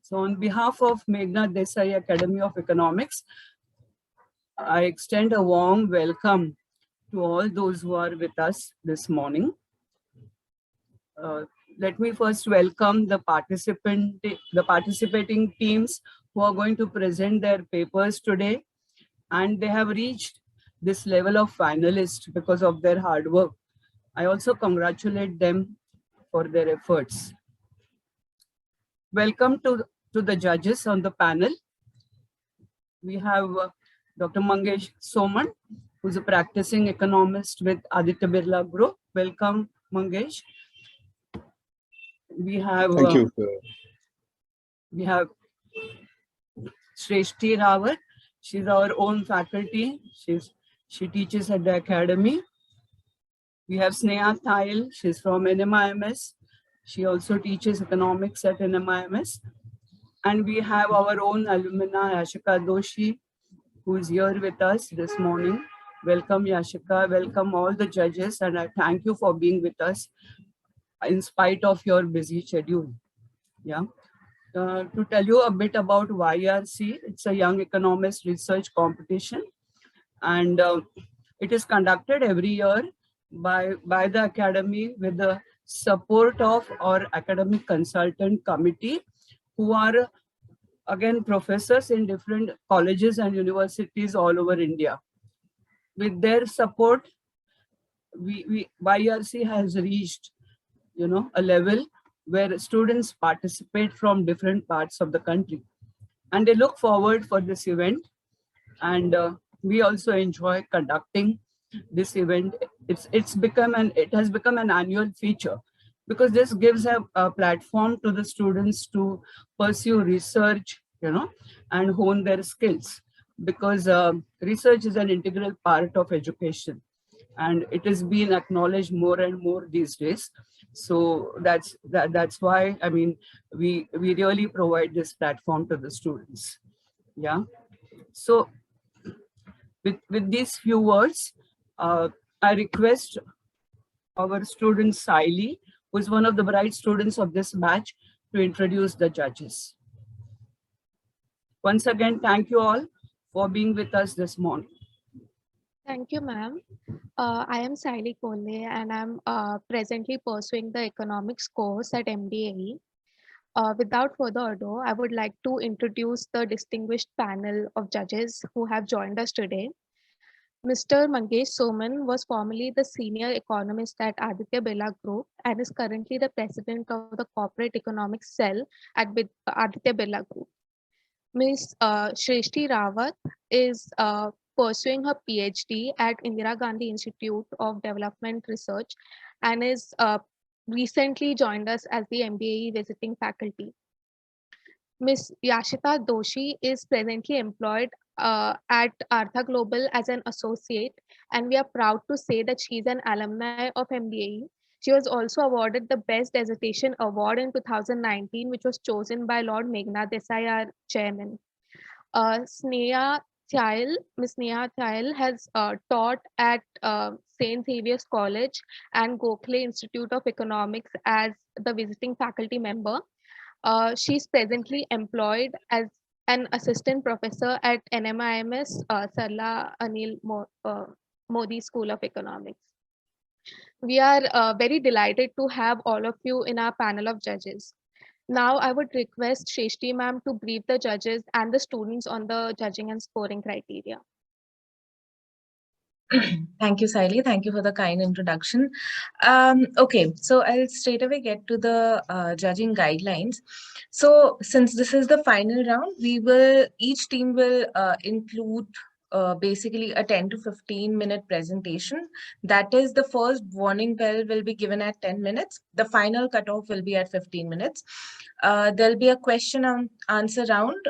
So on behalf of Meghnad Desai Academy of Economics, I extend a warm welcome to all those who are with us this morning. Let me first welcome the participating teams who are going to present their papers today, and they have reached this level of finalist because of their hard work. I also congratulate them for their efforts. Welcome to the judges on the panel. We have Dr. Mangesh Soman, who's a practicing economist with Aditya Birla Group. Welcome, Mangesh. We have Thank you. We have Shreshti Rawat. She's our own faculty. She teaches at the academy. We have Sneha Thail. She's from NMIMS. She also teaches economics at NMIMS. And we have our own alumna, Yashika Doshi, who is here with us this morning. Welcome, Yashika. Welcome all the judges, and I thank you for being with us in spite of your busy schedule. Yeah. To tell you a bit about YRC, it's a Young Economist Research Competition, and it is conducted every year by the Academy with the support of our academic consultant committee, who are again professors in different colleges and universities all over India. With their support, YRC has reached, a level where students participate from different parts of the country, and they look forward for this event. And we also enjoy conducting this event. It has become an annual feature, because this gives a platform to the students to pursue research, and hone their skills, because research is an integral part of education, and it is being acknowledged more and more these days. So that's why, I mean, we really provide this platform to the students. Yeah. So with these few words, I request our student Saili, who is one of the bright students of this batch, to introduce the judges. Once again, thank you all for being with us this morning. Thank you, ma'am. I am Saili Kole, and I'm presently pursuing the economics course at MDAE. Without further ado, I would like to introduce the distinguished panel of judges who have joined us today. Mr. Mangesh Soman was formerly the senior economist at Aditya Birla Group and is currently the president of the corporate economics cell at Aditya Birla Group. Ms. Shreshti Rawat is pursuing her PhD at Indira Gandhi Institute of Development Research and is recently joined us as the MDAE visiting faculty. Ms. Yashita Doshi is presently employed at Artha Global as an associate, and we are proud to say that she is an alumni of MDAE. She was also awarded the Best Dissertation Award in 2019, which was chosen by Lord Meghnad Desai, our chairman. Sneha Thail, Ms. Sneha Thail has taught at St. Xavier's College and Gokhale Institute of Economics as the visiting faculty member. She's presently employed as an assistant professor at NMIMS Sarla Anil Modi School of Economics. We are very delighted to have all of you in our panel of judges. Now I would request Shreshti ma'am to brief the judges and the students on the judging and scoring criteria. Thank you, Saili. Thank you for the kind introduction. Okay, so I'll straight away get to the judging guidelines. So since this is the final round, each team will include basically a 10 to 15 minute presentation. That is, the first warning bell will be given at 10 minutes. The final cutoff will be at 15 minutes. There'll be a question and answer round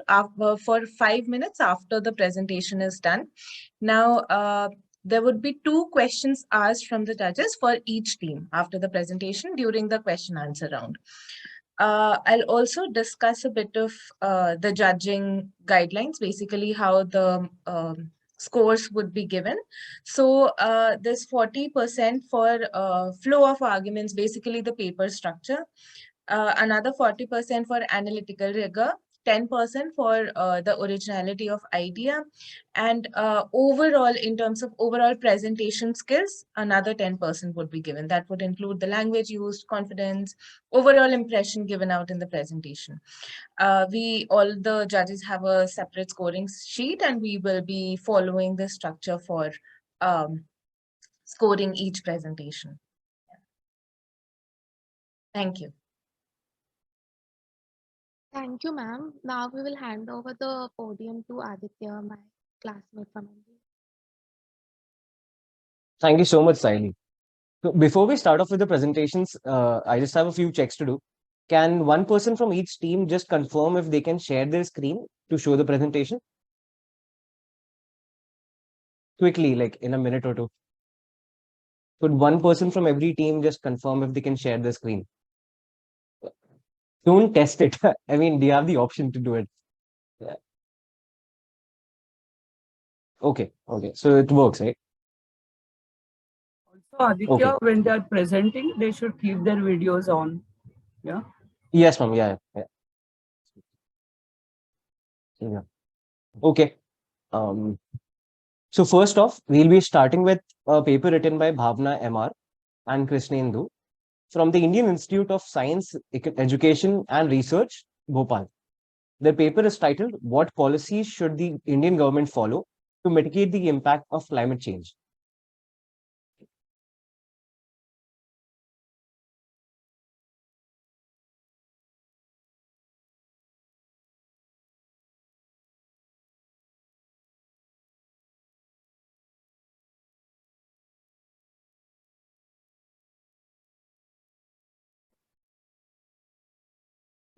for 5 minutes after the presentation is done. Now, there would be 2 questions asked from the judges for each team after the presentation during the question answer round. I'll also discuss a bit of the judging guidelines, basically how the scores would be given. So there's 40% for flow of arguments, basically the paper structure. Another 40% for analytical rigor, 10% for the originality of idea, and overall, in terms of overall presentation skills, another 10% would be given. That would include the language used, confidence, overall impression given out in the presentation. All the judges have a separate scoring sheet, and we will be following the structure for scoring each presentation. Thank you. Thank you, ma'am. Now we will hand over the podium to Aditya, my classmate from MD. Thank you so much, Saili. So before we start off with the presentations, I just have a few checks to do. Can one person from each team just confirm if they can share their screen to show the presentation? Quickly, like in a minute or two. Could one person from every team just confirm if they can share their screen? Don't test it. I mean, you have the option to do it. Yeah. Okay, okay. So it works, right? Also, Aditya, Okay. when they are presenting, they should keep their videos on. Yeah. Yes, ma'am. Yeah, yeah. Yeah. Okay. So first off, we'll be starting with a paper written by Bhavna MR and Krishnendu from the Indian Institute of Science, Education and Research, Bhopal. Their paper is titled, "What Policies Should the Indian Government Follow to Mitigate the Impact of Climate Change?"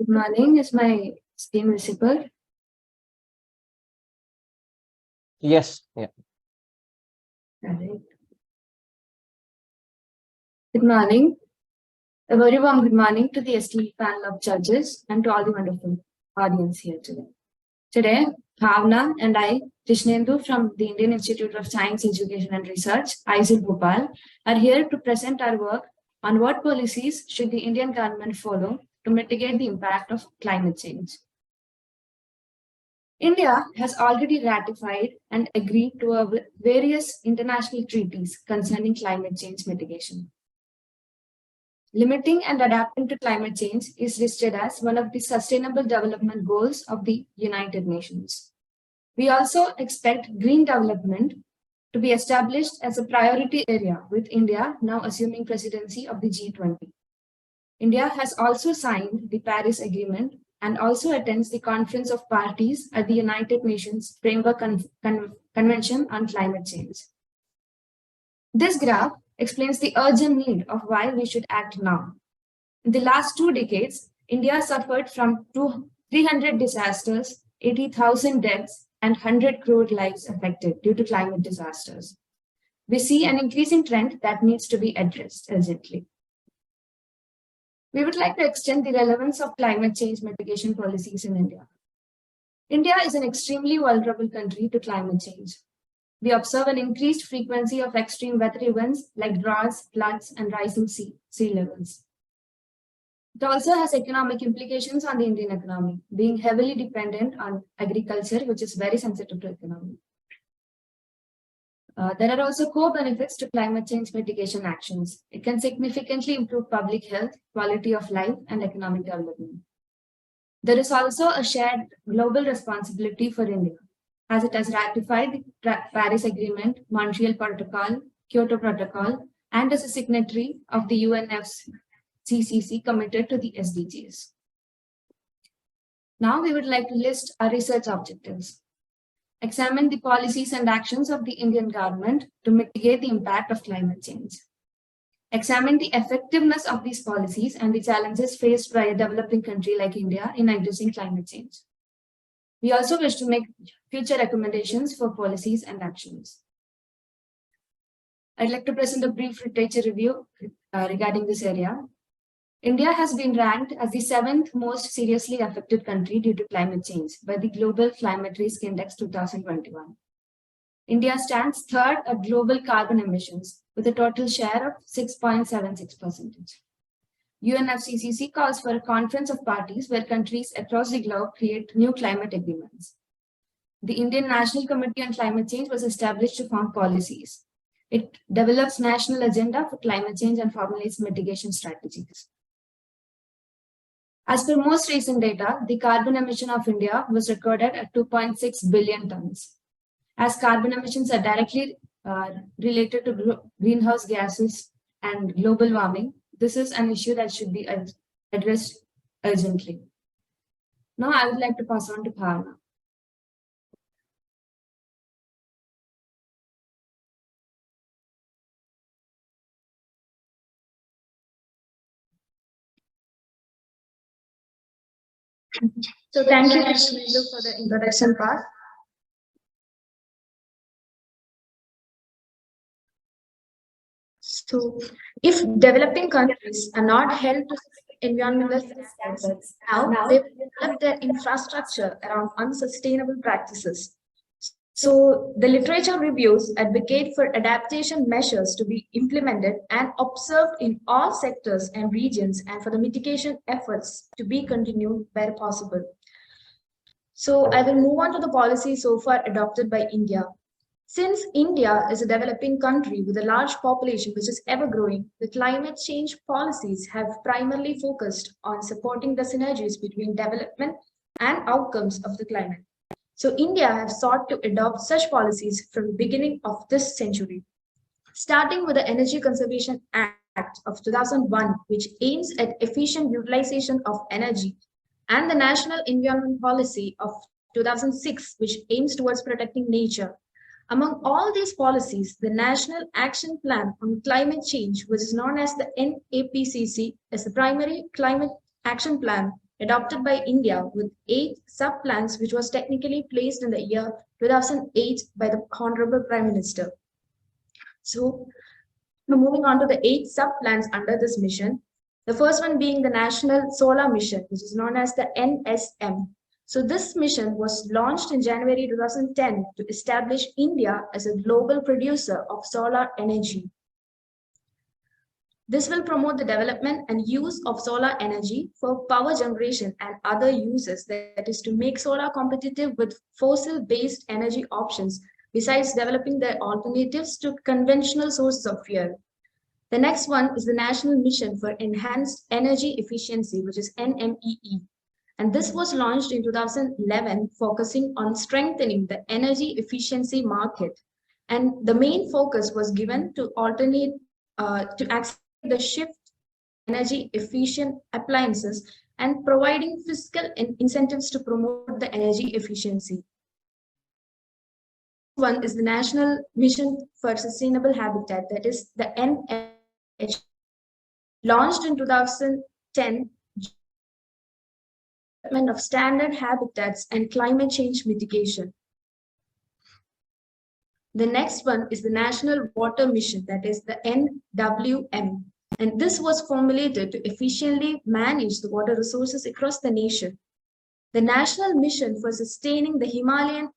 Good morning. Is my screen visible? Yes, yeah. Correct. Good morning. A very warm good morning to the esteemed panel of judges and to all the wonderful audience here today. Today, Bhavna and I, Krishnendu from the Indian Institute of Science, Education and Research, ISIL Bhopal, are here to present our work on what policies should the Indian government follow to mitigate the impact of climate change. India has already ratified and agreed to various international treaties concerning climate change mitigation. Limiting and adapting to climate change is listed as one of the Sustainable Development Goals of the United Nations. We also expect green development to be established as a priority area, with India now assuming presidency of the G20. India has also signed the Paris Agreement and also attends the Conference of Parties at the United Nations Framework Convention on Climate Change. This graph explains the urgent need of why we should act now. In the last 2 decades, India suffered from 300 disasters, 80,000 deaths, and 100 crore lives affected due to climate disasters. We see an increasing trend that needs to be addressed urgently. We would like to extend the relevance of climate change mitigation policies in India. India is an extremely vulnerable country to climate change. We observe an increased frequency of extreme weather events like droughts, floods, and rising sea levels. It also has economic implications on the Indian economy, being heavily dependent on agriculture, which is very sensitive to economy. There are also co-benefits to climate change mitigation actions. It can significantly improve public health, quality of life, and economic development. There is also a shared global responsibility for India, as it has ratified the Paris Agreement, Montreal Protocol, Kyoto Protocol, and as a signatory of the UNFCCC committed to the SDGs. Now we would like to list our research objectives. Examine the policies and actions of the Indian government to mitigate the impact of climate change. Examine the effectiveness of these policies and the challenges faced by a developing country like India in addressing climate change. We also wish to make future recommendations for policies and actions. I'd like to present a brief literature review regarding this area. India has been ranked as the 7th most seriously affected country due to climate change by the Global Climate Risk Index 2021. India stands 3rd at global carbon emissions with a total share of 6.76%. UNFCCC calls for a conference of parties where countries across the globe create new climate agreements. The Indian National Committee on Climate Change was established to form policies. It develops national agenda for climate change and formulates mitigation strategies. As per most recent data, the carbon emission of India was recorded at 2.6 billion tons. As carbon emissions are directly related to greenhouse gases and global warming, this is an issue that should be addressed urgently. Now I would like to pass on to Bhavna. So thank you, Krishnendu, for the introduction part. So, if developing countries are not held to environmental standards, now they develop their infrastructure around unsustainable practices. So, the literature reviews advocate for adaptation measures to be implemented and observed in all sectors and regions, and for the mitigation efforts to be continued where possible. So, I will move on to the policy so far adopted by India. Since India is a developing country with a large population which is ever growing, the climate change policies have primarily focused on supporting the synergies between development and outcomes of the climate. So India has sought to adopt such policies from the beginning of this century, starting with the Energy Conservation Act of 2001, which aims at efficient utilization of energy, and the National Environment Policy of 2006, which aims towards protecting nature. Among all these policies, the National Action Plan on Climate Change, which is known as the NAPCC, is the primary climate action plan adopted by India with 8 sub-plans, which was technically placed in the year 2008 by the Honorable Prime Minister. So, now moving on to the 8 sub-plans under this mission, the first one being the National Solar Mission, which is known as the NSM. So this mission was launched in January 2010 to establish India as a global producer of solar energy. This will promote the development and use of solar energy for power generation and other uses, that is to make solar competitive with fossil-based energy options, besides developing their alternatives to conventional sources of fuel. The next one is the National Mission for Enhanced Energy Efficiency, which is NMEE. And this was launched in 2011, focusing on strengthening the energy efficiency market. And the main focus was given to accelerate the shift to energy efficient appliances and providing fiscal incentives to promote the energy efficiency. One is the National Mission for Sustainable Habitat, that is the NMH, launched in 2010. Of standard habitats and climate change mitigation. The next one is the National Water Mission, that is the NWM, and this was formulated to efficiently manage the water resources across the nation. The National Mission for Sustaining the Himalayan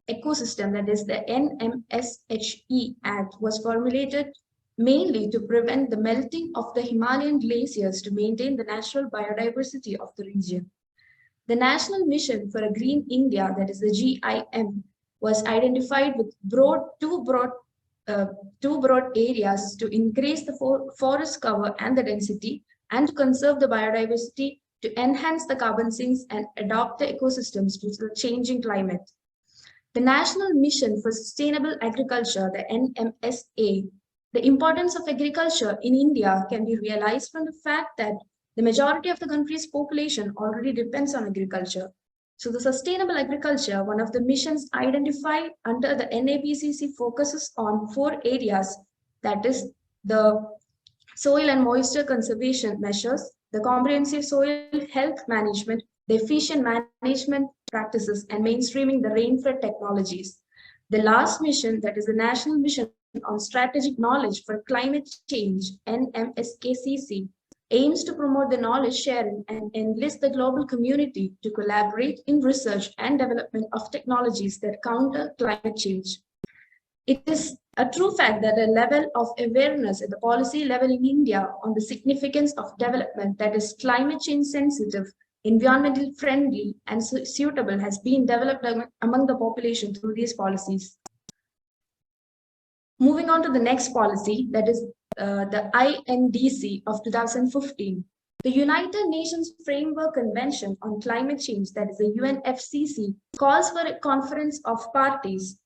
Ecosystem, that is the NMSHE Act, was formulated mainly to prevent the melting of the Himalayan glaciers to maintain the natural biodiversity of the region. The National Mission for a Green India, that is the GIM, was identified with two broad areas to increase the forest cover and the density, and to conserve the biodiversity, to enhance the carbon sinks and adopt the ecosystems to the changing climate. The National Mission for Sustainable Agriculture, the NMSA, the importance of agriculture in India can be realized from the fact that the majority of the country's population already depends on agriculture. So the sustainable agriculture, one of the missions identified under the NAPCC, focuses on 4 areas, that is the soil and moisture conservation measures, the comprehensive soil health management, the efficient management practices, and mainstreaming the rainfed technologies. The last mission, that is the National Mission on Strategic Knowledge for Climate Change, NMSKCC, aims to promote the knowledge sharing and enlist the global community to collaborate in research and development of technologies that counter climate change. It is a true fact that a level of awareness at the policy level in India on the significance of development that is climate change sensitive, environmental friendly, and suitable has been developed among the population through these policies. Moving on to the next policy, that is the INDC of 2015. The United Nations Framework Convention on Climate Change, that is the UNFCCC, calls for a conference of parties.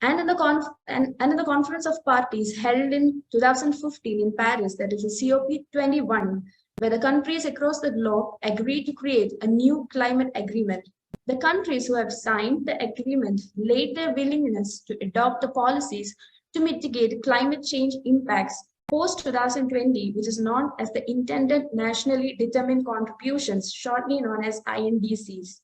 And in the conference of parties held in 2015 in Paris, that is the COP21, where the countries across the globe agreed to create a new climate agreement. The countries who have signed the agreement laid their willingness to adopt the policies to mitigate climate change impacts post-2020, which is known as the Intended Nationally Determined Contributions, shortly known as INDCs.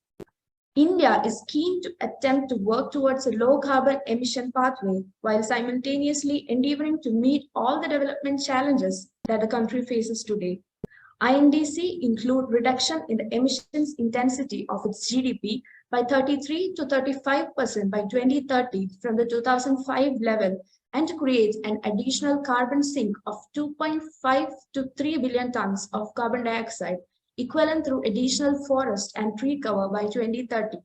India is keen to attempt to work towards a low-carbon emission pathway while simultaneously endeavoring to meet all the development challenges that the country faces today. INDC include reduction in the emissions intensity of its GDP by 33 to 35% by 2030 from the 2005 level, and to create an additional carbon sink of 2.5 to 3 billion tons of carbon dioxide, equivalent through additional forest and tree cover by 2030.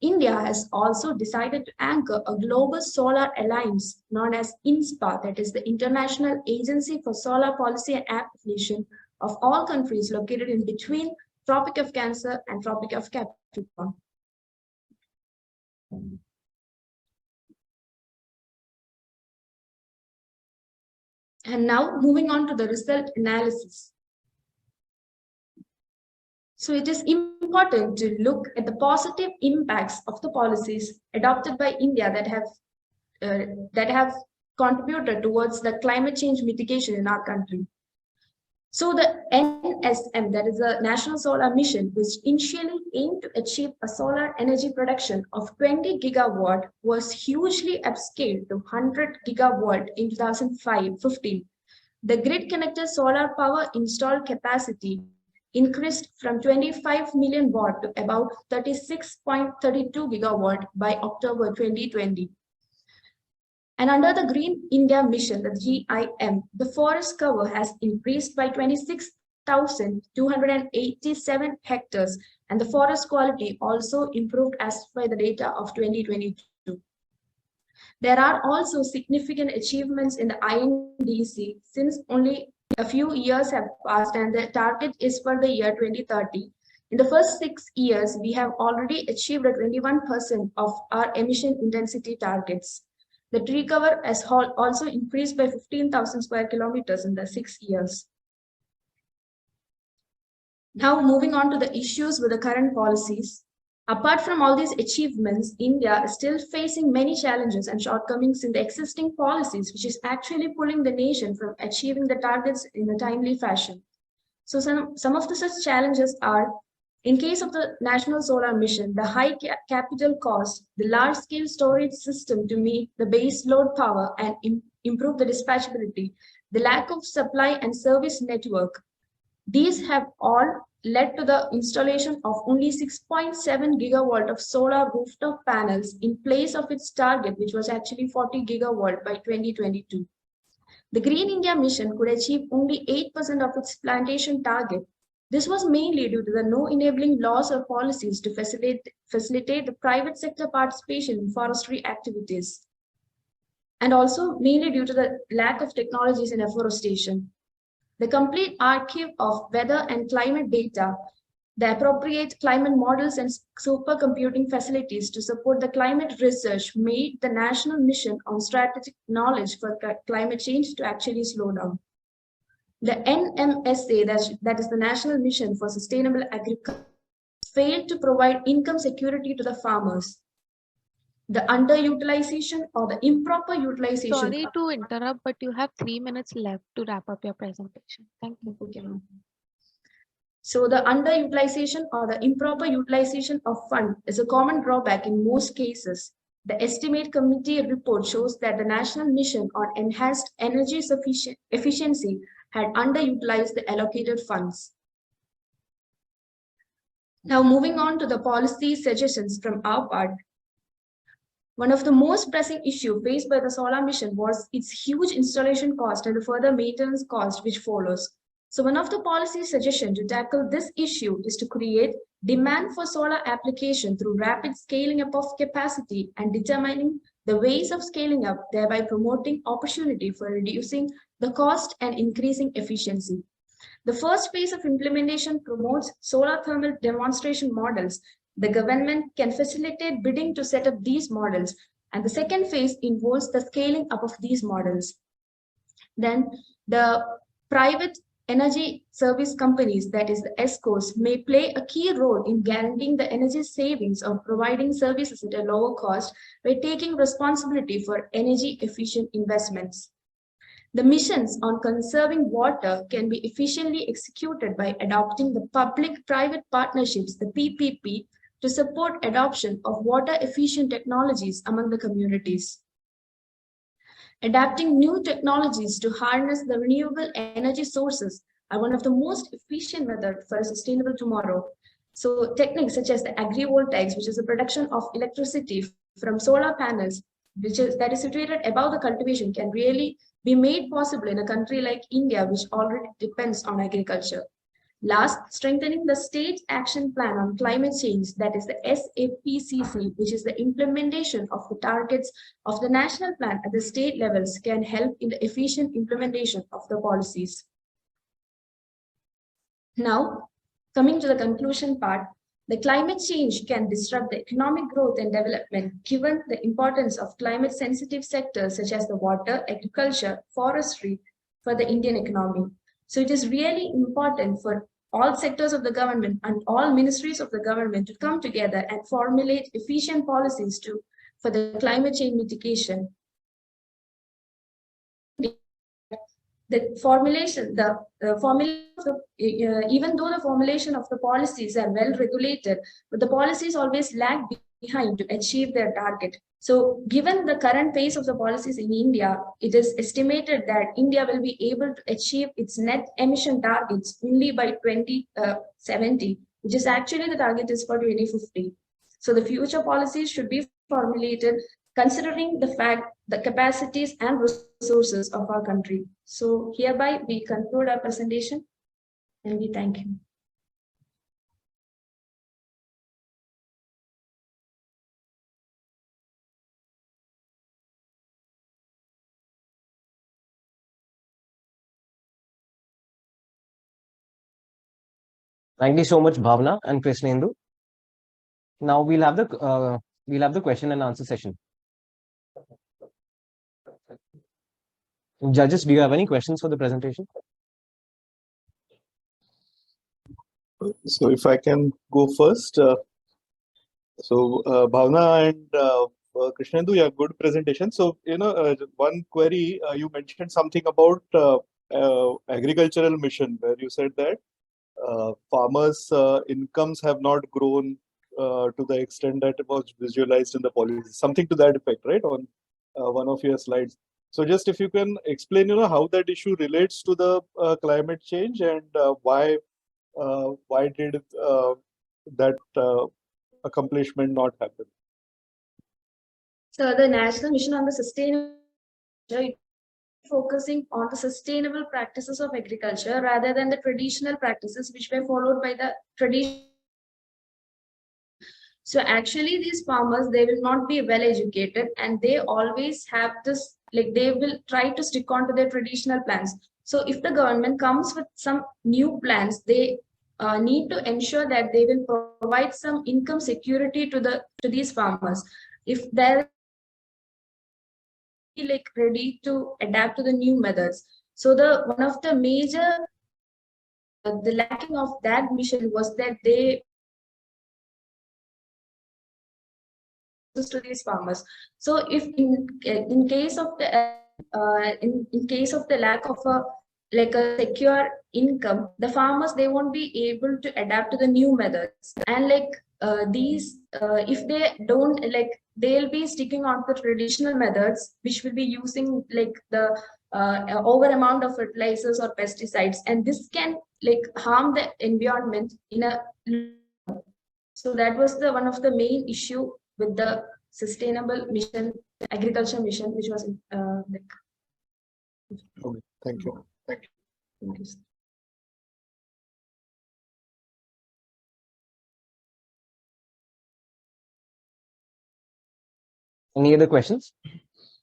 India has also decided to anchor a global solar alliance known as INSPA, that is the International Agency for Solar Policy and Application, of all countries located in between Tropic of Cancer and Tropic of Capricorn. And now moving on to the result analysis. So it is important to look at the positive impacts of the policies adopted by India that have contributed towards the climate change mitigation in our country. So the NSM, that is the National Solar Mission, which initially aimed to achieve a solar energy production of 20 gigawatt, was hugely upscaled to 100 gigawatt in 2015. The grid-connected solar power installed capacity increased from 25 million watt to about 36.32 gigawatt by October 2020. And under the Green India Mission, the GIM, the forest cover has increased by 26,287 hectares, and the forest quality also improved as per the data of 2022. There are also significant achievements in the INDC since only a few years have passed, and the target is for the year 2030. In the first 6 years, we have already achieved 21% of our emission intensity targets. The tree cover has also increased by 15,000 square kilometers in the 6 years. Now moving on to the issues with the current policies. Apart from all these achievements, India is still facing many challenges and shortcomings in the existing policies, which is actually pulling the nation from achieving the targets in a timely fashion. So some of the such challenges are, in case of the National Solar Mission, the high capital cost, the large-scale storage system to meet the base load power and improve the dispatchability, the lack of supply and service network. These have all led to the installation of only 6.7 gigawatt of solar rooftop panels in place of its target, which was actually 40 gigawatt by 2022. The Green India Mission could achieve only 8% of its plantation target. This was mainly due to the no enabling laws or policies to facilitate the private sector participation in forestry activities, and also mainly due to the lack of technologies in afforestation. The complete archive of weather and climate data, the appropriate climate models and supercomputing facilities to support the climate research made the national mission on strategic knowledge for climate change to actually slow down. The NMSA, that is the National Mission for Sustainable Agriculture, failed to provide income security to the farmers. The underutilization or the improper utilization. Sorry to interrupt, but you have 3 minutes left to wrap up your presentation. Thank you. Okay. So the underutilization or the improper utilization of fund is a common drawback in most cases. The estimate committee report shows that the National Mission on Enhanced Energy Efficiency had underutilized the allocated funds. Now moving on to the policy suggestions from our part. One of the most pressing issues faced by the solar mission was its huge installation cost and the further maintenance cost which follows. So one of the policy suggestions to tackle this issue is to create demand for solar application through rapid scaling up of capacity and determining the ways of scaling up, thereby promoting opportunity for reducing the cost and increasing efficiency. The first phase of implementation promotes solar thermal demonstration models. The government can facilitate bidding to set up these models, and the second phase involves the scaling up of these models. Then the private energy service companies, that is the ESCOs, may play a key role in guaranteeing the energy savings or providing services at a lower cost by taking responsibility for energy efficient investments. The missions on conserving water can be efficiently executed by adopting the public-private partnerships, the PPP, to support adoption of water-efficient technologies among the communities. Adapting new technologies to harness the renewable energy sources are one of the most efficient methods for a sustainable tomorrow. So techniques such as the agrivoltaics, which is the production of electricity from solar panels, that is situated above the cultivation, can really be made possible in a country like India, which already depends on agriculture. Last, strengthening the state action plan on climate change, that is the SAPCC, which is the implementation of the targets of the national plan at the state levels, can help in the efficient implementation of the policies. Now, coming to the conclusion part, the climate change can disrupt the economic growth and development given the importance of climate sensitive sectors such as the water, agriculture, forestry for the Indian economy. So it is really important for all sectors of the government and all ministries of the government to come together and formulate efficient policies for the climate change mitigation. The formulation, even though the formulation of the policies are well regulated, but the policies always lag behind to achieve their target. So given the current pace of the policies in India, it is estimated that India will be able to achieve its net emission targets only by 2070, which is actually the target is for 2050. So the future policies should be formulated considering the fact, the capacities and resources of our country. So hereby we conclude our presentation and we thank you. Thank you so much, Bhavna and Krishnendu. Now we'll have the question and answer session. Judges, do you have any questions for the presentation? So if I can go first. Bhavna and Krishnendu, yeah, good presentation. So, one query, you mentioned something about agricultural mission, where you said that farmers' incomes have not grown to the extent that it was visualized in the policy. Something to that effect, right, on one of your slides. So just if you can explain, how that issue relates to the climate change and why did that accomplishment not happen? So the National Mission on the Sustainable focusing on the sustainable practices of agriculture rather than the traditional practices which were followed by the tradition. So actually these farmers, they will not be well educated and they always have this, like they will try to stick on to their traditional plans. So if the government comes with some new plans, they need to ensure that they will provide some income security to these farmers. If they're like ready to adapt to the new methods. So one of the major the lacking of that mission was that they to these farmers. So if in case of the in case of the lack of a secure income, the farmers, they won't be able to adapt to the new methods. And these if they don't, they'll be sticking on to the traditional methods, which will be using the over amount of fertilizers or pesticides, and this can harm the environment in a. So that was one of the main issue with the sustainable mission, agriculture mission, which was Okay, thank you. Thank you. Any other questions?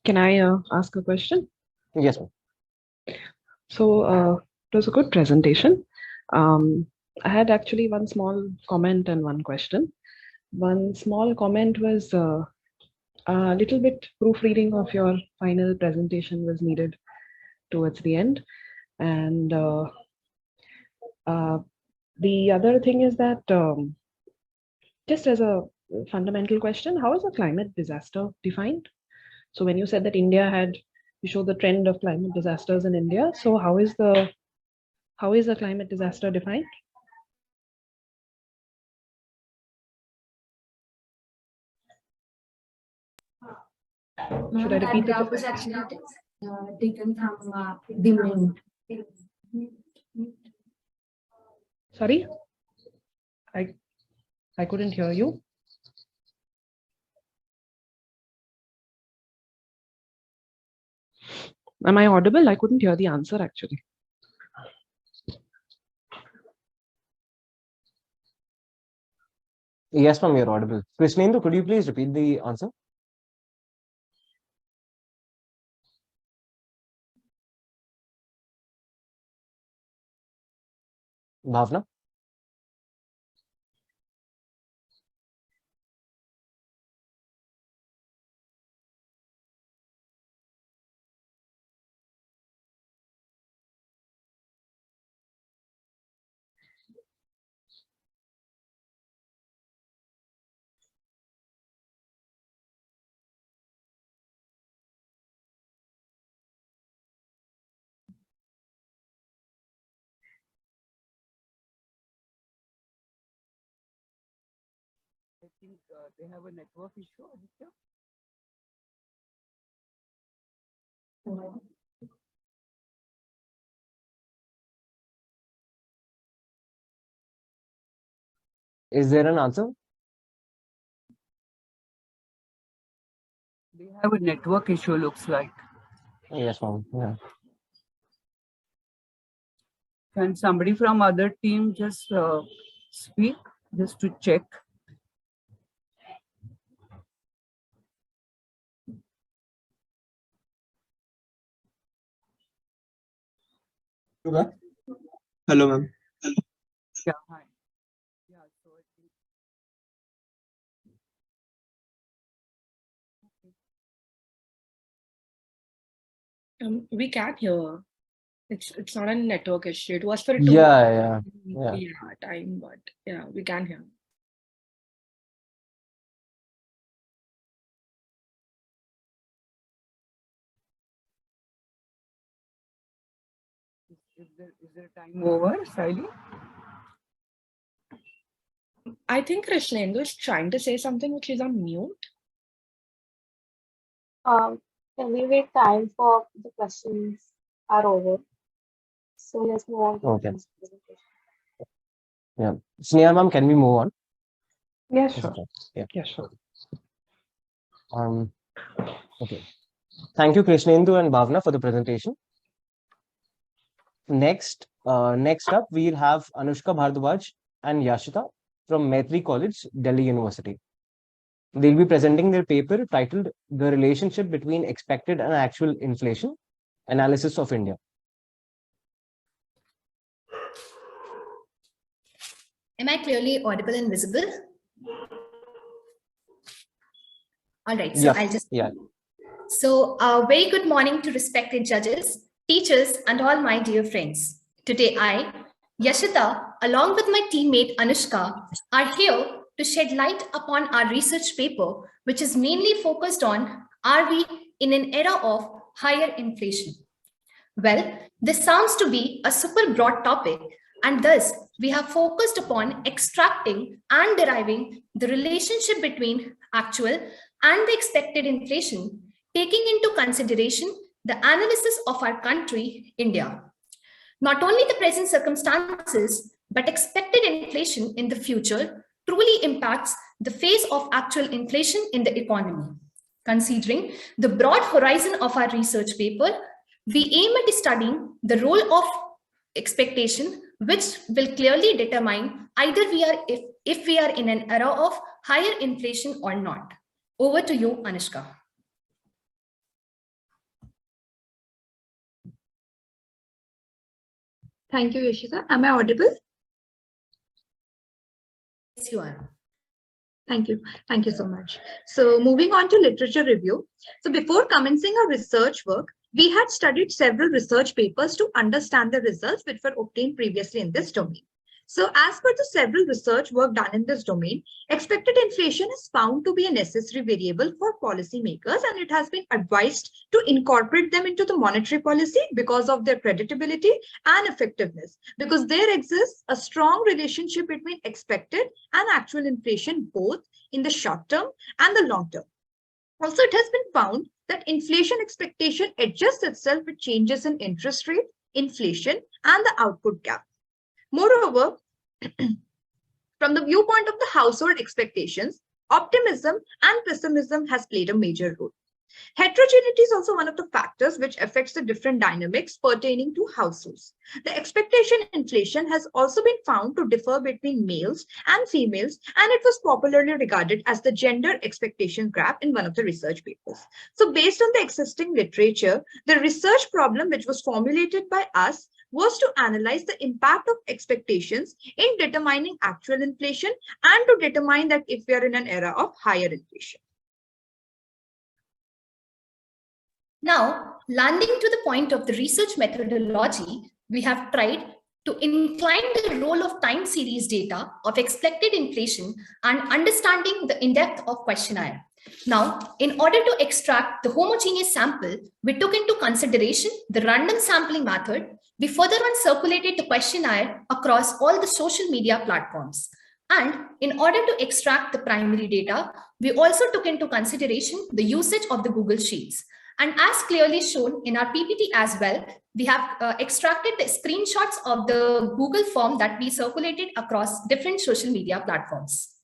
Can I ask a question? Yes, ma'am. So it was a good presentation. I had actually one small comment and one question. One small comment was a little bit proofreading of your final presentation was needed towards the end. And the other thing is that just as a fundamental question, how is a climate disaster defined? So when you said that India had, you showed the trend of climate disasters in India. So how is a climate disaster defined? Should I repeat that it? was actually taken from the main. Sorry, I couldn't hear you. Am I audible? I couldn't hear the answer actually. Yes, ma'am, you're audible. Krishnendu, could you please repeat the answer? Bhavna? I think they have a network issue. Aditya? Is there an answer? They have a network issue, looks like. Yes, ma'am. Yeah. Can somebody from other team just speak, just to check? Hello, ma'am. Yeah, hi. Yeah, so I think We can hear. It's not a network issue. It was for Yeah. time, but yeah, we can hear. is there time over, Saili? I think Krishnendu is trying to say something which is on mute. Can we wait time for the questions are over? So let's move on to Okay. the next presentation. Yeah. Sneha, ma'am, can we move on? Yeah, sure. Yeah. Yeah, sure. Okay. Thank you, Krishnendu and Bhavna, for the presentation. Next up, we'll have Anushka Bhardwaj and Yashita from Maitri College, Delhi University. They'll be presenting their paper titled The Relationship Between Expected and Actual Inflation, Analysis of India. Am I clearly audible and visible? All right, so I'll just... Yeah. So very good morning to respected judges, teachers, and all my dear friends. Today I, Yashita, along with my teammate Anushka, are here to shed light upon our research paper, which is mainly focused on, are we in an era of higher inflation? Well, this sounds to be a super broad topic, and thus we have focused upon extracting and deriving the relationship between actual and the expected inflation, taking into consideration the analysis of our country, India. Not only the present circumstances, but expected inflation in the future truly impacts the phase of actual inflation in the economy. Considering the broad horizon of our research paper, we aim at studying the role of expectation, which will clearly determine either if we are in an era of higher inflation or not. Over to you, Anushka. Thank you, Yashika. Am I audible? Yes, you are. Thank you. Thank you so much. So moving on to literature review. So before commencing our research work, we had studied several research papers to understand the results which were obtained previously in this domain. So as per the several research work done in this domain, expected inflation is found to be a necessary variable for policymakers, and it has been advised to incorporate them into the monetary policy because of their creditability and effectiveness, because there exists a strong relationship between expected and actual inflation, both in the short term and the long term. Also, it has been found that inflation expectation adjusts itself with changes in interest rate, inflation, and the output gap. Moreover, from the viewpoint of the household expectations, optimism and pessimism has played a major role. Heterogeneity is also one of the factors which affects the different dynamics pertaining to households. The expectation inflation has also been found to differ between males and females, and it was popularly regarded as the gender expectation graph in one of the research papers. So based on the existing literature, the research problem which was formulated by us was to analyze the impact of expectations in determining actual inflation and to determine that if we are in an era of higher inflation. Now, landing to the point of the research methodology, we have tried to incline the role of time series data of expected inflation and understanding the in-depth of questionnaire. Now, in order to extract the homogeneous sample, we took into consideration the random sampling method. We further on circulated the questionnaire across all the social media platforms. And in order to extract the primary data, we also took into consideration the usage of the Google Sheets. And as clearly shown in our PPT as well, we have extracted the screenshots of the Google form that we circulated across different social media platforms.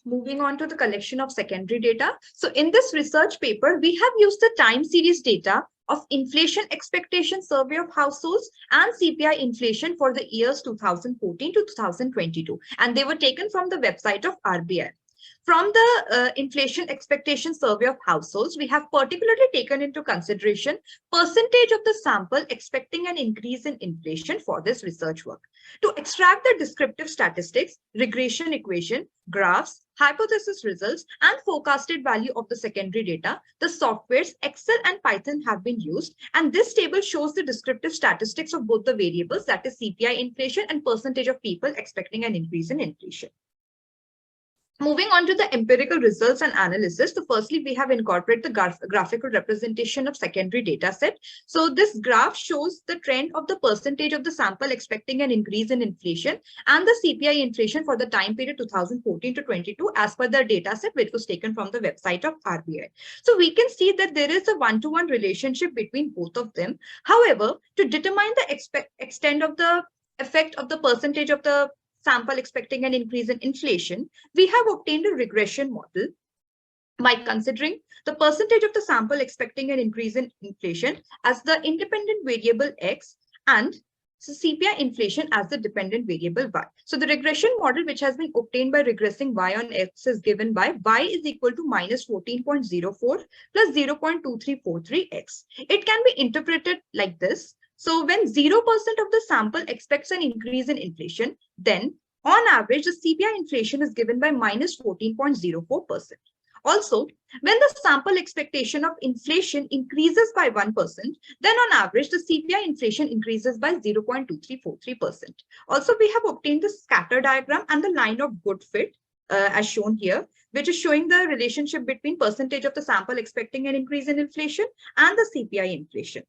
Moving on to the collection of secondary data. So in this research paper, we have used the time series data of inflation expectation survey of households and CPI inflation for the years 2014 to 2022. And they were taken from the website of RBI. From the inflation expectation survey of households, we have particularly taken into consideration percentage of the sample expecting an increase in inflation for this research work. To extract the descriptive statistics, regression equation, graphs, hypothesis results, and forecasted value of the secondary data, the softwares Excel and Python have been used. And this table shows the descriptive statistics of both the variables, that is CPI inflation and percentage of people expecting an increase in inflation. Moving on to the empirical results and analysis. So firstly, we have incorporated the graphical representation of secondary data set. So this graph shows the trend of the percentage of the sample expecting an increase in inflation and the CPI inflation for the time period 2014 to 22 as per the data set which was taken from the website of RBI. So we can see that there is a one-to-one relationship between both of them. However, to determine the extent of the effect of the percentage of the sample expecting an increase in inflation, we have obtained a regression model by considering the percentage of the sample expecting an increase in inflation as the independent variable X and CPI inflation as the dependent variable Y. So the regression model which has been obtained by regressing Y on X is given by Y is equal to minus 14.04 plus 0.2343X. It can be interpreted like this. So when 0% of the sample expects an increase in inflation, then on average, the CPI inflation is given by minus 14.04%. Also, when the sample expectation of inflation increases by 1%, then on average, the CPI inflation increases by 0.2343%. Also, we have obtained the scatter diagram and the line of good fit as shown here, which is showing the relationship between percentage of the sample expecting an increase in inflation and the CPI inflation.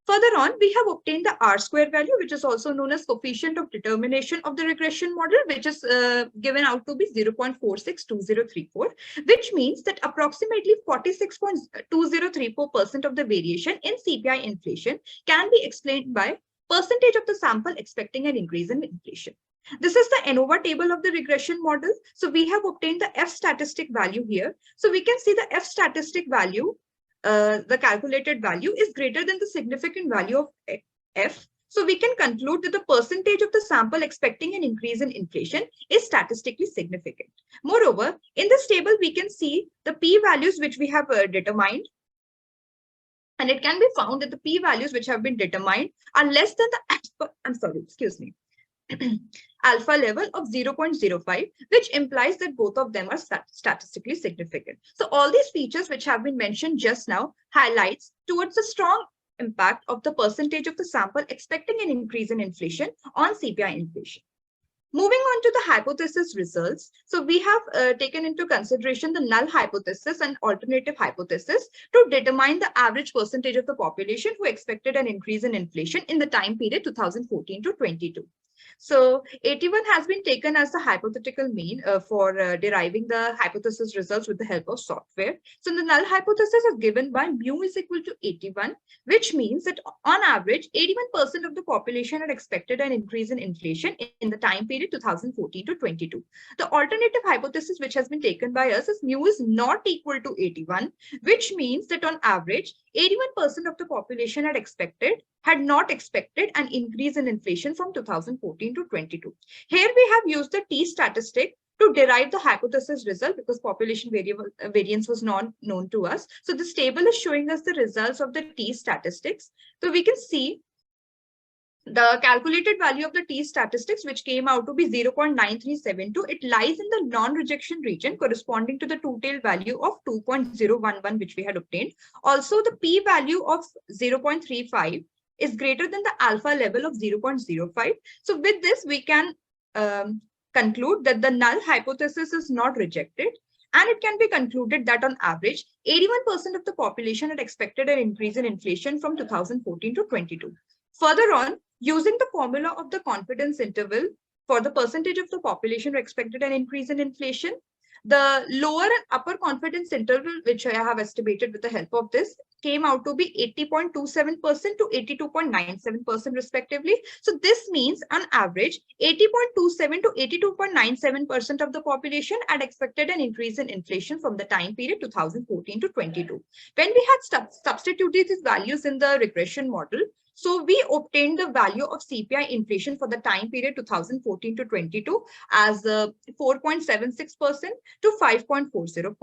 Further on, we have obtained the R-square value, which is also known as coefficient of determination of the regression model, which is given out to be 0.462034, which means that approximately 46.2034% of the variation in CPI inflation can be explained by percentage of the sample expecting an increase in inflation. This is the ANOVA table of the regression model. So we have obtained the F statistic value here. So we can see the F statistic value, the calculated value is greater than the significant value of F. So we can conclude that the percentage of the sample expecting an increase in inflation is statistically significant. Moreover, in this table, we can see the p-values which we have determined. And it can be found that the p-values which have been determined are less than the alpha level of 0.05, which implies that both of them are statistically significant. So all these features which have been mentioned just now highlights towards the strong impact of the percentage of the sample expecting an increase in inflation on CPI inflation. Moving on to the hypothesis results. So we have taken into consideration the null hypothesis and alternative hypothesis to determine the average percentage of the population who expected an increase in inflation in the time period 2014 to 22. So 81 has been taken as the hypothetical mean for deriving the hypothesis results with the help of software. So the null hypothesis is given by mu is equal to 81, which means that on average, 81% of the population had expected an increase in inflation in the time period 2014 to 22. The alternative hypothesis which has been taken by us is mu is not equal to 81, which means that on average, 81% of the population had not expected an increase in inflation from 2014 to 22. Here we have used the T statistic to derive the hypothesis result because population variance was not known to us. So this table is showing us the results of the T statistics. So we can see the calculated value of the T statistics, which came out to be 0.9372, it lies in the non-rejection region corresponding to the two-tailed value of 2.011, which we had obtained. Also, the p-value of 0.35 is greater than the alpha level of 0.05. So with this, we can conclude that the null hypothesis is not rejected. And it can be concluded that on average, 81% of the population had expected an increase in inflation from 2014 to 22. Further on, using the formula of the confidence interval for the percentage of the population who expected an increase in inflation, the lower and upper confidence interval, which I have estimated with the help of this, came out to be 80.27% to 82.97% respectively. So this means on average, 80.27 to 82.97% of the population had expected an increase in inflation from the time period 2014 to 22. When we had substituted these values in the regression model, so we obtained the value of CPI inflation for the time period 2014 to 22 as 4.76% to 5.40%.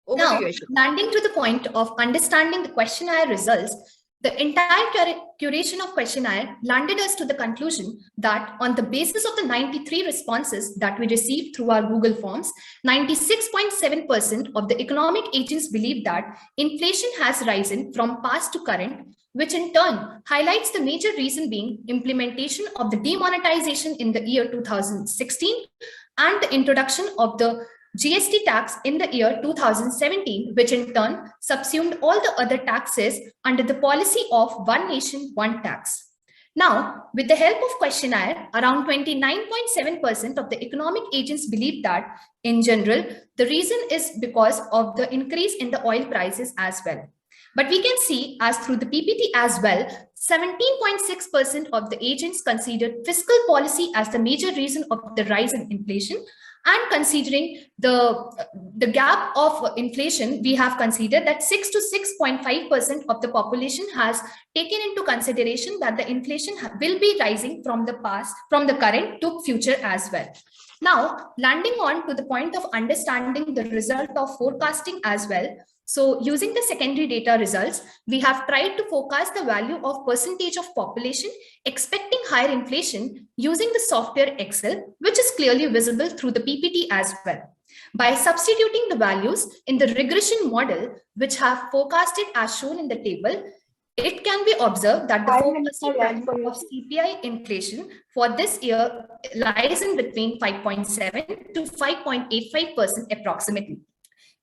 Now, landing to the point of understanding the questionnaire results, the entire curation of questionnaire landed us to the conclusion that on the basis of the 93 responses that we received through our Google Forms, 96.7% of the economic agents believe that inflation has risen from past to current, which in turn highlights the major reason being implementation of the demonetization in the year 2016 and the introduction of the GST tax in the year 2017, which in turn subsumed all the other taxes under the policy of one nation, one tax. Now, with the help of questionnaire, around 29.7% of the economic agents believe that, in general, the reason is because of the increase in the oil prices as well. But we can see, as through the PPT as well, 17.6% of the agents considered fiscal policy as the major reason of the rise in inflation. And considering the gap of inflation, we have considered that 6 to 6.5% of the population has taken into consideration that the inflation will be rising from the past, from the current to future as well. Now, landing on to the point of understanding the result of forecasting as well. So using the secondary data results, we have tried to forecast the value of percentage of population expecting higher inflation using the software Excel, which is clearly visible through the PPT as well. By substituting the values in the regression model, which have forecasted as shown in the table, it can be observed that the forecasted value of CPI inflation for this year lies in between 5.7 to 5.85% approximately.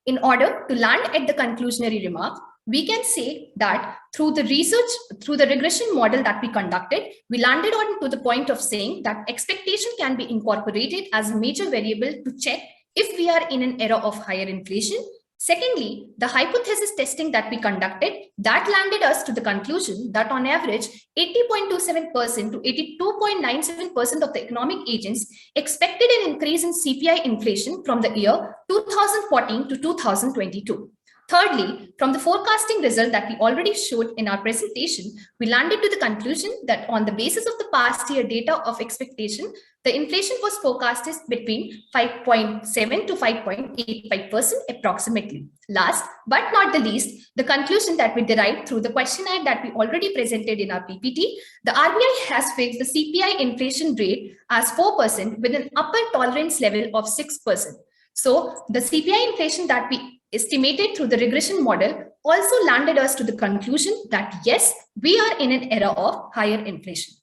In order to land at the conclusionary remark, we can say that through the research, through the regression model that we conducted, we landed on to the point of saying that expectation can be incorporated as a major variable to check if we are in an era of higher inflation, Secondly, the hypothesis testing that we conducted that landed us to the conclusion that on average, 80.27% to 82.97% of the economic agents expected an increase in CPI inflation from the year 2014 to 2022. Thirdly, from the forecasting result that we already showed in our presentation, we landed to the conclusion that on the basis of the past year data of expectation, the inflation was forecasted between 5.7 to 5.85% approximately. Last but not the least, the conclusion that we derived through the questionnaire that we already presented in our PPT, the RBI has fixed the CPI inflation rate as 4% with an upper tolerance level of 6%. So the CPI inflation that we estimated through the regression model also landed us to the conclusion that yes, we are in an era of higher inflation.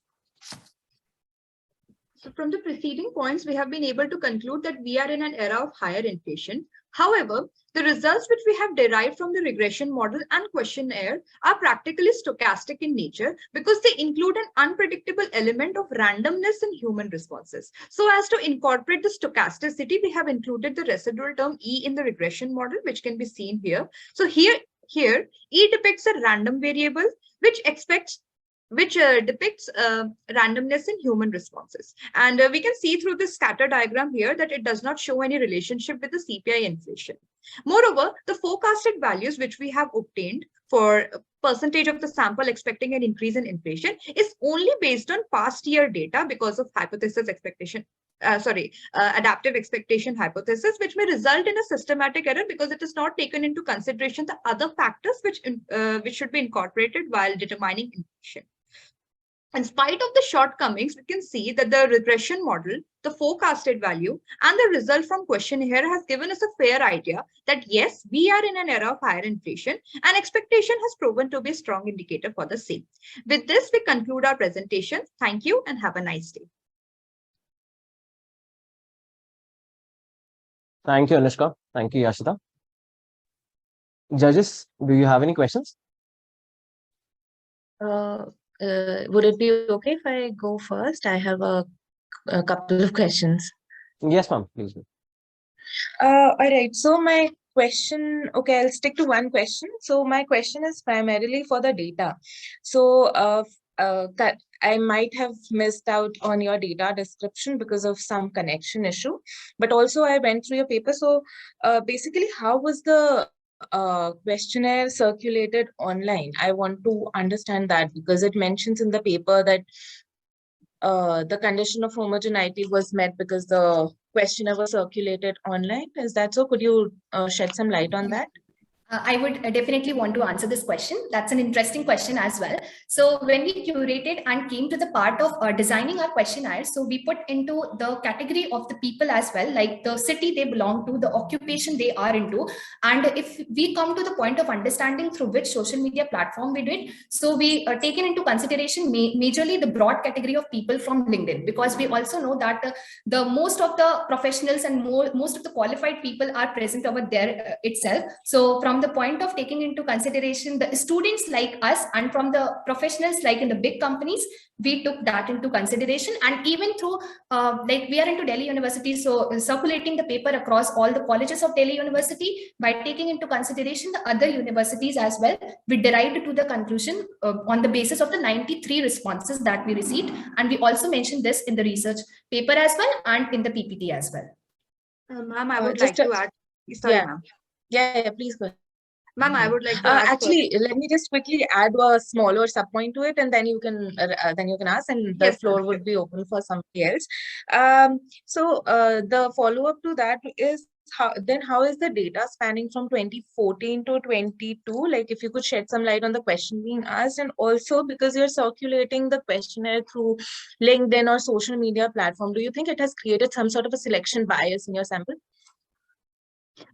So from the preceding points, we have been able to conclude that we are in an era of higher inflation. However, the results which we have derived from the regression model and questionnaire are practically stochastic in nature because they include an unpredictable element of randomness in human responses. So as to incorporate the stochasticity, we have included the residual term E in the regression model, which can be seen here. So here E depicts a random variable which depicts randomness in human responses. And we can see through this scatter diagram here that it does not show any relationship with the CPI inflation. Moreover, the forecasted values which we have obtained for percentage of the sample expecting an increase in inflation is only based on past year data because of adaptive expectation hypothesis, which may result in a systematic error because it is not taken into consideration the other factors which should be incorporated while determining inflation. In spite of the shortcomings, we can see that the regression model, the forecasted value, and the result from questionnaire has given us a fair idea that yes, we are in an era of higher inflation, and expectation has proven to be a strong indicator for the same. With this, we conclude our presentation. Thank you and have a nice day. Thank you, Anushka. Thank you, Yashita. Judges, do you have any questions? Would it be okay if I go first? I have a couple of questions. Yes, ma'am, please do. All right. So my question, okay, I'll stick to one question. So my question is primarily for the data. So I might have missed out on your data description because of some connection issue, but also I went through your paper. So basically, how was the questionnaire circulated online? I want to understand that because it mentions in the paper that the condition of homogeneity was met because the questionnaire was circulated online. Is that so? Could you shed some light on that? I would definitely want to answer this question. That's an interesting question as well. So when we curated and came to the part of designing our questionnaire, so we put into the category of the people as well, like the city they belong to, the occupation they are into. And if we come to the point of understanding through which social media platform we did, so we taken into consideration majorly the broad category of people from LinkedIn, because we also know that the most of the professionals and most of the qualified people are present over there itself. So from the point of taking into consideration the students like us and from the professionals like in the big companies, we took that into consideration. And even through like we are into Delhi University, so circulating the paper across all the colleges of Delhi University by taking into consideration the other universities as well, we derived to the conclusion on the basis of the 93 responses that we received. And we also mentioned this in the research paper as well and in the PPT as well. Ma'am, I would like to add. Sorry, ma'am. Yeah, please go ahead. Ma'am, I would like to add actually, let me just quickly add a smaller sub point to it, and then you can ask, and the floor would be open for somebody else. So the follow up to that is how is the data spanning from 2014 to 22? Like, if you could shed some light on the question being asked, and also because you're circulating the questionnaire through LinkedIn or social media platform, do you think it has created some sort of a selection bias in your sample?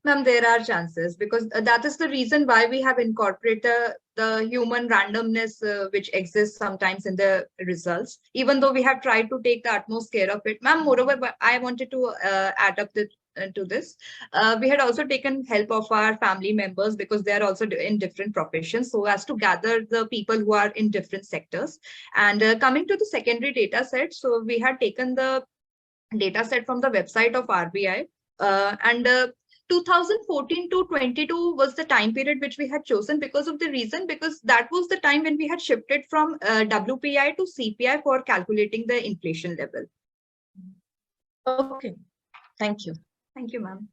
Ma'am, there are chances, because that is the reason why we have incorporated the human randomness which exists sometimes in the results, even though we have tried to take the utmost care of it. Ma'am, moreover, I wanted to add up to this. We had also taken help of our family members because they are also in different professions, so as to gather the people who are in different sectors. And coming to the secondary data set, so we had taken the data set from the website of RBI, and 2014 to 22 was the time period which we had chosen because that was the time when we had shifted from WPI to CPI for calculating the inflation level. Okay, thank you. Thank you, ma'am.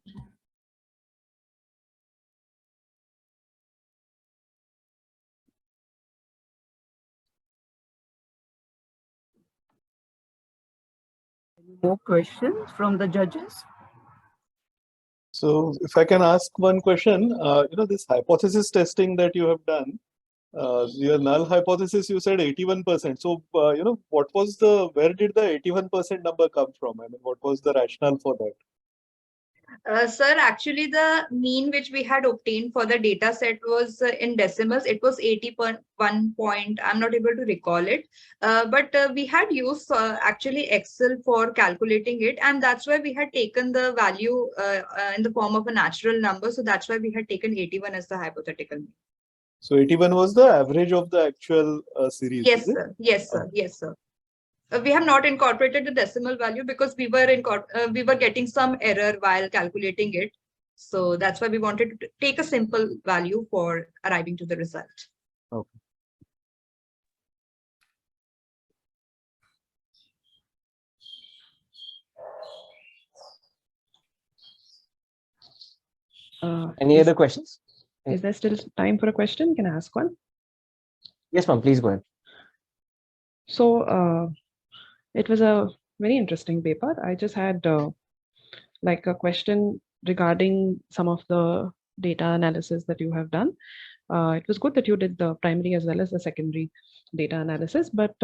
More questions from the judges? So if I can ask one question, this hypothesis testing that you have done, your null hypothesis, you said 81%. So, where did the 81% number come from? I mean, what was the rationale for that? Sir, actually, the mean which we had obtained for the data set was in decimals. It was 81 point. I'm not able to recall it. But we had used actually Excel for calculating it. And that's why we had taken the value in the form of a natural number. So that's why we had taken 81 as the hypothetical mean. So 81 was the average of the actual series. Yes, sir. Yes, sir. Yes, sir. We have not incorporated the decimal value because we were getting some error while calculating it. So that's why we wanted to take a simple value for arriving to the result. Okay. Any other questions? Is there still time for a question? Can I ask one? Yes, ma'am, please go ahead. So it was a very interesting paper. I just had like a question regarding some of the data analysis that you have done. It was good that you did the primary as well as the secondary data analysis, but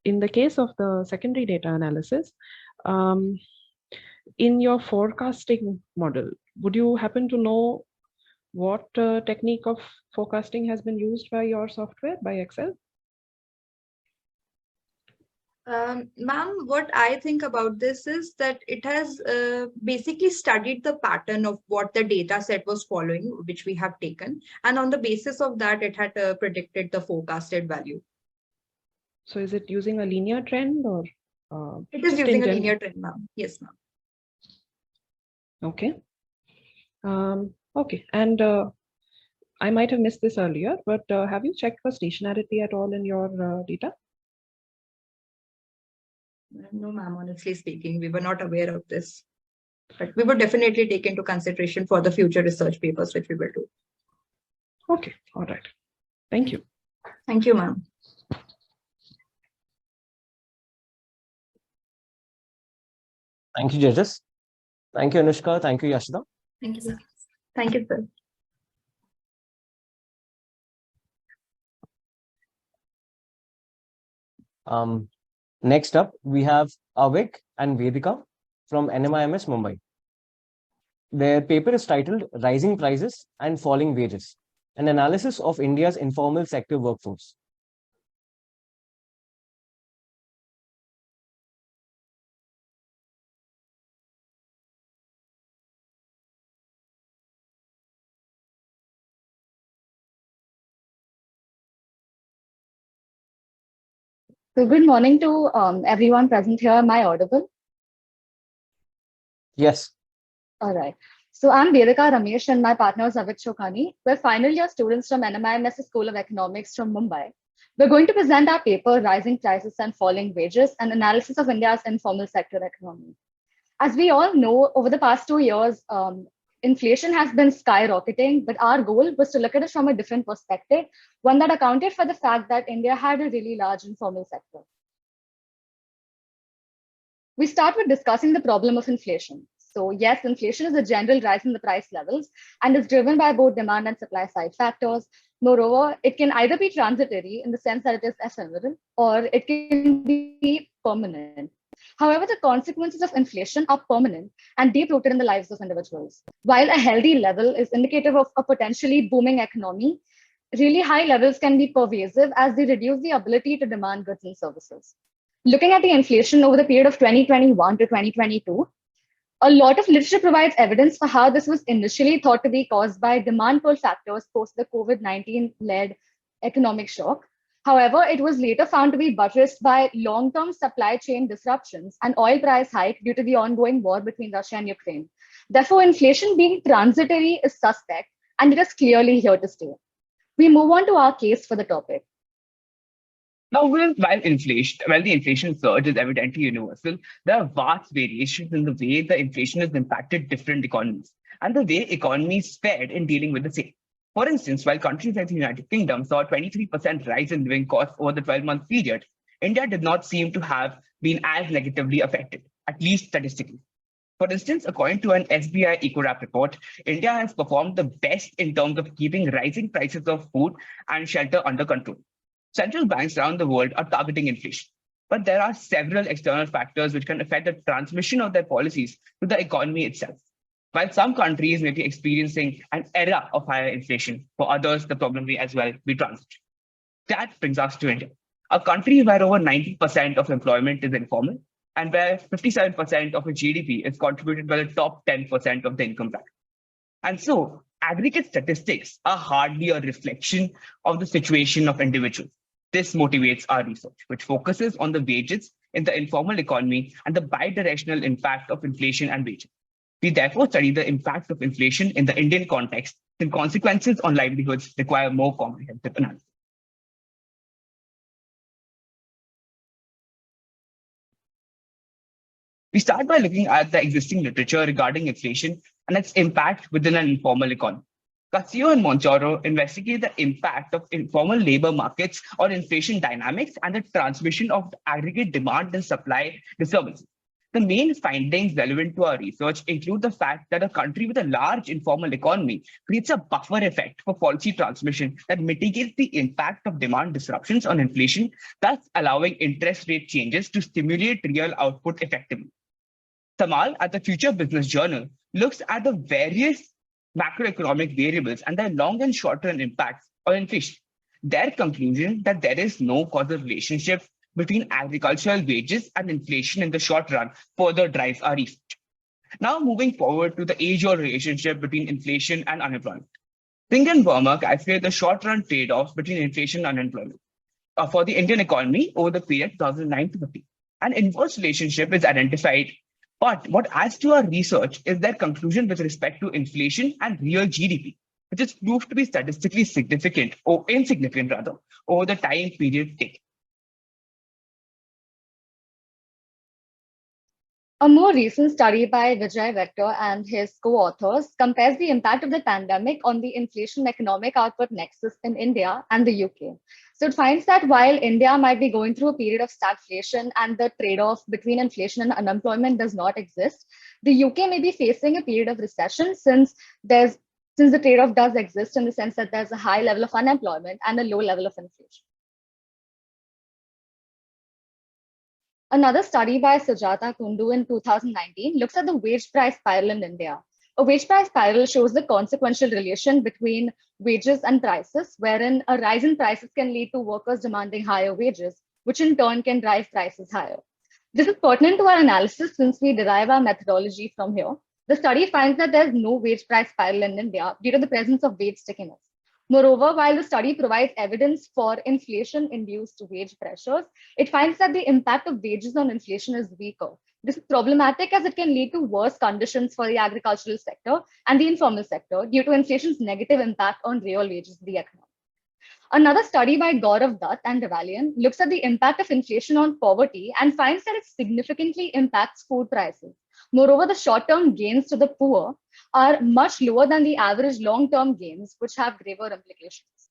in the case of the secondary data analysis, in your forecasting model, would you happen to know what technique of forecasting has been used by your software, by Excel? Ma'am, what I think about this is that it has basically studied the pattern of what the data set was following, which we have taken. And on the basis of that, it had predicted the forecasted value. So is it using a linear trend or? It is using a linear trend, ma'am. Yes, ma'am. Okay. Okay. And I might have missed this earlier, but have you checked for stationarity at all in your data? No, ma'am, honestly speaking, we were not aware of this. But we would definitely take into consideration for the future research papers, which we will do. Okay, all right. Thank you. Thank you, ma'am. Thank you, judges. Thank you, Anushka. Thank you, Yashida. Thank you, sir. Thank you, sir. Next up, we have Avik and Vedika from NMIMS Mumbai. Their paper is titled Rising Prices and Falling Wages, an analysis of India's informal sector workforce. So good morning to everyone present here. Am I audible? Yes. All right. So I'm Vedika Ramesh and my partner is Avik Chokani. We're final year students from NMIMS School of Economics from Mumbai. We're going to present our paper, Rising Prices and Falling Wages, an analysis of India's informal sector economy. As we all know, over the past 2 years, inflation has been skyrocketing, but our goal was to look at it from a different perspective, one that accounted for the fact that India had a really large informal sector. We start with discussing the problem of inflation. So yes, inflation is a general rise in the price levels and is driven by both demand and supply side factors. Moreover, it can either be transitory in the sense that it is ephemeral, or it can be permanent. However, the consequences of inflation are permanent and deep-rooted in the lives of individuals. While a healthy level is indicative of a potentially booming economy, really high levels can be pervasive as they reduce the ability to demand goods and services. Looking at the inflation over the period of 2021 to 2022, a lot of literature provides evidence for how this was initially thought to be caused by demand pull factors post the COVID-19-led economic shock. However, it was later found to be buttressed by long-term supply chain disruptions and oil price hike due to the ongoing war between Russia and Ukraine. Therefore, inflation being transitory is suspect, and it is clearly here to stay. We move on to our case for the topic. Now, while the inflation surge is evidently universal, there are vast variations in the way the inflation has impacted different economies and the way economies fared in dealing with the same. For instance, while countries like the United Kingdom saw a 23% rise in living costs over the 12-month period, India did not seem to have been as negatively affected, at least statistically. For instance, according to an SBI EcoRap report, India has performed the best in terms of keeping rising prices of food and shelter under control. Central banks around the world are targeting inflation, but there are several external factors which can affect the transmission of their policies to the economy itself. While some countries may be experiencing an era of higher inflation, for others, the problem may as well be transitory. That brings us to India, a country where over 90% of employment is informal and where 57% of its GDP is contributed by the top 10% of the income bracket. And so, aggregate statistics are hardly a reflection of the situation of individuals. This motivates our research, which focuses on the wages in the informal economy and the bidirectional impact of inflation and wages. We therefore study the impact of inflation in the Indian context, and consequences on livelihoods require more comprehensive analysis. We start by looking at the existing literature regarding inflation and its impact within an informal economy. Castillo and Monchoro investigate the impact of informal labor markets on inflation dynamics and the transmission of aggregate demand and supply disturbances. The main findings relevant to our research include the fact that a country with a large informal economy creates a buffer effect for policy transmission that mitigates the impact of demand disruptions on inflation, thus allowing interest rate changes to stimulate real output effectively. Tamal at the Future Business Journal looks at the various macroeconomic variables and their long and short-term impacts on inflation. Their conclusion that there is no causal relationship between agricultural wages and inflation in the short run further drives our research. Now moving forward to the age-old relationship between inflation and unemployment. Singh and Verma calculate the short-run trade-offs between inflation and unemployment for the Indian economy over the period 2009 to 15. An inverse relationship is identified. But what adds to our research is their conclusion with respect to inflation and real GDP, which is proved to be statistically significant or insignificant rather over the time period taken. A more recent study by Vijay Vector and his co-authors compares the impact of the pandemic on the inflation economic output nexus in India and the UK. So it finds that while India might be going through a period of stagflation and the trade-off between inflation and unemployment does not exist, the UK may be facing a period of recession since the trade-off does exist in the sense that there's a high level of unemployment and a low level of inflation. Another study by Sujata Kundu in 2019 looks at the wage price spiral in India. A wage price spiral shows the consequential relation between wages and prices, wherein a rise in prices can lead to workers demanding higher wages, which in turn can drive prices higher. This is pertinent to our analysis since we derive our methodology from here. The study finds that there's no wage price spiral in India due to the presence of wage stickiness. Moreover, while the study provides evidence for inflation-induced wage pressures, it finds that the impact of wages on inflation is weaker. This is problematic as it can lead to worse conditions for the agricultural sector and the informal sector due to inflation's negative impact on real wages in the economy. Another study by Gaurav Dutt and Devalian looks at the impact of inflation on poverty and finds that it significantly impacts food prices. Moreover, the short-term gains to the poor are much lower than the average long-term gains, which have graver implications.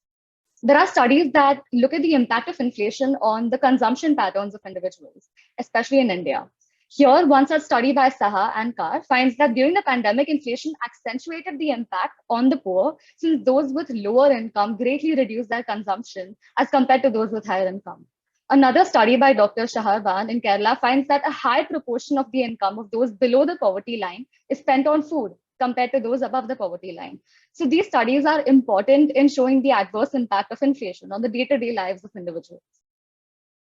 There are studies that look at the impact of inflation on the consumption patterns of individuals, especially in India. Here, one such study by Saha and Carr finds that during the pandemic, inflation accentuated the impact on the poor, since those with lower income greatly reduced their consumption as compared to those with higher income. Another study by Dr. Shaharban in Kerala finds that a high proportion of the income of those below the poverty line is spent on food compared to those above the poverty line. So these studies are important in showing the adverse impact of inflation on the day-to-day lives of individuals.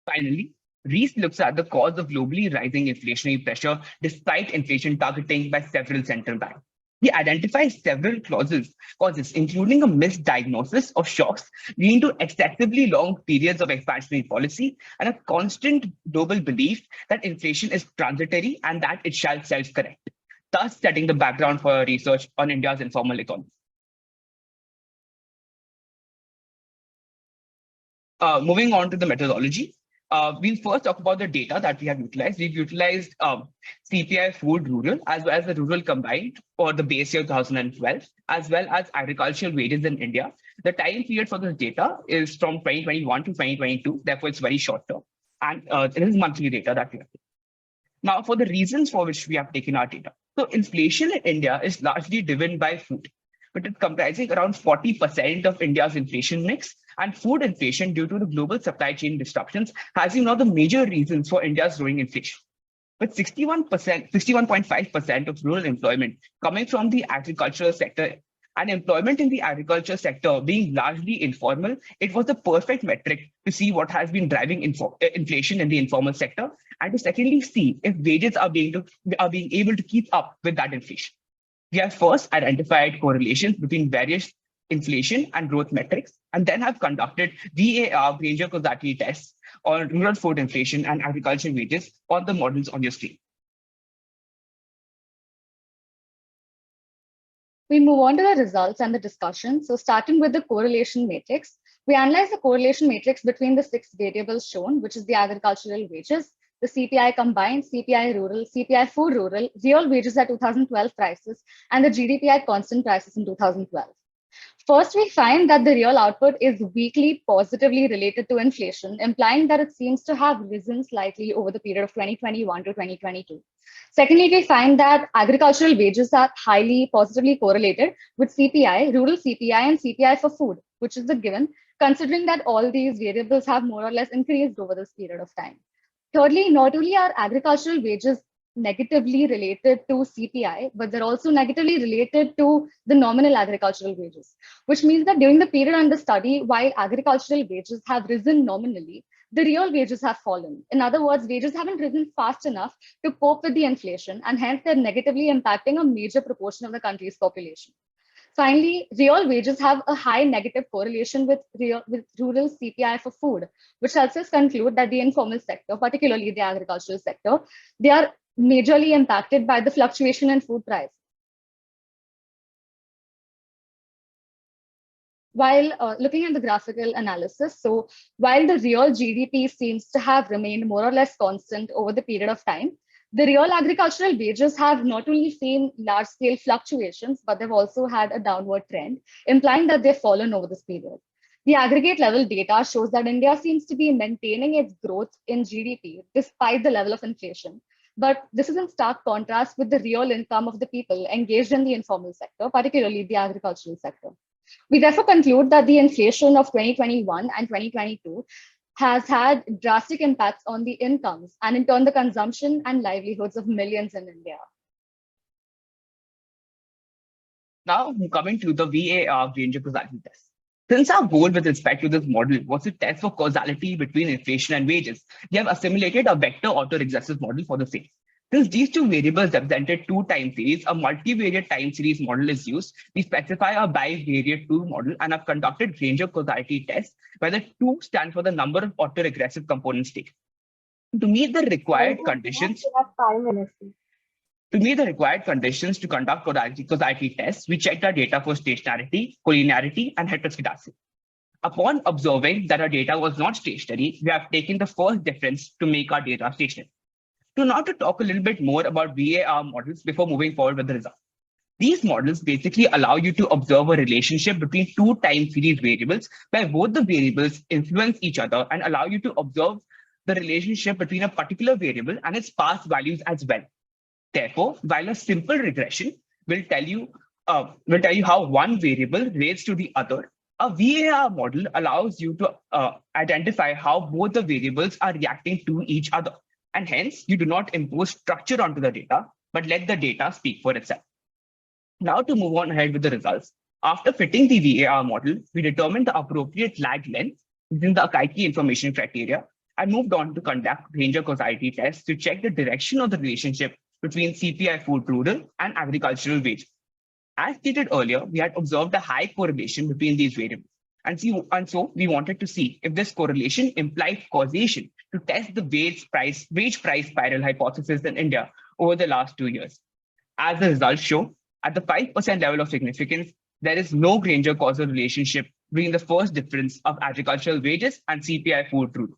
Finally, Rees looks at the cause of globally rising inflationary pressure despite inflation targeting by several central banks. We identified several causes, including a misdiagnosis of shocks leading to excessively long periods of expansionary policy and a constant global belief that inflation is transitory and that it shall self-correct, thus setting the background for research on India's informal economy. Moving on to the methodology, we'll first talk about the data that we have utilized. We've utilized CPI food rural as well as the rural combined for the base year 2012, as well as agricultural wages in India. The time period for this data is from 2021 to 2022, therefore it's very short term. And it is monthly data that we have. Now, for the reasons for which we have taken our data. So inflation in India is largely driven by food, but it's comprising around 40% of India's inflation mix. And food inflation due to the global supply chain disruptions has been one of the major reasons for India's growing inflation. With 61.5% of rural employment coming from the agricultural sector and employment in the agriculture sector being largely informal, it was the perfect metric to see what has been driving inflation in the informal sector, and to secondly see if wages are being able to keep up with that inflation. We have first identified correlations between various inflation and growth metrics, and then have conducted VAR range of causality tests on rural food inflation and agricultural wages on the models on your screen. We move on to the results and the discussion. So starting with the correlation matrix, we analyze the correlation matrix between the 6 variables shown, which is the agricultural wages, the CPI combined, CPI rural, CPI food rural, real wages at 2012 prices, and the GDP at constant prices in 2012. First, we find that the real output is weakly positively related to inflation, implying that it seems to have risen slightly over the period of 2021 to 2022. Secondly, we find that agricultural wages are highly positively correlated with CPI, rural CPI, and CPI for food, which is the given, considering that all these variables have more or less increased over this period of time. Thirdly, not only are agricultural wages negatively related to CPI, but they're also negatively related to the nominal agricultural wages, which means that during the period under study, while agricultural wages have risen nominally, the real wages have fallen. In other words, wages haven't risen fast enough to cope with the inflation, and hence they're negatively impacting a major proportion of the country's population. Finally, real wages have a high negative correlation with rural CPI for food, which helps us conclude that the informal sector, particularly the agricultural sector, they are majorly impacted by the fluctuation in food price. While looking at the graphical analysis, so while the real GDP seems to have remained more or less constant over the period of time, the real agricultural wages have not only seen large-scale fluctuations, but they've also had a downward trend, implying that they've fallen over this period. The aggregate level data shows that India seems to be maintaining its growth in GDP despite the level of inflation. But this is in stark contrast with the real income of the people engaged in the informal sector, particularly the agricultural sector. We therefore conclude that the inflation of 2021 and 2022 has had drastic impacts on the incomes and in turn the consumption and livelihoods of millions in India. Now coming to the VAR range of causality test. Since our goal with respect to this model was to test for causality between inflation and wages, we have assimilated a vector autoregressive model for the same. Since these two variables represented two time series, a multivariate time series model is used. We specify a bivariate 2 model and have conducted range of causality tests where the 2 stands for the number of autoregressive components taken. To meet the required conditions, to conduct causality tests, we checked our data for stationarity, collinearity, and heteroscedasticity. Upon observing that our data was not stationary, we have taken the first difference to make our data stationary. Now to talk a little bit more about VAR models before moving forward with the results. These models basically allow you to observe a relationship between two time series variables where both the variables influence each other and allow you to observe the relationship between a particular variable and its past values as well. Therefore, while a simple regression will tell you how one variable relates to the other, a VAR model allows you to identify how both the variables are reacting to each other. And hence, you do not impose structure onto the data, but let the data speak for itself. Now to move on ahead with the results. After fitting the VAR model, we determined the appropriate lag length using the Akaike information criteria and moved on to conduct range of causality tests to check the direction of the relationship between CPI food rural and agricultural wages. As stated earlier, we had observed a high correlation between these variables. And so we wanted to see if this correlation implied causation to test the wage price spiral hypothesis in India over the last 2 years. As the results show, at the 5% level of significance, there is no Granger causal relationship between the first difference of agricultural wages and CPI food truth.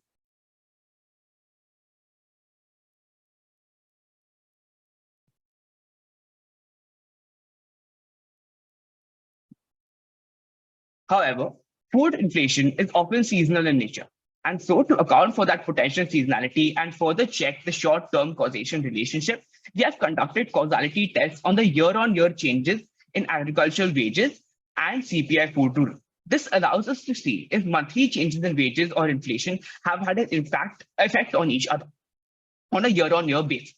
However, food inflation is often seasonal in nature. And so to account for that potential seasonality and further check the short-term causation relationship, we have conducted causality tests on the year-on-year changes in agricultural wages and CPI food truth. This allows us to see if monthly changes in wages or inflation have had an effect on each other on a year-on-year basis.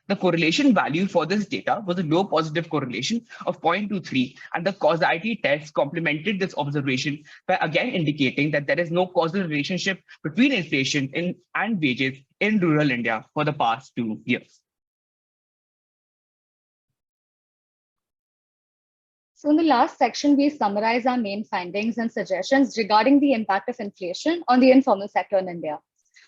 The correlation value for this data was a low positive correlation of 0.23, and the causality test complemented this observation by again indicating that there is no causal relationship between inflation and wages in rural India for the past 2 years. So in the last section, we summarize our main findings and suggestions regarding the impact of inflation on the informal sector in India.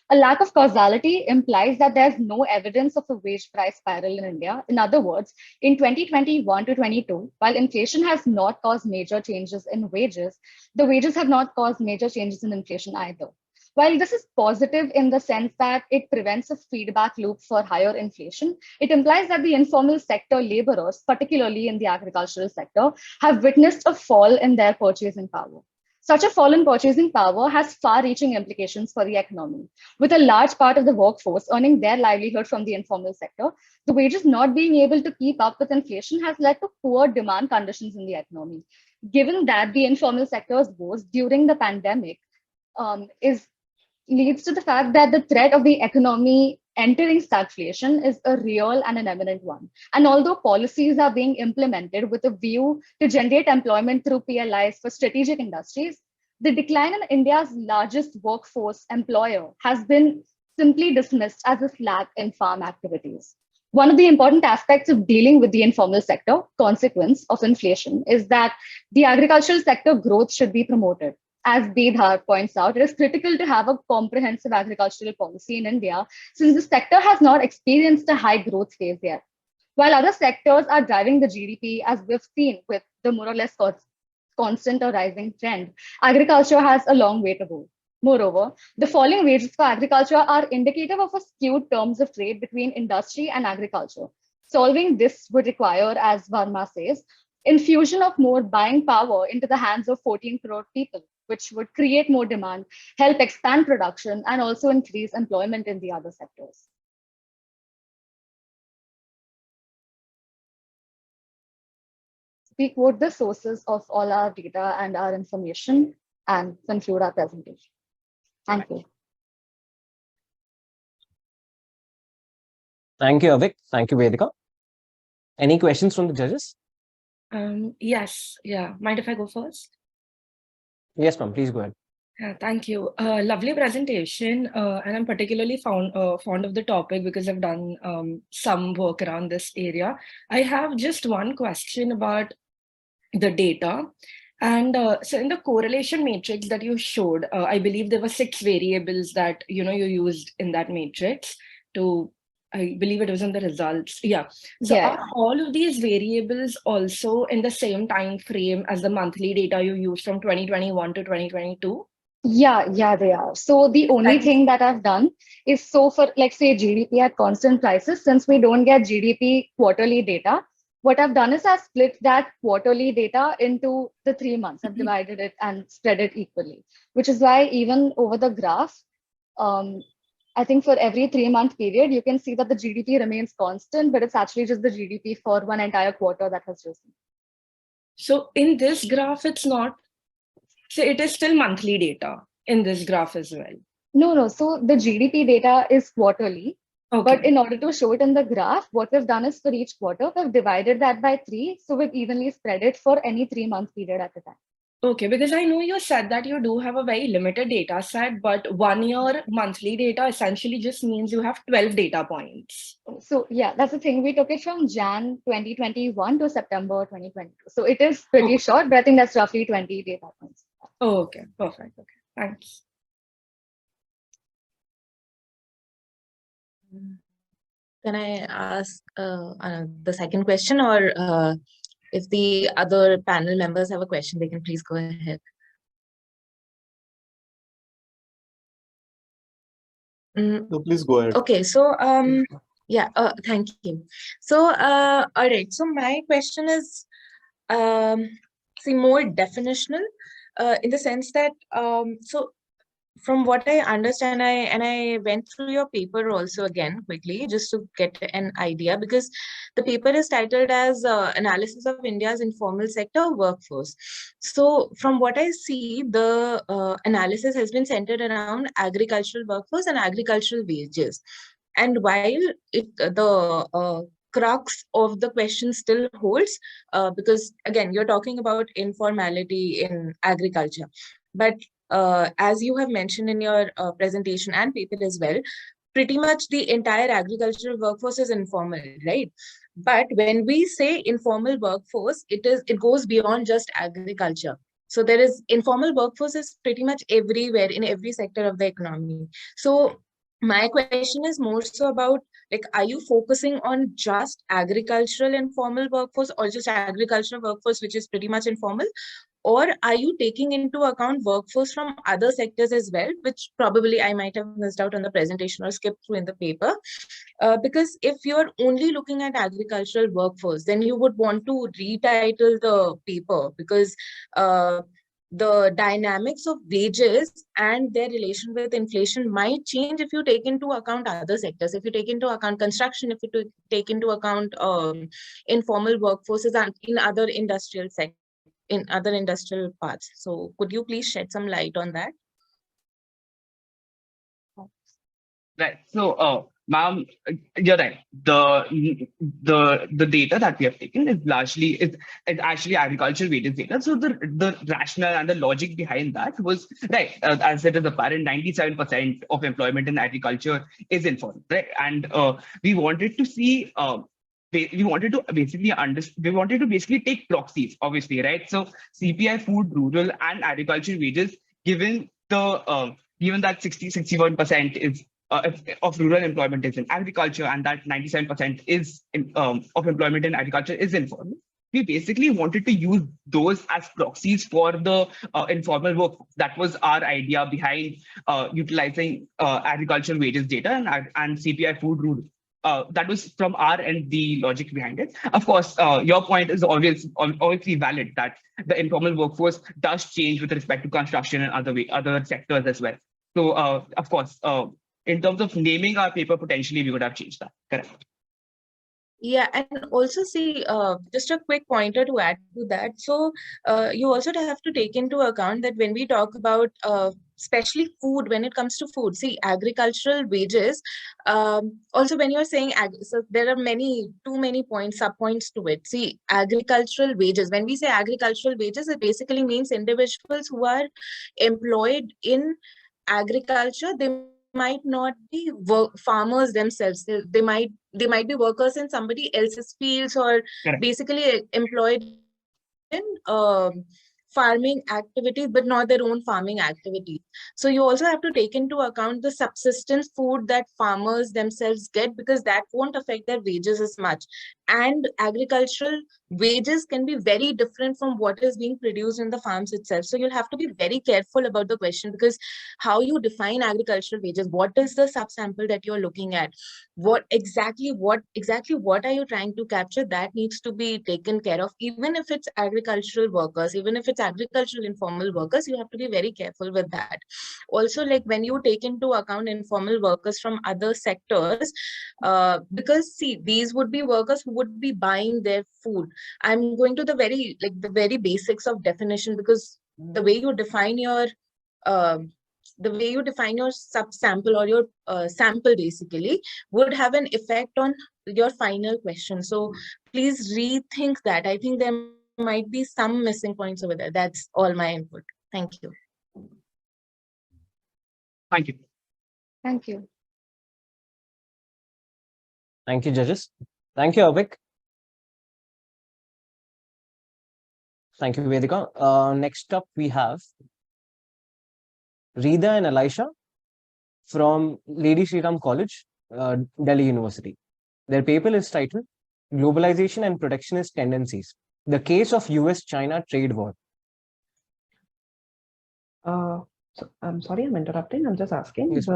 A lack of causality implies that there's no evidence of a wage price spiral in India. In other words, in 2021 to 22, while inflation has not caused major changes in wages, the wages have not caused major changes in inflation either. While this is positive in the sense that it prevents a feedback loop for higher inflation, it implies that the informal sector laborers, particularly in the agricultural sector, have witnessed a fall in their purchasing power. Such a fall in purchasing power has far-reaching implications for the economy. With a large part of the workforce earning their livelihood from the informal sector, the wages not being able to keep up with inflation has led to poor demand conditions in the economy. Given that the informal sector's woes during the pandemic leads to the fact that the threat of the economy entering stagflation is a real and an eminent one. And although policies are being implemented with a view to generate employment through PLIs for strategic industries, the decline in India's largest workforce employer has been simply dismissed as a slack in farm activities. One of the important aspects of dealing with the informal sector consequence of inflation is that the agricultural sector growth should be promoted. As Desai points out, it is critical to have a comprehensive agricultural policy in India since the sector has not experienced a high growth phase yet. While other sectors are driving the GDP, as we've seen with the more or less constant or rising trend, agriculture has a long way to go. Moreover, the falling wages for agriculture are indicative of a skewed terms of trade between industry and agriculture. Solving this would require, as Varma says, infusion of more buying power into the hands of 14 crore people, which would create more demand, help expand production, and also increase employment in the other sectors. We quote the sources of all our data and our information and conclude our presentation. Thank you. Thank you, Avik. Thank you, Vedika. Any questions from the judges? Yes. Yeah. Mind if I go first? Yes, ma'am. Please go ahead. Thank you. Lovely presentation. And I'm particularly fond of the topic because I've done some work around this area. I have just one question about the data. And so in the correlation matrix that you showed, I believe there were 6 variables that you used in that matrix to, I believe it was in the results. Yeah. So are all of these variables also in the same time frame as the monthly data you used from 2021 to 2022? Yeah, they are. So the only thing that I've done is, so for, like, say, GDP at constant prices, since we don't get GDP quarterly data, what I've done is I've split that quarterly data into the 3 months. I've divided it and spread it equally, which is why even over the graph, I think for every 3-month period, you can see that the GDP remains constant, but it's actually just the GDP for one entire quarter that has risen. So in this graph, it's not, so it is still monthly data in this graph as well? No. So the GDP data is quarterly. Okay. But in order to show it in the graph, what we've done is for each quarter, we've divided that by 3. So we've evenly spread it for any 3-month period at a time. Okay, because I know you said that you do have a very limited data set, but 1 year monthly data essentially just means you have 12 data points. So yeah, that's the thing. We took it from Jan 2021 to September 2022. So it is pretty short, but I think that's roughly 20 data points. Oh, okay, perfect. Okay, thanks. Can I ask the second question, or if the other panel members have a question, they can please go ahead. No, please go ahead. Okay, so yeah, thank you. So all right, so my question is more definitional in the sense that so from what I understand, I went through your paper also again quickly just to get an idea, because the paper is titled as Analysis of India's Informal Sector Workforce. So from what I see, the analysis has been centered around agricultural workforce and agricultural wages. And while the crux of the question still holds, because again, you're talking about informality in agriculture. But as you have mentioned in your presentation and paper as well, pretty much the entire agricultural workforce is informal, right? But when we say informal workforce, it goes beyond just agriculture. So there is informal workforce is pretty much everywhere in every sector of the economy. So my question is more so about, like, are you focusing on just agricultural informal workforce or just agricultural workforce, which is pretty much informal? Or are you taking into account workforce from other sectors as well, which probably I might have missed out on the presentation or skipped through in the paper? Because if you're only looking at agricultural workforce, then you would want to retitle the paper, because the dynamics of wages and their relation with inflation might change if you take into account other sectors, if you take into account construction, if you take into account informal workforces and in other industrial sectors, in other industrial parts. So could you please shed some light on that? Right. So, ma'am, you're right. The data that we have taken is largely it's actually agricultural wages data. So the rationale and the logic behind that was right. As it is apparent, 97% of employment in agriculture is informal, right? And we wanted to see. We wanted to basically take proxies, obviously, right? So CPI, food, rural, and agricultural wages, given that 61% is of rural employment is in agriculture, and that 97% is of employment in agriculture is informal. We basically wanted to use those as proxies for the informal workforce. That was our idea behind utilizing agricultural wages data and CPI, food, rural. That was from our end, the logic behind it. Of course, your point is obviously valid, that the informal workforce does change with respect to construction and other sectors as well. So, of course, in terms of naming our paper, potentially we would have changed that. Correct. Yeah, and also see, just a quick pointer to add to that. So you also have to take into account that when we talk about especially food, when it comes to food, see, agricultural wages, also when you're saying, so there are too many points, sub-points to it. See, agricultural wages, when we say agricultural wages, it basically means individuals who are employed in agriculture. They might not be farmers themselves. They might be workers in somebody else's fields, or Correct. basically employed in farming activities, but not their own farming activities. So you also have to take into account the subsistence food that farmers themselves get, because that won't affect their wages as much. And agricultural wages can be very different from what is being produced in the farms itself. So you'll have to be very careful about the question, because how you define agricultural wages, what is the subsample that you're looking at, what exactly are you trying to capture, that needs to be taken care of. Even if it's agricultural workers, even if it's agricultural informal workers, you have to be very careful with that. Also, like when you take into account informal workers from other sectors, because see, these would be workers who would be buying their food. I'm going to the very basics of definition, because the way you define your subsample or your sample basically would have an effect on your final question. So please rethink that. I think there might be some missing points over there. That's all my input. Thank you. Thank you. Thank you. Thank you, judges. Thank you, Avik. Thank you, Vedika. Next up, we have Rida and Elisha from Lady Shriram College, Delhi University. Their paper is titled Globalization and Protectionist Tendencies, the Case of US-China Trade War. So I'm sorry, I'm interrupting. I'm just asking. Yes.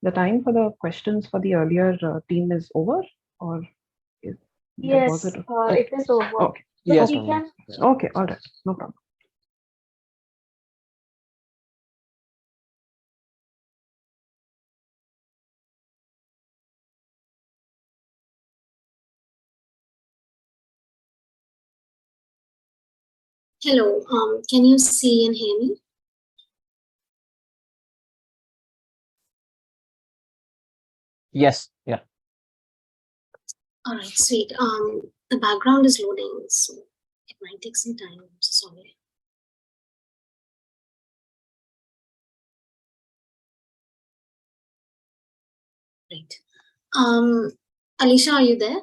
The time for the questions for the earlier team is over, or Yes, was it? it is over. Okay. So Yes, we ma'am. can. Okay, all right, no problem. Hello, can you see and hear me? Yes, yeah. All right, sweet. The background is loading, so it might take some time. I'm so sorry. Right. Alicia, are you there?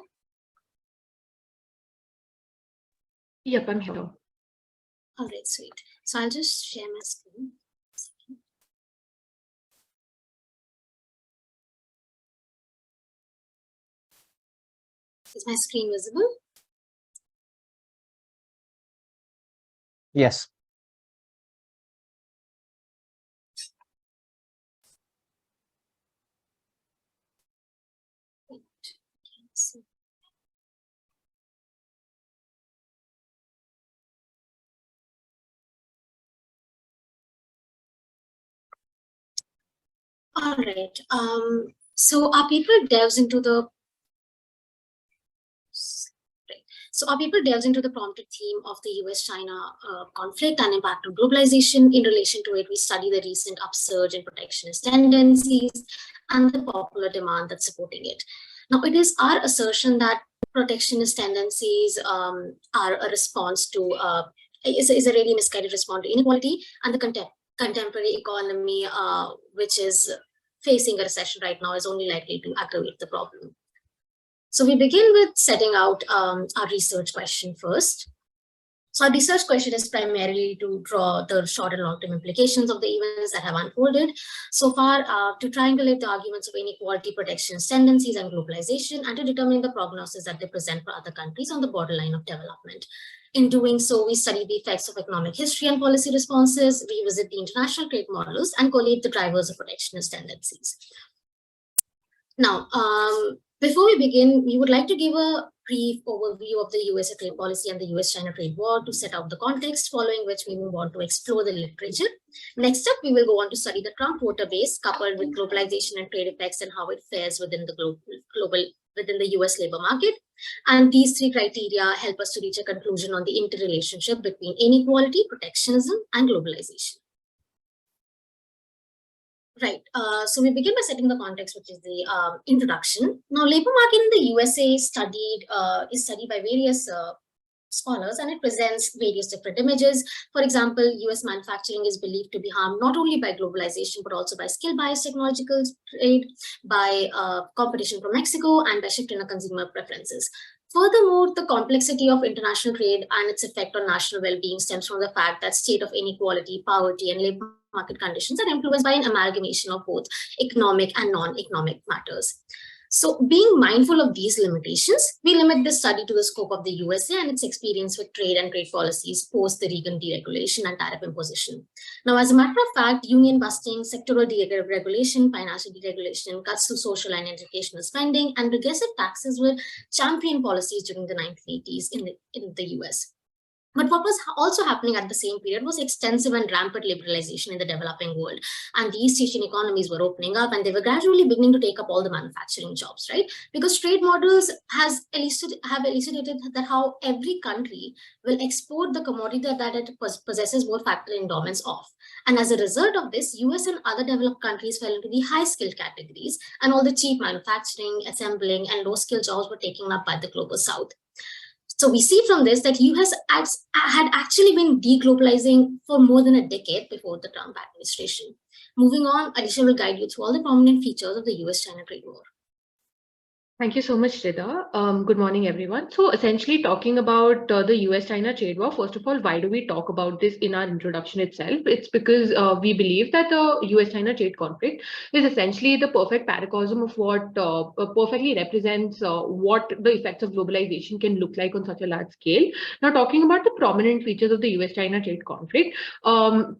Yep, I'm here. All right, sweet. So I'll just share my screen. Is my screen visible? Yes. All right. So our paper delves into the prompted theme of the US-China conflict and impact of globalization. In relation to it, we study the recent upsurge in protectionist tendencies and the popular demand that's supporting it. Now, it is our assertion that protectionist tendencies are a response to, is a really misguided response to inequality and the contemporary economy, which is facing a recession right now, is only likely to aggravate the problem. So we begin with setting out our research question first. So our research question is primarily to draw the short and long-term implications of the events that have unfolded so far, to triangulate the arguments of inequality, protectionist tendencies, and globalization, and to determine the prognosis that they present for other countries on the borderline of development. In doing so, we study the effects of economic history and policy responses, revisit the international trade models, and collate the drivers of protectionist tendencies. Now, before we begin, we would like to give a brief overview of the US trade policy and the US-China trade war to set out the context, following which we move on to explore the literature. Next up, we will go on to study the Trump voter base coupled with globalization and trade effects and how it fares within the within the US labor market. And these three criteria help us to reach a conclusion on the interrelationship between inequality, protectionism, and globalization. Right. So we begin by setting the context, which is the introduction. Now, labor market in the USA is studied by various scholars, and it presents various different images. For example, US manufacturing is believed to be harmed not only by globalization, but also by skill-biased technological trade, by competition from Mexico, and by shift in consumer preferences. Furthermore, the complexity of international trade and its effect on national well-being stems from the fact that state of inequality, poverty, and labor market conditions are influenced by an amalgamation of both economic and non-economic matters. So being mindful of these limitations, we limit this study to the scope of the USA and its experience with trade and trade policies post the Reagan deregulation and tariff imposition. Now, as a matter of fact, union busting, sectoral deregulation, financial deregulation, cuts to social and educational spending, and regressive taxes were champion policies during the 1980s in the US. But what was also happening at the same period was extensive and rampant liberalization in the developing world. And the East Asian economies were opening up and they were gradually beginning to take up all the manufacturing jobs, right? Because trade models have elucidated that how every country will export the commodity that it possesses more factory endowments of. And as a result of this, US and other developed countries fell into the high-skilled categories, and all the cheap manufacturing, assembling, and low-skilled jobs were taken up by the global South. So we see from this that US had actually been deglobalizing for more than a decade before the Trump administration. Moving on, Alicia will guide you through all the prominent features of the US-China trade war. Thank you so much, Rida. Good morning, everyone. So essentially talking about the US-China trade war, first of all, why do we talk about this in our introduction itself? It's because we believe that the US-China trade conflict is essentially the perfect paracosm of what perfectly represents what the effects of globalization can look like on such a large scale. Now, talking about the prominent features of the US-China trade conflict,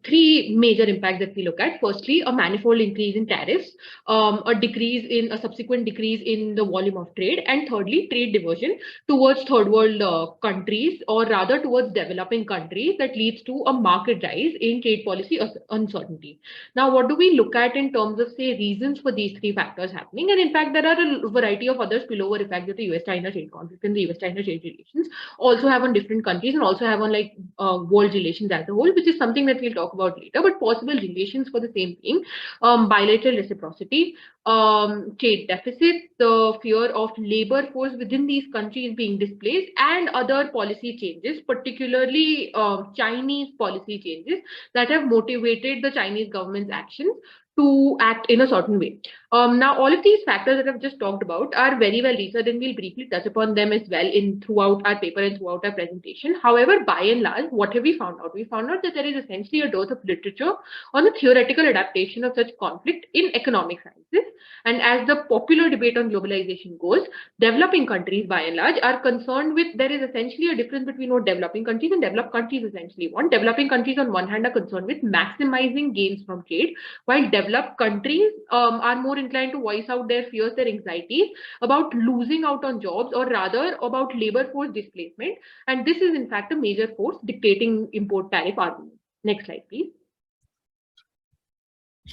three major impacts that we look at. Firstly, a manifold increase in tariffs, a subsequent decrease in the volume of trade, and thirdly, trade diversion towards third world countries, or rather towards developing countries, that leads to a marked rise in trade policy uncertainty. Now, what do we look at in terms of, say, reasons for these three factors happening? And in fact, there are a variety of other spillover effects that the US-China trade conflict and the US-China trade relations also have on different countries, and also have on like world relations as a whole, which is something that we'll talk about later. But possible relations for the same thing: bilateral reciprocity, trade deficit, the fear of labor force within these countries being displaced, and other policy changes, particularly Chinese policy changes that have motivated the Chinese government's actions to act in a certain way. Now, all of these factors that I've just talked about are very well researched, and we'll briefly touch upon them as well throughout our paper and throughout our presentation. However, by and large, what have we found out? We found out that there is essentially a dearth of literature on the theoretical adaptation of such conflict in economic sciences. And as the popular debate on globalization goes, developing countries by and large are concerned with, there is essentially a difference between what developing countries and developed countries essentially want. Developing countries on one hand are concerned with maximizing gains from trade, while developed countries are more inclined to voice out their fears, their anxieties about losing out on jobs, or rather about labor force displacement. And this is in fact a major force dictating import tariff arguments. Next slide, please.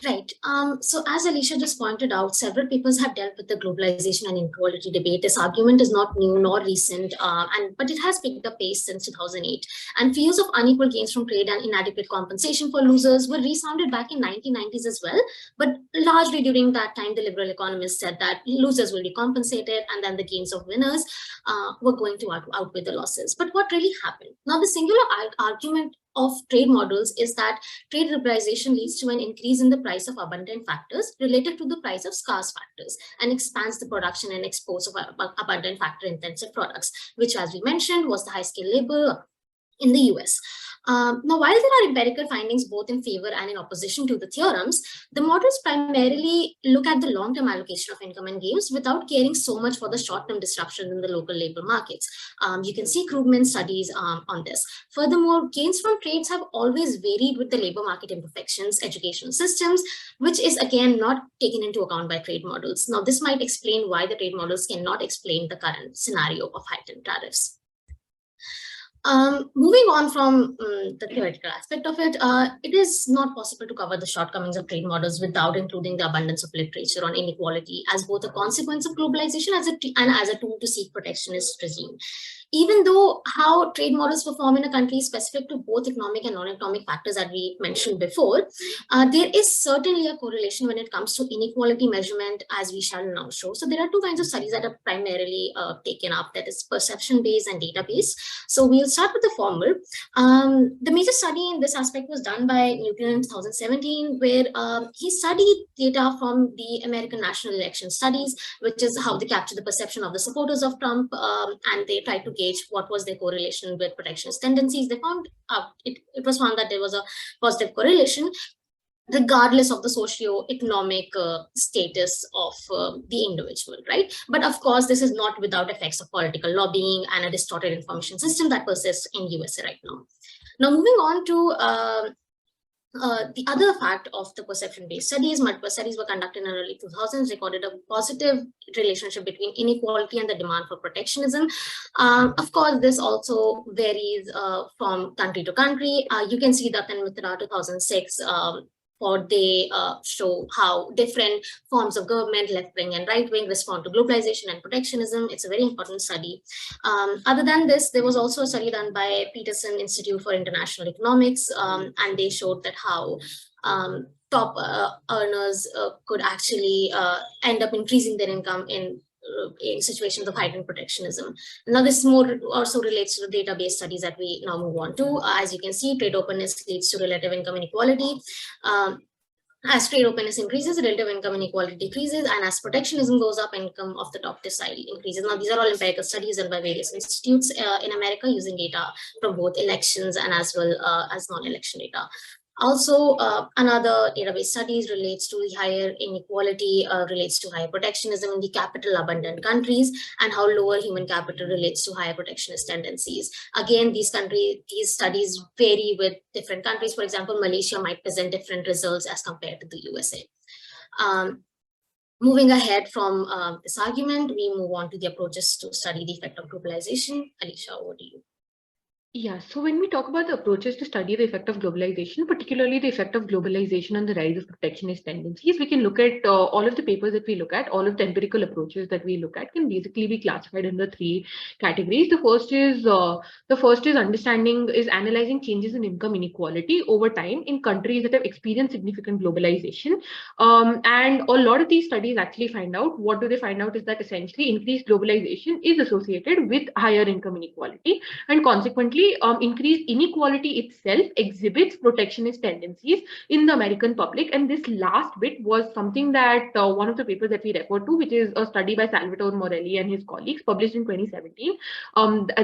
Right. So as Alicia just pointed out, several papers have dealt with the globalization and inequality debate. This argument is not new nor recent, but it has picked up pace since 2008. And fears of unequal gains from trade and inadequate compensation for losers were resounded back in 1990s as well. But largely during that time, the liberal economists said that losers will be compensated, and then the gains of winners were going to outweigh the losses. But what really happened? Now, the singular argument of trade models is that trade liberalization leads to an increase in the price of abundant factors related to the price of scarce factors, and expands the production and exports of abundant factor intensive products, which, as we mentioned, was the high skilled labor in the US. Now, while there are empirical findings both in favor and in opposition to the theorems, the models primarily look at the long-term allocation of income and gains without caring so much for the short-term disruption in the local labor markets. You can see Krugman's studies on this. Furthermore, gains from trades have always varied with the labor market imperfections, educational systems, which is again not taken into account by trade models. Now, this might explain why the trade models cannot explain the current scenario of heightened tariffs. Moving on from the theoretical aspect of it, it is not possible to cover the shortcomings of trade models without including the abundance of literature on inequality as both a consequence of globalization and as a tool to seek protectionist regime. Even though how trade models perform in a country is specific to both economic and non-economic factors that we mentioned before, there is certainly a correlation when it comes to inequality measurement, as we shall now show. So there are two kinds of studies that are primarily taken up, that is perception-based and data-based. So we'll start with the former. The major study in this aspect was done by Newton in 2017, where he studied data from the American National Election Studies, which is how they capture the perception of the supporters of Trump, and they tried to gauge what was their correlation with protectionist tendencies. They found out, it was found that there was a positive correlation regardless of the socio-economic status of the individual, right? But of course, this is not without effects of political lobbying and a distorted information system that persists in USA right now. Now, moving on to the other fact of the perception-based studies, multiple studies were conducted in the early 2000s, recorded a positive relationship between inequality and the demand for protectionism. Of course, this also varies from country to country. You can see that in Mitra 2006, or they show how different forms of government, left-wing and right-wing, respond to globalization and protectionism. It's a very important study. Other than this, there was also a study done by Peterson Institute for International Economics, and they showed that how top earners could actually end up increasing their income in situations of heightened protectionism. Now, this more also relates to the database studies that we now move on to. As you can see, trade openness leads to relative income inequality. As trade openness increases, relative income inequality decreases, and as protectionism goes up, income of the top decile increases. Now, these are all empirical studies done by various institutes in America using data from both elections and as well as non-election data. Also, another database studies relates to the higher inequality, relates to higher protectionism in the capital abundant countries, and how lower human capital relates to higher protectionist tendencies. Again, these studies vary with different countries. For example, Malaysia might present different results as compared to the USA. Moving ahead from this argument, we move on to the approaches to study the effect of globalization. Alicia, over to you. Yeah, so when we talk about the approaches to study the effect of globalization, particularly the effect of globalization and the rise of protectionist tendencies, we can look at all of the papers that we look at, all of the empirical approaches that we look at can basically be classified in the three categories. The first is analyzing changes in income inequality over time in countries that have experienced significant globalization. And a lot of these studies actually find out, what do they find out is that essentially increased globalization is associated with higher income inequality, and consequently increased inequality itself exhibits protectionist tendencies in the American public. And this last bit was something that one of the papers that we refer to, which is a study by Salvatore Morelli and his colleagues published in 2017.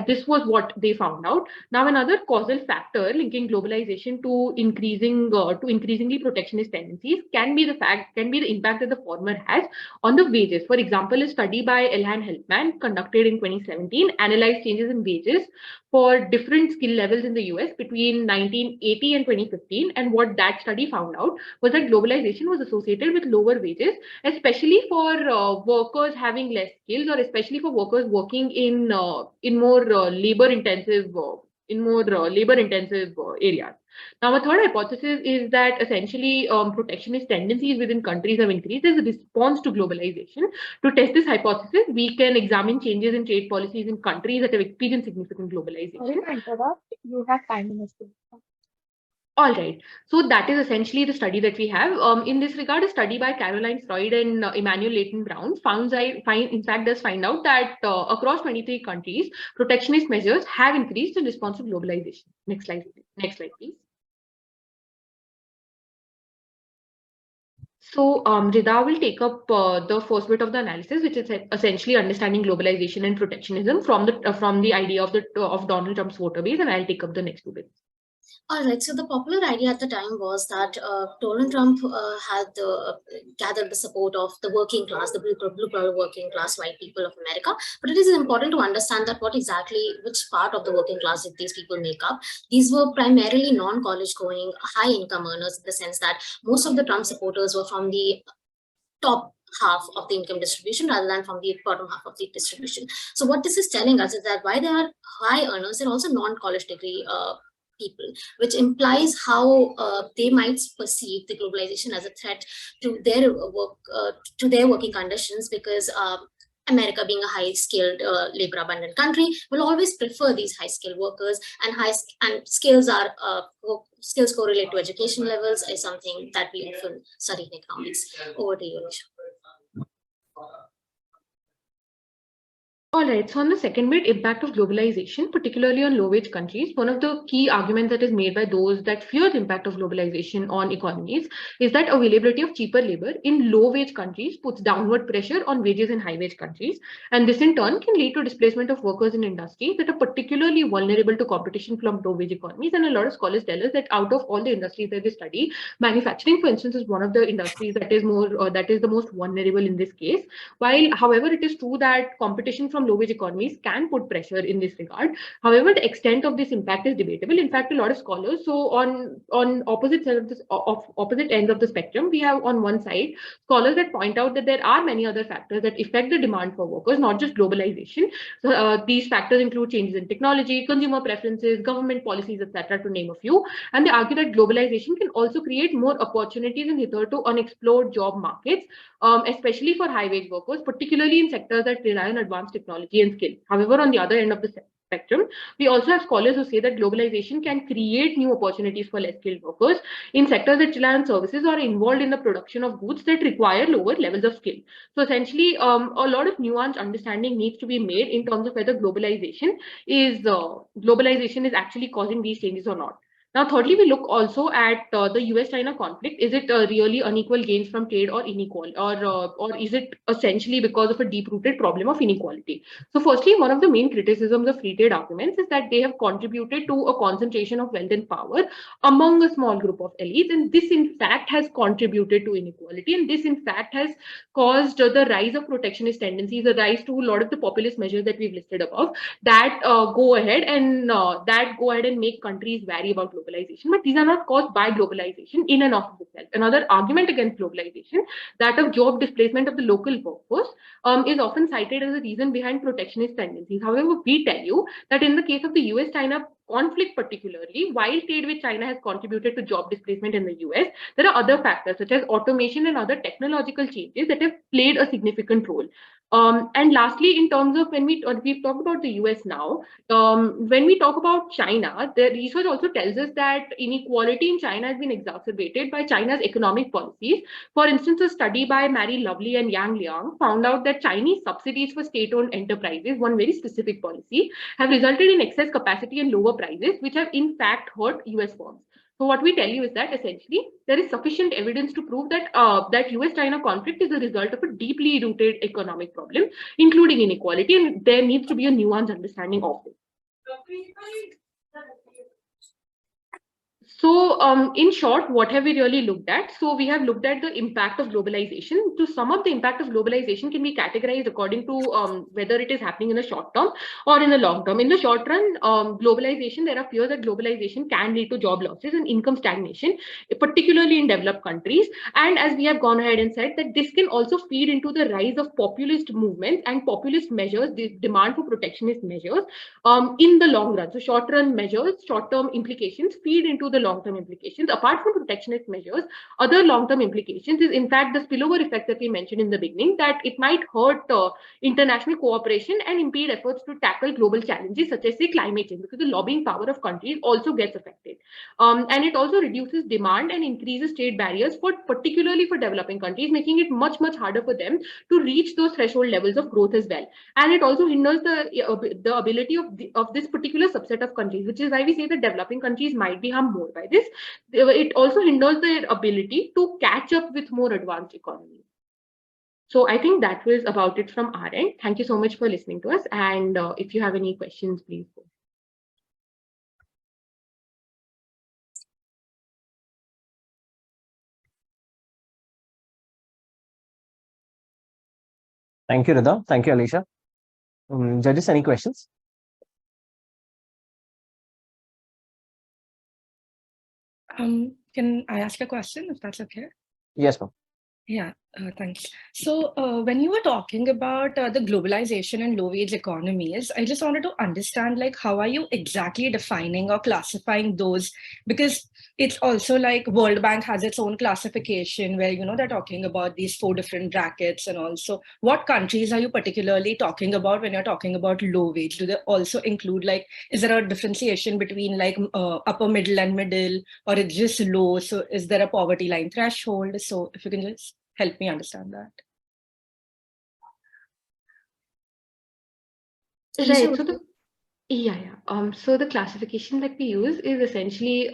This was what they found out. Now, another causal factor linking globalization to increasingly protectionist tendencies can be the impact that the former has on the wages. For example, a study by Elhan Helpman conducted in 2017 analyzed changes in wages for different skill levels in the US between 1980 and 2015. And what that study found out was that globalization was associated with lower wages, especially for workers having less skills, or especially for workers working in more labor-intensive areas. Now, a third hypothesis is that essentially protectionist tendencies within countries have increased as a response to globalization. To test this hypothesis, we can examine changes in trade policies in countries that have experienced significant globalization. Sorry to interrupt. You have 5 minutes to. All right. So that is essentially the study that we have. In this regard, a study by Caroline Freud and Emmanuel Leighton Brown find out that across 23 countries, protectionist measures have increased in response to globalization. Next slide, please. So Rida will take up the first bit of the analysis, which is essentially understanding globalization and protectionism from the idea of Donald Trump's voter base, and I'll take up the next two bits. All right. So the popular idea at the time was that Donald Trump had gathered the support of the working class, the blue-collar working class, white people of America. But it is important to understand that which part of the working class did these people make up. These were primarily non-college going, high-income earners, in the sense that most of the Trump supporters were from the top half of the income distribution rather than from the bottom half of the distribution. So what this is telling us is that while they are high earners, they're also non-college degree people, which implies how they might perceive the globalization as a threat to their work, to their working conditions, because America, being a high-skilled, labor-abundant country, will always prefer these high-skilled workers, and skills correlate to education levels, is something that we often study in economics. Over to you, Alicia. All right, so on the second bit, impact of globalization, particularly on low-wage countries, one of the key arguments that is made by those that fear the impact of globalization on economies is that availability of cheaper labor in low-wage countries puts downward pressure on wages in high-wage countries. And this in turn can lead to displacement of workers in industries that are particularly vulnerable to competition from low-wage economies. And a lot of scholars tell us that out of all the industries that they study, manufacturing, for instance, is one of the industries that is the most vulnerable in this case. While, however, it is true that competition from low-wage economies can put pressure in this regard. However, the extent of this impact is debatable. In fact, a lot of scholars, so on opposite ends of the spectrum, we have on one side scholars that point out that there are many other factors that affect the demand for workers, not just globalization. So these factors include changes in technology, consumer preferences, government policies, etc., to name a few. And they argue that globalization can also create more opportunities in hitherto unexplored job markets, especially for high-wage workers, particularly in sectors that rely on advanced technology and skill. However, on the other end of the spectrum. We also have scholars who say that globalization can create new opportunities for less skilled workers in sectors that rely on services or are involved in the production of goods that require lower levels of skill. So essentially, a lot of nuanced understanding needs to be made in terms of whether globalization is actually causing these changes or not. Now, thirdly, we look also at the US-China conflict. Is it really unequal gains from trade or inequality, or is it essentially because of a deep-rooted problem of inequality? So, firstly, one of the main criticisms of free trade arguments is that they have contributed to a concentration of wealth and power among a small group of elites, and this, in fact, has contributed to inequality, and this, in fact, has caused the rise of protectionist tendencies, the rise to a lot of the populist measures that we've listed above that go ahead and make countries wary about globalization. But these are not caused by globalization in and of itself. Another argument against globalization, that of job displacement of the local workforce, is often cited as a reason behind protectionist tendencies. However, we tell you that in the case of the US-China conflict particularly, while trade with China has contributed to job displacement in the US, there are other factors such as automation and other technological changes that have played a significant role. And lastly, in terms of we've talked about the US now, when we talk about China, the research also tells us that inequality in China has been exacerbated by China's economic policies. For instance, a study by Mary Lovely and Yang Liang found out that Chinese subsidies for state-owned enterprises, one very specific policy, have resulted in excess capacity and lower prices, which have in fact hurt US firms. So what we tell you is that essentially there is sufficient evidence to prove that that US-China conflict is a result of a deeply rooted economic problem, including inequality, and there needs to be a nuanced understanding of it. So in short, what have we really looked at? So we have looked at the impact of globalization. To sum up, the impact of globalization can be categorized according to whether it is happening in the short term or in the long term. In the short run, globalization, there are fears that globalization can lead to job losses and income stagnation, particularly in developed countries. And as we have gone ahead and said, that this can also feed into the rise of populist movements and populist measures, the demand for protectionist measures in the long run. So short-run measures, short-term implications feed into the long-term implications. Apart from protectionist measures, other long-term implications is in fact the spillover effect that we mentioned in the beginning, that it might hurt international cooperation and impede efforts to tackle global challenges such as say climate change, because the lobbying power of countries also gets affected. And it also reduces demand and increases trade barriers particularly for developing countries, making it much harder for them to reach those threshold levels of growth as well. And it also hinders the ability of this particular subset of countries, which is why we say that developing countries might be harmed more by this. It also hinders their ability to catch up with more advanced economies. So I think that was about it from our end. Thank you so much for listening to us. And if you have any questions, please go. Thank you, Rida. Thank you, Alicia. Judges, any questions? Can I ask a question, if that's okay? Yes, ma'am. Yeah, thanks. So when you were talking about the globalization and low-wage economies, I just wanted to understand, like, how are you exactly defining or classifying those? Because it's also like World Bank has its own classification where, you know, they're talking about these 4 different brackets. And also, what countries are you particularly talking about when you're talking about low wage? Do they also include, like, is there a differentiation between like upper middle and middle, or it's just low? So is there a poverty line threshold? So if you can just help me understand that. Right. So so the classification that we use is essentially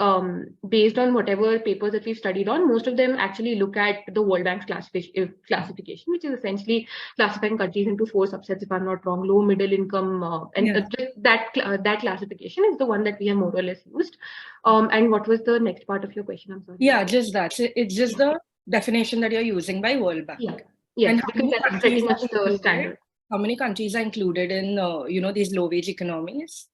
based on whatever papers that we've studied on. Most of them actually look at the World Bank's classification, which is essentially classifying countries into 4 subsets, if I'm not wrong: low, middle income, that classification is the one that we have more or less used. And what was the next part of your question? I'm sorry. Yeah, just that. So it's just the definition that you're using by World Bank. Yeah. Yes, and because that's pretty much the standard. How many countries are included in, you know, these low-wage economies?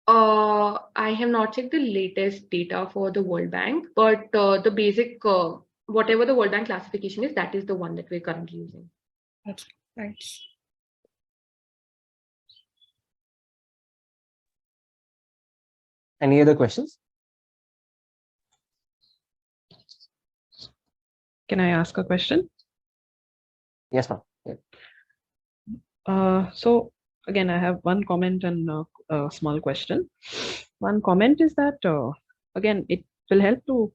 I have not checked the latest data for the World Bank, but the basic, whatever the World Bank classification is, that is the one that we're currently using. Okay, thanks. Any other questions? Can I ask a question? Yes, ma'am. Yeah. So again, I have one comment and a small question. One comment is that, again, it will help to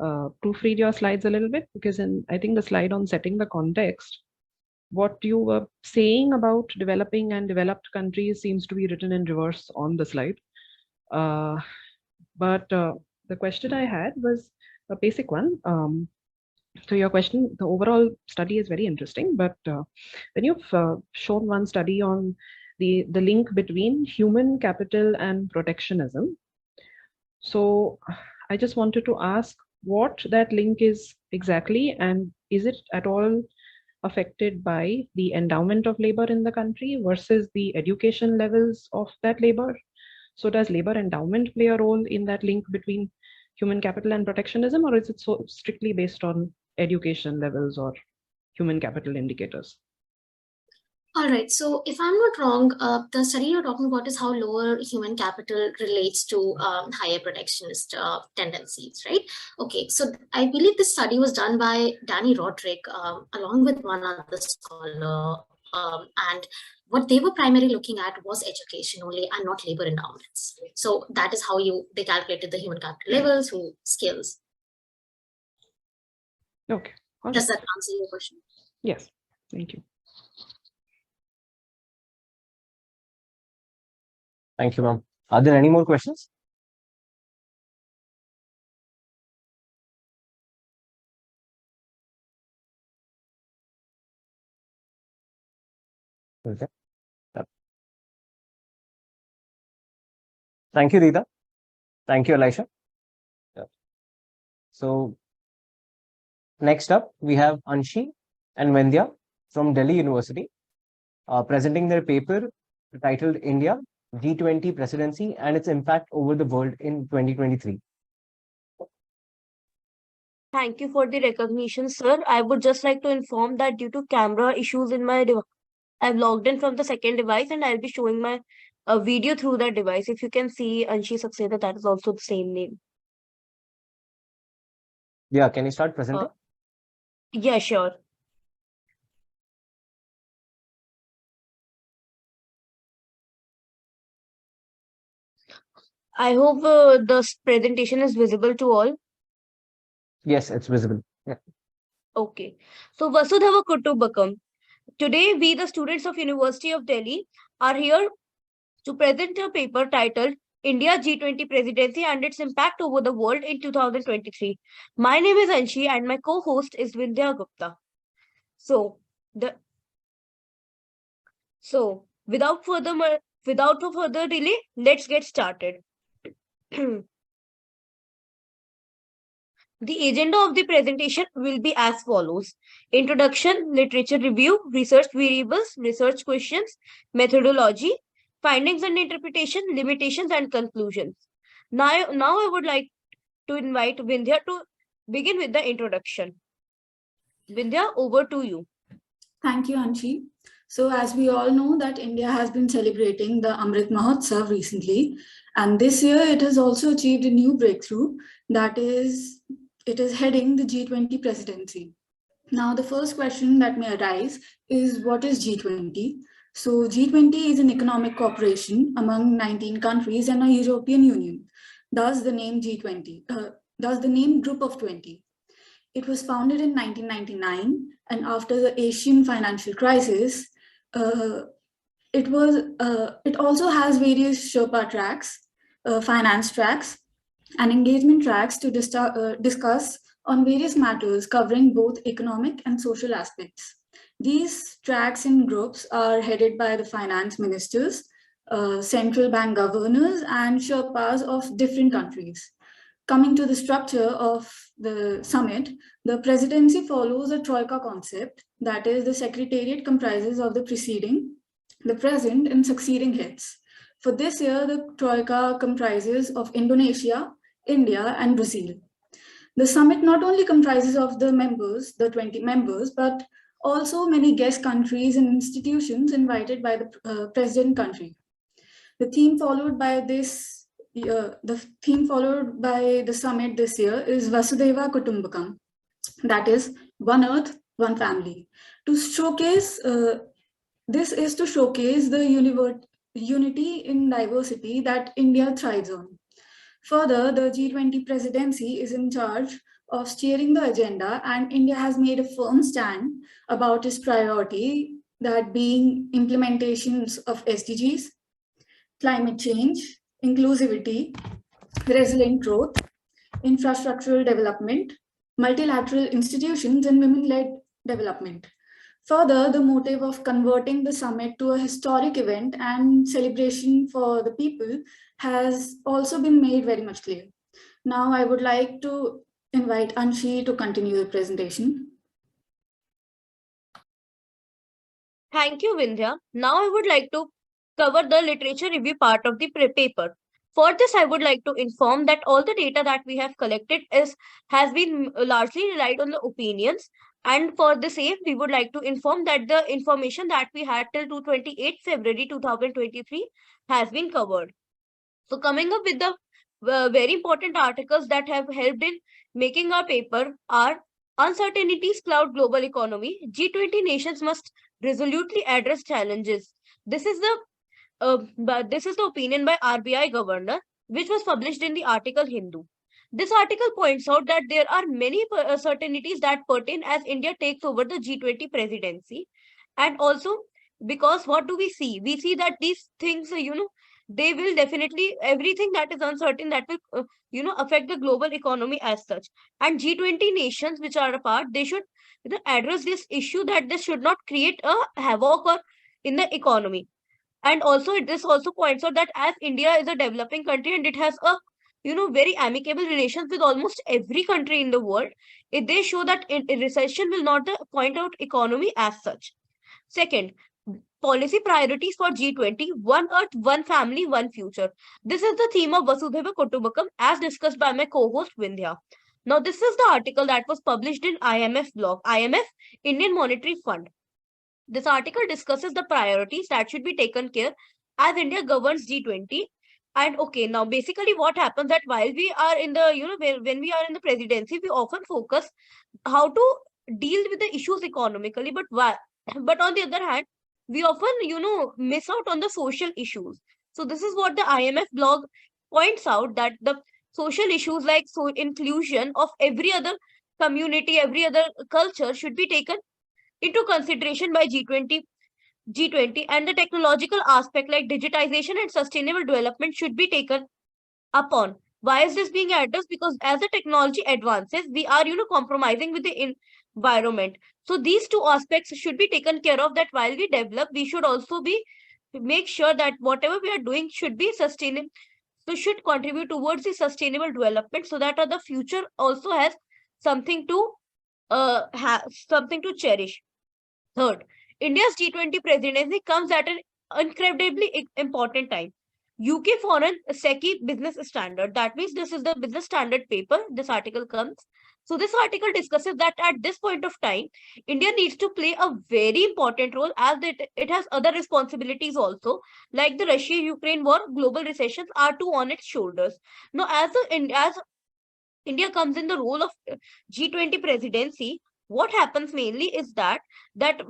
proofread your slides a little bit, because I think the slide on setting the context, what you were saying about developing and developed countries seems to be written in reverse on the slide. But the question I had was a basic one. So your question, the overall study is very interesting, but when you've shown one study on the link between human capital and protectionism, so I just wanted to ask what that link is exactly, and is it at all affected by the endowment of labor in the country versus the education levels of that labor? So does labor endowment play a role in that link between human capital and protectionism, or is it so strictly based on education levels or human capital indicators? All right. So if I'm not wrong, the study you're talking about is how lower human capital relates to higher protectionist tendencies, right? Okay. So I believe this study was done by Danny Roderick along with one other scholar. And what they were primarily looking at was education only and not labor endowments. So that is how they calculated the human capital levels through skills. Okay. Does that answer your question? Yes. Thank you. Thank you, ma'am. Are there any more questions? Okay. Yep. Thank you, Rita. Thank you, Elisha. Yep. So next up, we have Anshi and Vendya from Delhi University presenting their paper titled India, G20 Presidency and its Impact over the World in 2023. Thank you for the recognition, sir. I would just like to inform that due to camera issues in my device, I've logged in from the second device and I'll be showing my video through that device. If you can see Anshi Saxena, that is also the same name. Yeah, can you start presenting? Yeah, sure. I hope the presentation is visible to all. Yes, it's visible. Yeah. Okay. So Vasudhava Kutumbakam. Today, we, the students of University of Delhi, are here to present a paper titled India G20 Presidency and its Impact over the World in 2023. My name is Anshi and my co-host is Vindhya Gupta. So, without further delay, let's get started. The agenda of the presentation will be as follows: introduction, literature review, research variables, research questions, methodology, findings and interpretation, limitations and conclusions. Now I would like to invite Vindhya to begin with the introduction. Vindhya, over to you. Thank you, Anshi. So as we all know that India has been celebrating the Amrit Mahotsav recently, and this year it has also achieved a new breakthrough, that is, it is heading the G20 presidency. Now, the first question that may arise is, what is G20? So G20 is an economic cooperation among 19 countries and a European Union. Thus the name G20, thus the name Group of 20. It was founded in 1999, and after the Asian financial crisis, it also has various Sherpa tracks, finance tracks, and engagement tracks to discuss on various matters covering both economic and social aspects. These tracks and groups are headed by the finance ministers, central bank governors, and Sherpas of different countries. Coming to the structure of the summit, the presidency follows a troika concept, that is, the secretariat comprises of the preceding, the present, and succeeding heads. For this year, the troika comprises of Indonesia, India, and Brazil. The summit not only comprises of the members, the 20 members, but also many guest countries and institutions invited by the president country. The theme followed by the summit this year is Vasudhaiva Kutumbakam, that is, one earth, one family, to showcase This is to showcase the unity in diversity that India thrives on. Further, the G20 presidency is in charge of steering the agenda, and India has made a firm stand about its priority, that being implementations of SDGs, climate change, inclusivity, resilient growth, infrastructural development, multilateral institutions, and women-led development. Further, the motive of converting the summit to a historic event and celebration for the people has also been made very much clear. Now, I would like to invite Anshi to continue the presentation. Thank you, Vindhya. Now I would like to cover the literature review part of the paper. For this, I would like to inform that all the data that we have collected has been largely relied on the opinions. And for the same, we would like to inform that the information that we had till 28 February 2023 has been covered. So coming up with the very important articles that have helped in making our paper are uncertainties cloud global economy. G20 nations must resolutely address challenges. This is the opinion by RBI governor, which was published in the article Hindu. This article points out that there are many uncertainties that pertain as India takes over the G20 presidency. And also, because what do we see? We see that these things, they will definitely, everything that is uncertain, that will, affect the global economy as such. And G20 nations, which are apart, they should address this issue, that this should not create a havoc or in the economy. And also, this also points out that as India is a developing country and it has a very amicable relations with almost every country in the world, they show that recession will not point out economy as such. Second, policy priorities for G20, one earth, one family, one future. This is the theme of Vasudhaiva Kutumbakam as discussed by my co-host Vindhya. Now, this is the article that was published in IMF blog, IMF, Indian Monetary Fund. This article discusses the priorities that should be taken care as India governs G20. And okay, now basically what happens that while we are in the, when we are in the presidency, we often focus how to deal with the issues economically, but on the other hand, we often, miss out on the social issues. So this is what the IMF blog points out, that the social issues like inclusion of every other community, every other culture should be taken into consideration by G20, and the technological aspect like digitization and sustainable development should be taken upon. Why is this being addressed? Because as the technology advances, we are, compromising with the environment. So these two aspects should be taken care of, that while we develop, we should also make sure that whatever we are doing should be sustainable. So should contribute towards the sustainable development, so that the future also has something to cherish. Third, India's G20 presidency comes at an incredibly important time. UK Foreign SECI Business Standard. That means this is the business standard paper. This article comes. So this article discusses that at this point of time, India needs to play a very important role, as it has other responsibilities also, like the Russia-Ukraine war, global recessions are too on its shoulders. Now, as India comes in the role of G20 presidency, what happens mainly is that that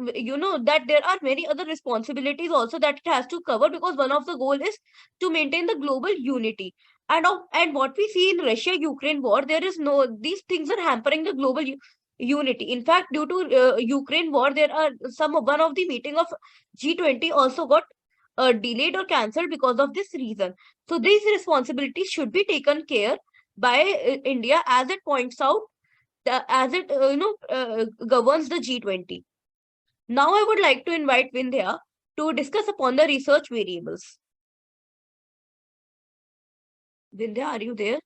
there are many other responsibilities also that it has to cover, because one of the goal is to maintain the global unity. And what we see in Russia-Ukraine war, these things are hampering the global unity. In fact, due to Ukraine war, one of the meeting of G20 also got delayed or cancelled because of this reason. So these responsibilities should be taken care by India, as it points out, as it governs the G20. Now I would like to invite Vindhya to discuss upon the research variables. Vindhya, are you there?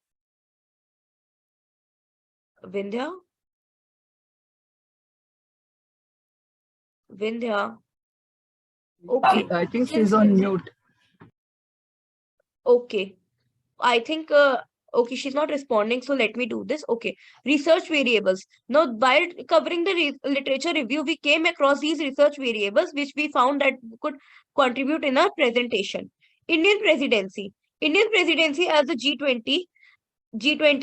Vindhya? Vindhya? Okay. I think she's on mute. Okay. I think, okay, she's not responding, so let me do this. Okay, research variables. Now, while covering the literature review, we came across these research variables, which we found that could contribute in our presentation. Indian presidency as a G20,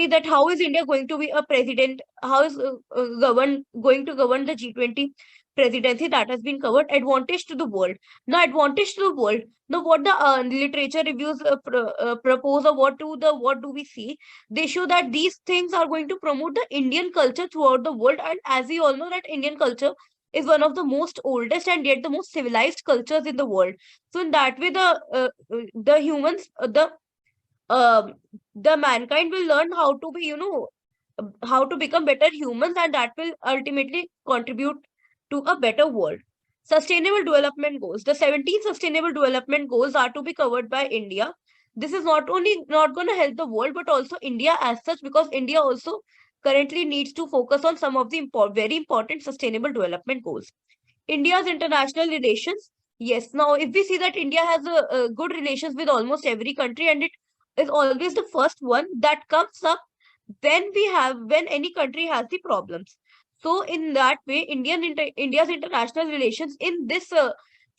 that how is India going to be a president? How is going to govern the G20 presidency that has been covered. Advantage to the world. Now, advantage to the world. Now, what the literature reviews propose, or what do we see? They show that these things are going to promote the Indian culture throughout the world. And as we all know, that Indian culture is one of the most oldest and yet the most civilized cultures in the world. So in that way, the humans, um the mankind will learn how to be, how to become better humans, and that will ultimately contribute to a better world. Sustainable development goals. The 17 sustainable development goals are to be covered by India. This is not only not going to help the world, but also India as such, because India also currently needs to focus on some of the very important sustainable development goals. India's international relations. Yes, now if we see that India has a good relations with almost every country, and it is always the first one that comes up when any country has the problems. So in that way, India's international relations in this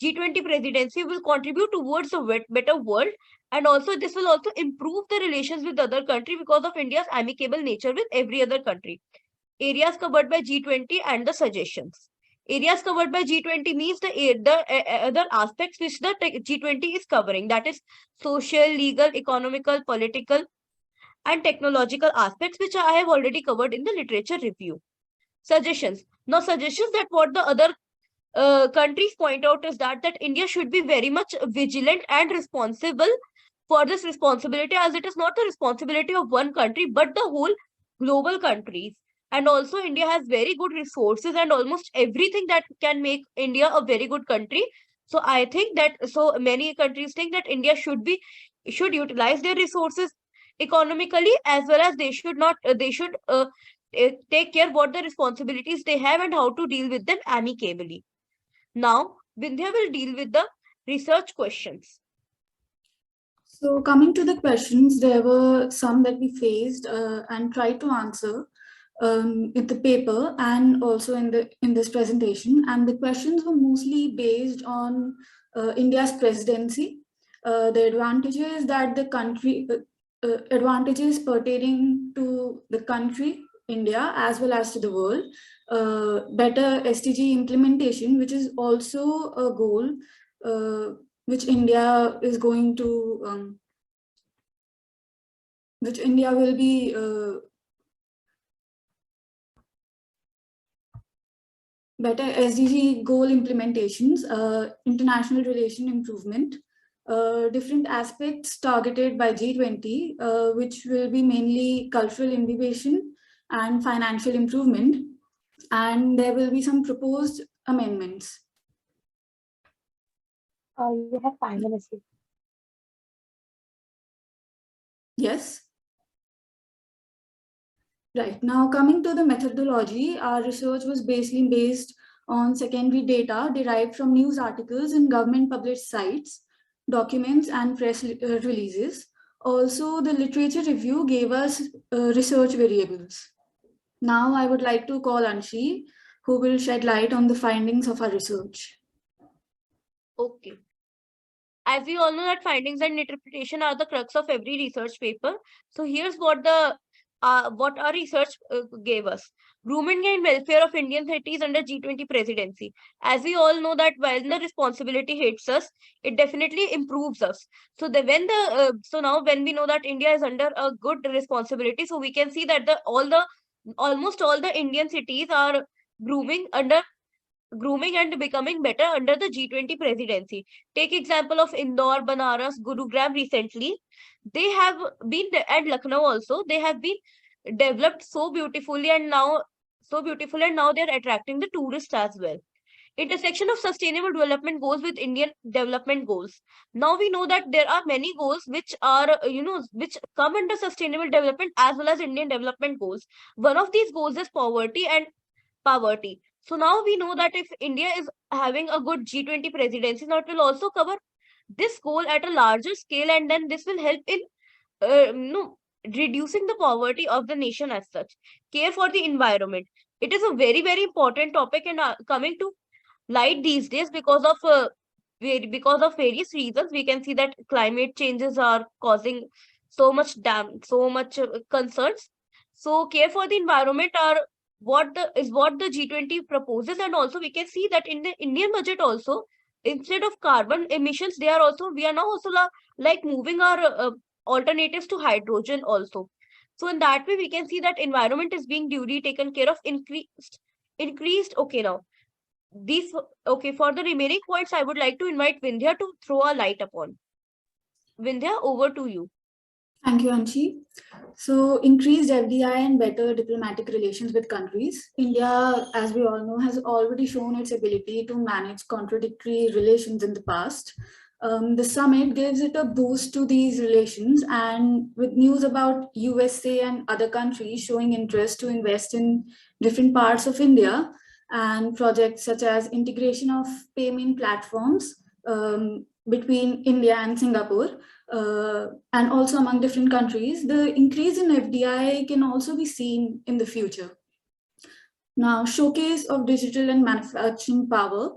G20 presidency will contribute towards a better world, and also this will also improve the relations with other country because of India's amicable nature with every other country. Areas covered by G20 and the suggestions. Areas covered by G20 means the other aspects which the G20 is covering, that is social, legal, economical, political, and technological aspects, which I have already covered in the literature review. Suggestions. Now, suggestions that what the other countries point out is that India should be very much vigilant and responsible for this responsibility, as it is not the responsibility of one country, but the whole global countries. And also, India has very good resources and almost everything that can make India a very good country. So I think that so many countries think that India should utilize their resources economically, as well as they should not they should take care what the responsibilities they have and how to deal with them amicably. Now, Vindhya will deal with the research questions. So coming to the questions, there were some that we faced and tried to answer in the paper and also in this presentation. And the questions were mostly based on India's presidency, the advantages that the country, advantages pertaining to the country, India, as well as to the world, better SDG implementation, which is also a goal which India is going to, which India will be better SDG goal implementations, international relation improvement, different aspects targeted by G20, which will be mainly cultural innovation and financial improvement. And there will be some proposed amendments. You have 5 minutes. Yes. Right. Now, coming to the methodology, our research was basically based on secondary data derived from news articles in government published sites, documents, and press releases. Also, the literature review gave us research variables. Now, I would like to call Anshi, who will shed light on the findings of our research. Okay. As we all know that findings and interpretation are the crux of every research paper. So here's what our research gave us. Grooming and welfare of Indian cities under G20 presidency. As we all know that when the responsibility hits us, it definitely improves us. So so now when we know that India is under a good responsibility, so we can see that almost all the Indian cities are grooming and becoming better under the G20 presidency. Take example of Indore, Banaras, Gurugram recently. They have been, and Lucknow also, they have been developed so beautifully, and now they're attracting the tourists as well. Intersection of sustainable development goals with Indian development goals. Now we know that there are many goals which are, which come under sustainable development as well as Indian development goals. One of these goals is poverty and poverty. So now we know that if India is having a good G20 presidency, now it will also cover this goal at a larger scale, and then this will help in reducing the poverty of the nation as such. Care for the environment. It is a very, very important topic and coming to light these days because of various reasons. We can see that climate changes are causing so much concerns. So care for the environment are what the G20 proposes, and also we can see that in the Indian budget also, instead of carbon emissions, we are now also like moving our alternatives to hydrogen also. So in that way, we can see that environment is being duly taken care of. Increased. Okay, now these okay, for the remaining points, I would like to invite Vindhya to throw a light upon. Vindhya, over to you. Thank you, Anshi. So, increased FDI and better diplomatic relations with countries. India, as we all know, has already shown its ability to manage contradictory relations in the past. The summit gives it a boost to these relations, and with news about USA and other countries showing interest to invest in different parts of India, and projects such as integration of payment platforms between India and Singapore, and also among different countries, the increase in FDI can also be seen in the future. Now, showcase of digital and manufacturing power.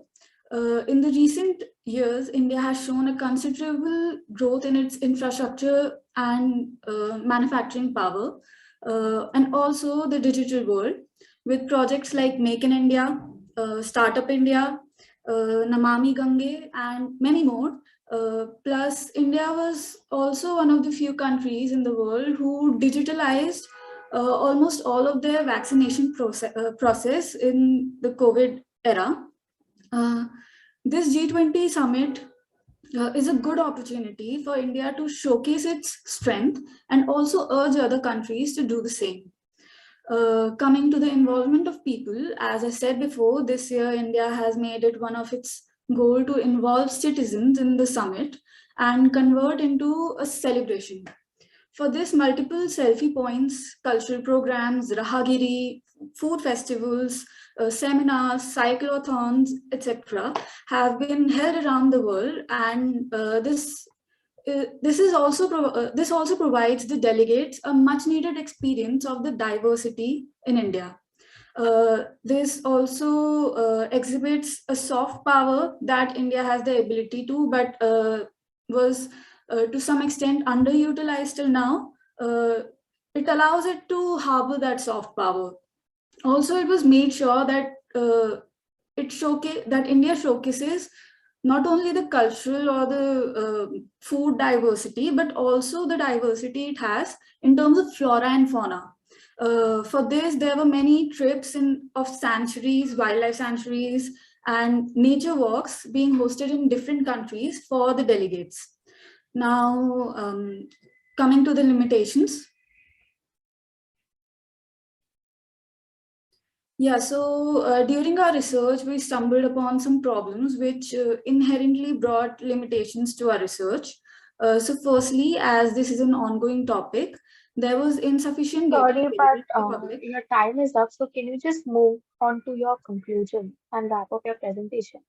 In the recent years, India has shown a considerable growth in its infrastructure and manufacturing power, and also the digital world, with projects like Make in India, Startup India, Namami Gange, and many more. Plus, India was also one of the few countries in the world who digitalized almost all of their vaccination process in the COVID era. This G20 summit is a good opportunity for India to showcase its strength and also urge other countries to do the same. Coming to the involvement of people, as I said before, this year India has made it one of its goal to involve citizens in the summit and convert into a celebration. For this, multiple selfie points, cultural programs, rahagiri, food festivals, seminars, cyclothons, etc., have been held around the world, and this also provides the delegates a much needed experience of the diversity in India. This also exhibits a soft power that India has the ability to, but was to some extent underutilized till now. It allows it to harbor that soft power. Also, it was made sure that that India showcases not only the cultural or the food diversity, but also the diversity it has in terms of flora and fauna. For this, there were many trips of sanctuaries, wildlife sanctuaries, and nature walks being hosted in different countries for the delegates. Now, coming to the limitations. Yeah, so during our research, we stumbled upon some problems which inherently brought limitations to our research. So firstly, as this is an ongoing topic, there was insufficient data Sorry, available but to the public. your time is up. So can you just move on to your conclusion and wrap up your presentation?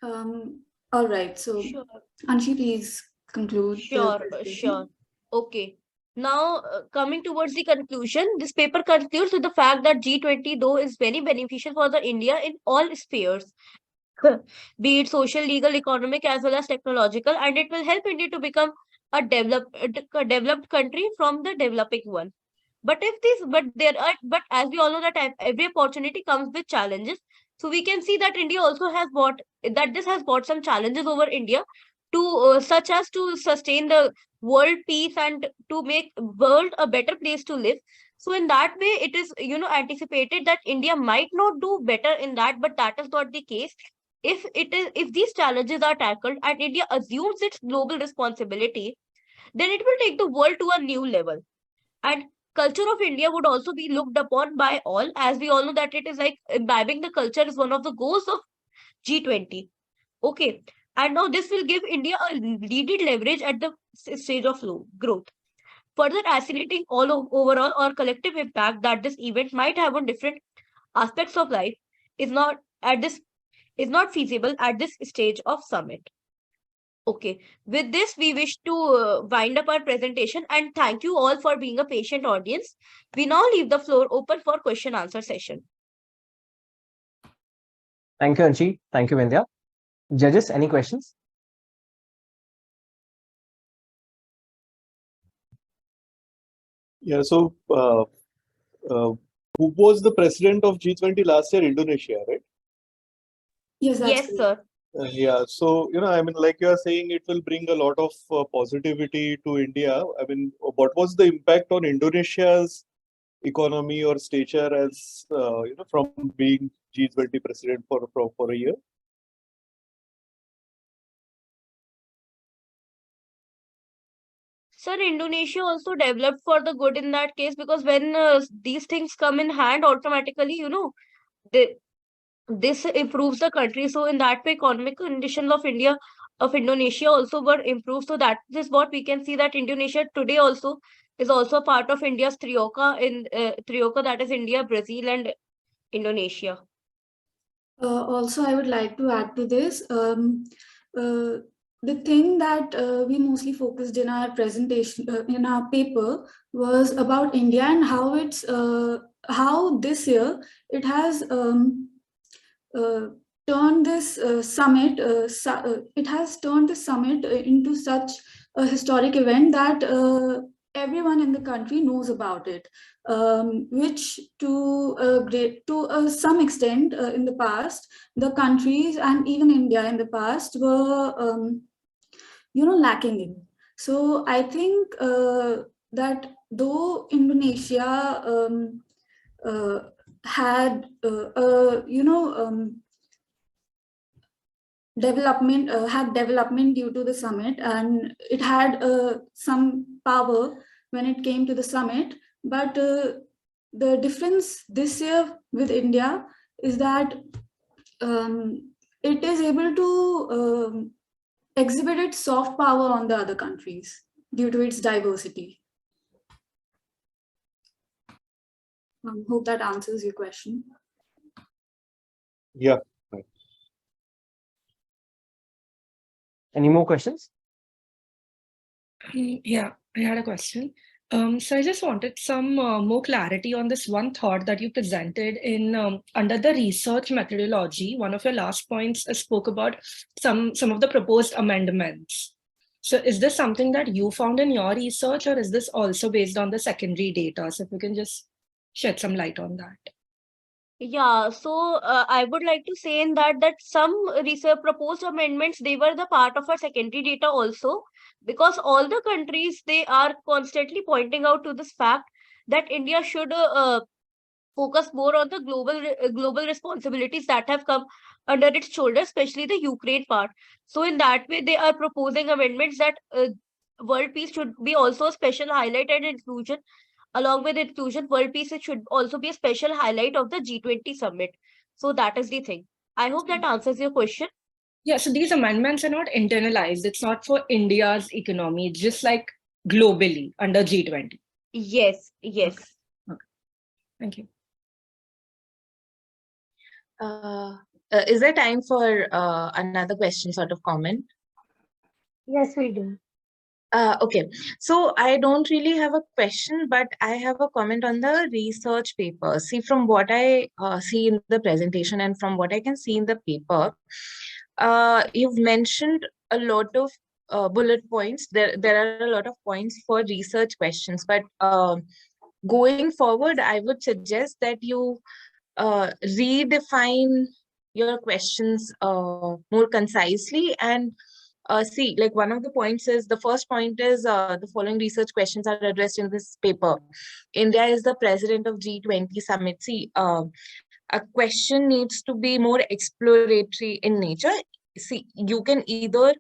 All right, so Sure. Anshi, please conclude the Sure, presentation. sure. Okay. Now, coming towards the conclusion, this paper concludes with the fact that G20, though, is very beneficial for the India in all spheres, be it social, legal, economic, as well as technological, and it will help India to become a developed country from the developing one. But as we all know that every opportunity comes with challenges. So we can see that India also has this has brought some challenges over India to such as to sustain the world peace and to make world a better place to live. So in that way, it is anticipated that India might not do better in that, but that is not the case. If these challenges are tackled and India assumes its global responsibility, then it will take the world to a new level. And culture of India would also be looked upon by all, as we all know that it is like imbibing the culture is one of the goals of G20. Okay. And now this will give India a leading leverage at the stage of growth, further accelerating overall or collective impact that this event might have on different aspects of life is not feasible at this stage of summit. Okay, with this, we wish to wind up our presentation and thank you all for being a patient audience. We now leave the floor open for question answer session. Thank you, Anshi. Thank you, Vindhya. Judges, any questions? Yeah, so who was the president of G20 last year? Indonesia, right? Yes, that's Yes, correct. sir. Yeah, so I mean, like you are saying, it will bring a lot of positivity to India. I mean, what was the impact on Indonesia's economy or stature as from being G20 president for a year? Sir, Indonesia also developed for the good in that case, because when these things come in hand, automatically, they, this improves the country. So in that way, economic conditions of Indonesia also were improved. So that is what we can see, that Indonesia today also is also a part of India's Trioca, that is India, Brazil, and Indonesia. Also, I would like to add to this. The thing that we mostly focused in our presentation, in our paper, was about India and how this year it has turned this summit. It has turned the summit into such a historic event that everyone in the country knows about it, which to some extent in the past, the countries and even India in the past were lacking in. So I think that though Indonesia had development due to the summit, and it had some power when it came to the summit, but the difference this year with India is that it is able to exhibit its soft power on the other countries due to its diversity. Hope that answers your question. Yeah. Any more questions? Yeah, I had a question. So I just wanted some more clarity on this one thought that you presented in under the research methodology. One of your last points spoke about some of the proposed amendments. So is this something that you found in your research, or is this also based on the secondary data? So if you can just shed some light on that. Yeah, so I would like to say in that some research proposed amendments, they were the part of our secondary data also, because all the countries, they are constantly pointing out to this fact that India should focus more on the global responsibilities that have come under its shoulder, especially the Ukraine part. So in that way, they are proposing amendments that world peace should be also a special highlight and inclusion. Along with inclusion, world peace, it should also be a special highlight of the G20 summit. So that is the thing. I hope that answers your question. Yeah, so these amendments are not internalized. It's not for India's economy. It's just like globally under G20. Yes, yes. Okay. Thank you. Is there time for another question, sort of comment? Yes, we do. Okay, so I don't really have a question, but I have a comment on the research paper. See, from what I see in the presentation and from what I can see in the paper, you've mentioned a lot of bullet points. There are a lot of points for research questions, but going forward, I would suggest that you redefine your questions more concisely, and see, like one of the points is, the first point is the following research questions are addressed in this paper. India is the president of G20 summit. See, a question needs to be more exploratory in nature. See, you can either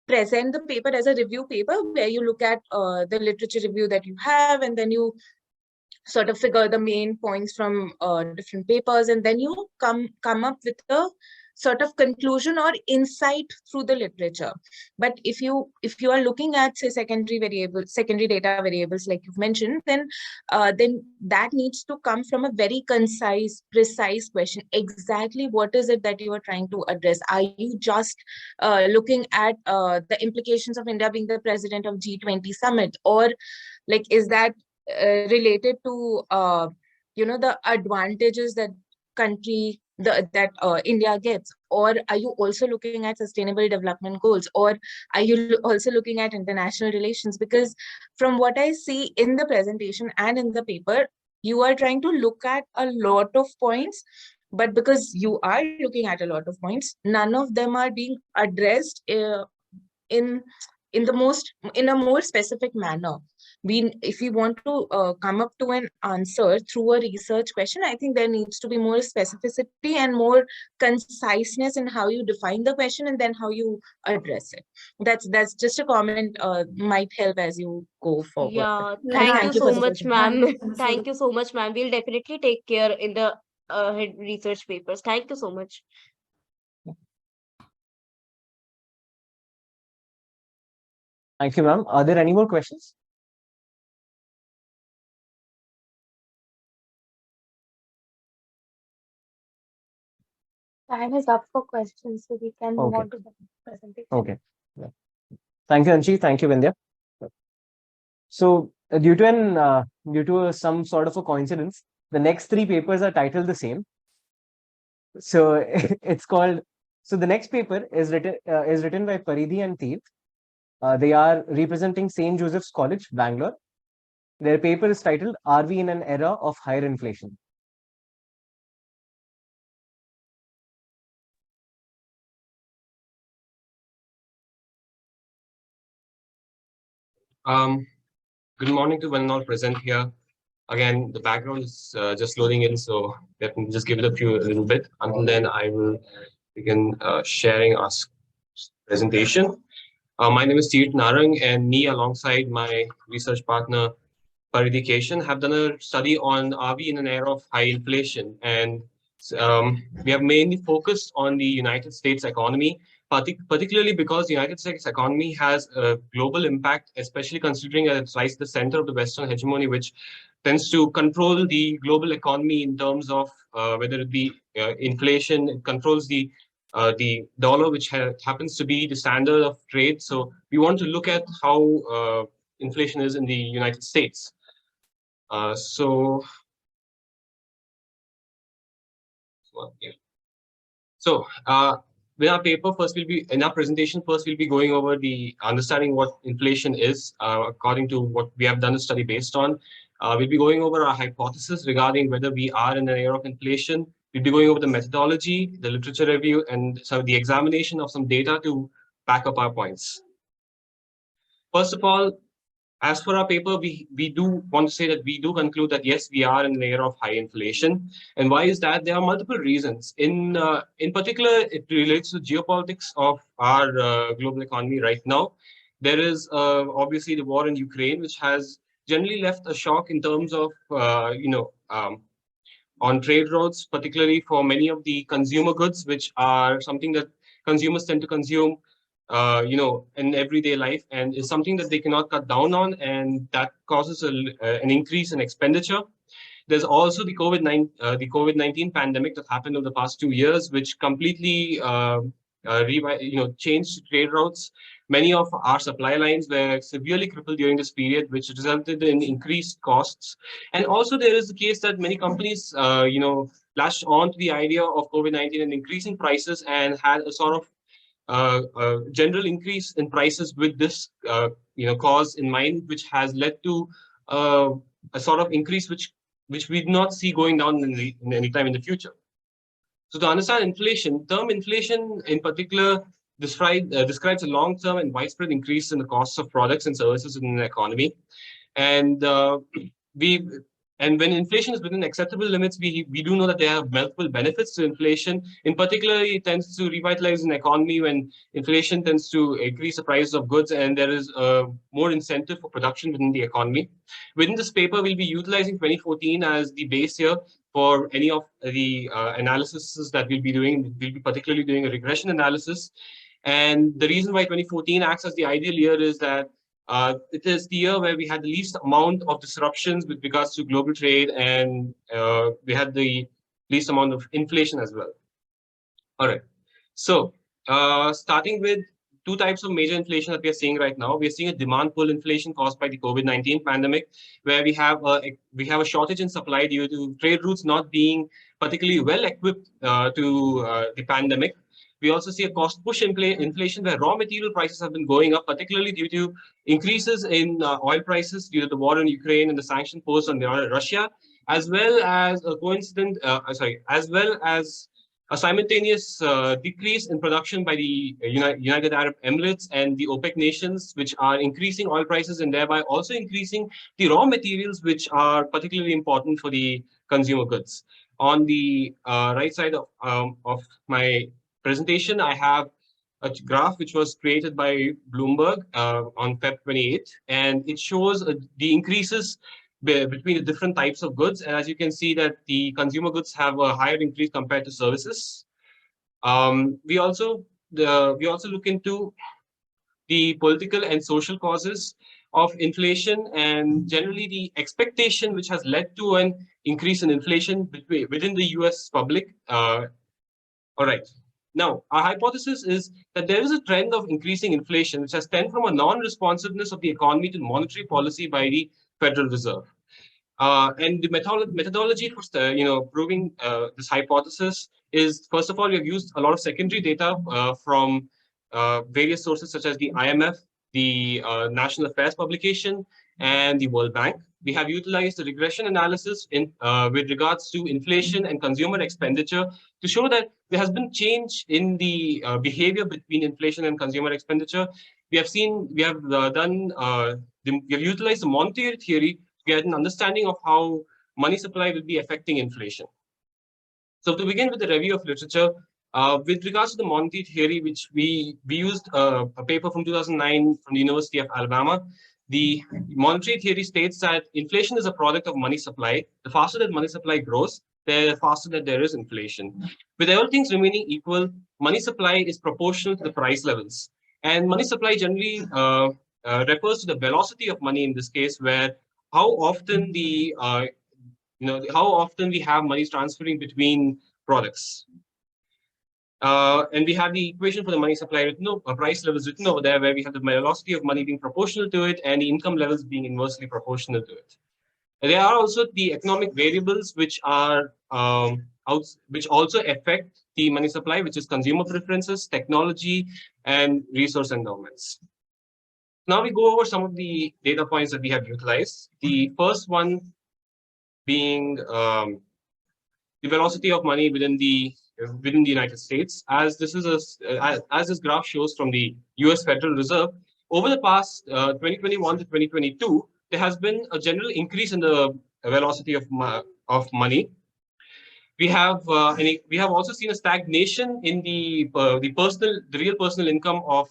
present the paper as a review paper where you look at the literature review that you have, and then you sort of figure the main points from different papers, and then you come up with a sort of conclusion or insight through the literature. But if you are looking at, say, secondary data variables, like you've mentioned, then that needs to come from a very concise, precise question. Exactly what is it that you are trying to address? Are you just looking at the implications of India being the president of G20 summit, or like is that related to the advantages that India gets, or are you also looking at sustainable development goals, or are you also looking at international relations? Because from what I see in the presentation and in the paper, You are trying to look at a lot of points, but because you are looking at a lot of points, none of them are being addressed in in a more specific manner. If we want to come up to an answer through a research question, I think there needs to be more specificity and more conciseness in how you define the question and then how you address it. That's just a comment, might help as you go forward. Yeah, And thank you thank you so for the much, presentation. ma'am. Thank you so much, ma'am. We'll definitely take care in the research papers. Thank you so much. Thank you, ma'am. Are there any more questions? Time is up for questions, so we can move Okay. on to the presentation. Okay. Yeah. Thank you, Anshi. Thank you, Vindhya. So due to some sort of a coincidence, the next three papers are titled the same. So it's called. So the next paper is written by Paridhi and Teeth. They are representing St. Joseph's College, Bangalore. Their paper is titled "Are We in an Era of Higher Inflation?" Good morning to one and all present here. Again, the background is just loading in, so let me just give it a little bit. Until then, I will begin sharing our presentation. My name is Teert Narang, and me alongside my research partner Paridhi Keshan have done a study on are we in an era of high inflation, and we have mainly focused on the United States economy, particularly because the United States economy has a global impact, especially considering that it lies at the center of the Western hegemony, which tends to control the global economy in terms of whether it be inflation. It controls the dollar, which happens to be the standard of trade. So we want to look at how inflation is in the United States. So with our paper, first we'll be in our presentation. First, we'll be going over the understanding what inflation is, according to what we have done a study based on. We'll be going over our hypothesis regarding whether we are in an era of inflation. We'll be going over the methodology, the literature review, and so the examination of some data to back up our points. First of all, as for our paper, we do want to say that we do conclude that yes, we are in an era of high inflation. And why is that? There are multiple reasons. In particular, it relates to geopolitics of our global economy right now. There is obviously the war in Ukraine, which has generally left a shock in terms of on trade routes, particularly for many of the consumer goods, which are something that consumers tend to consume in everyday life, and is something that they cannot cut down on, and that causes an increase in expenditure. There's also the COVID-19 pandemic that happened over the past 2 years, which completely changed trade routes. Many of our supply lines were severely crippled during this period, which resulted in increased costs. And also there is the case that many companies, latched on to the idea of COVID-19 and increasing prices, and had a sort of general increase in prices with this cause in mind, which has led to a sort of increase which we do not see going down in any time in the future. So to understand inflation, term inflation in particular describes a long-term and widespread increase in the costs of products and services in the economy. And when inflation is within acceptable limits, we do know that there are multiple benefits to inflation. In particular, it tends to revitalize an economy when inflation tends to increase the prices of goods, and there is more incentive for production within the economy. Within this paper, we'll be utilizing 2014 as the base year for any of the analysis that we'll be doing. We'll be particularly doing a regression analysis. And the reason why 2014 acts as the ideal year is that it is the year where we had the least amount of disruptions with regards to global trade, and we had the least amount of inflation as well. All right. So starting with two types of major inflation that we are seeing right now. We are seeing a demand pull inflation caused by the COVID-19 pandemic, where we have a shortage in supply due to trade routes not being particularly well equipped to the pandemic. We also see a cost push inflation where raw material prices have been going up, particularly due to increases in oil prices due to the war in Ukraine and the sanction posed on Russia, as well as a as well as a simultaneous decrease in production by the United Arab Emirates and the OPEC nations, which are increasing oil prices and thereby also increasing the raw materials, which are particularly important for the consumer goods. On the right side of my presentation, I have a graph which was created by Bloomberg on Feb 28th, and it shows the increases between the different types of goods. And as you can see that the consumer goods have a higher increase compared to services. We also look into the political and social causes of inflation and generally the expectation which has led to an increase in inflation within the US public. All right. Now, our hypothesis is that there is a trend of increasing inflation which has stemmed from a non-responsiveness of the economy to monetary policy by the Federal Reserve. And the methodology for proving this hypothesis is, first of all, we've used a lot of secondary data from various sources such as the IMF, the National Affairs Publication, and the World Bank. We have utilized the regression analysis with regards to inflation and consumer expenditure to show that there has been change in the behavior between inflation and consumer expenditure. We have utilized the monetary theory to get an understanding of how money supply will be affecting inflation. So to begin with the review of literature, with regards to the monetary theory, which we used a paper from 2009 from the University of Alabama. The monetary theory states that inflation is a product of money supply. The faster that money supply grows, the faster that there is inflation. With all things remaining equal, money supply is proportional to the price levels. And money supply generally refers to the velocity of money in this case, where how often how often we have money transferring between products. And we have the equation for the money supply written price levels written over there, where we have the velocity of money being proportional to it and the income levels being inversely proportional to it. And there are also the economic variables which are which also affect the money supply, which is consumer preferences, technology, and resource endowments. Now we go over some of the data points that we have utilized. The first one being the velocity of money within the United States, as this graph shows from the US Federal Reserve. Over the past 2021 to 2022, there has been a general increase in the velocity of money. We have also seen a stagnation in the real personal income of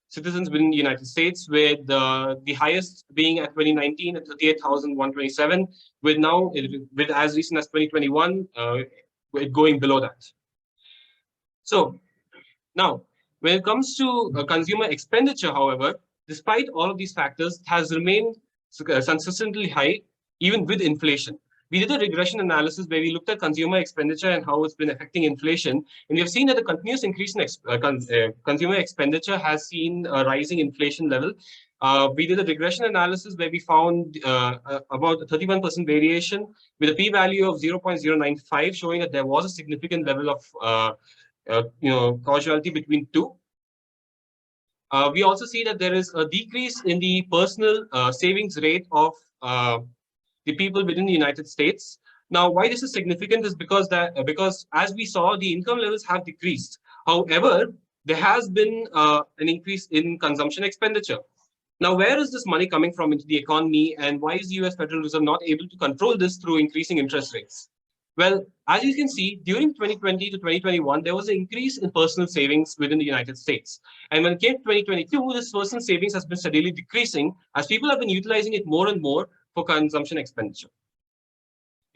citizens within the United States, with the highest being at 2019 at 38,127, with now with as recent as 2021 going below that. So now, when it comes to consumer expenditure, however, despite all of these factors, it has remained consistently high, even with inflation. We did a regression analysis where we looked at consumer expenditure and how it's been affecting inflation. And we have seen that the continuous increase in consumer expenditure has seen a rising inflation level. We did a regression analysis where we found about a 31% variation with a p-value of 0.095, showing that there was a significant level of causality between two. We also see that there is a decrease in the personal savings rate of the people within the United States. Now, why this is significant is because as we saw, the income levels have decreased. However, there has been an increase in consumption expenditure. Now, where is this money coming from into the economy, and why is the US Federal Reserve not able to control this through increasing interest rates? Well, as you can see, during 2020 to 2021, there was an increase in personal savings within the United States. And when it came to 2022, this personal savings has been steadily decreasing as people have been utilizing it more and more for consumption expenditure.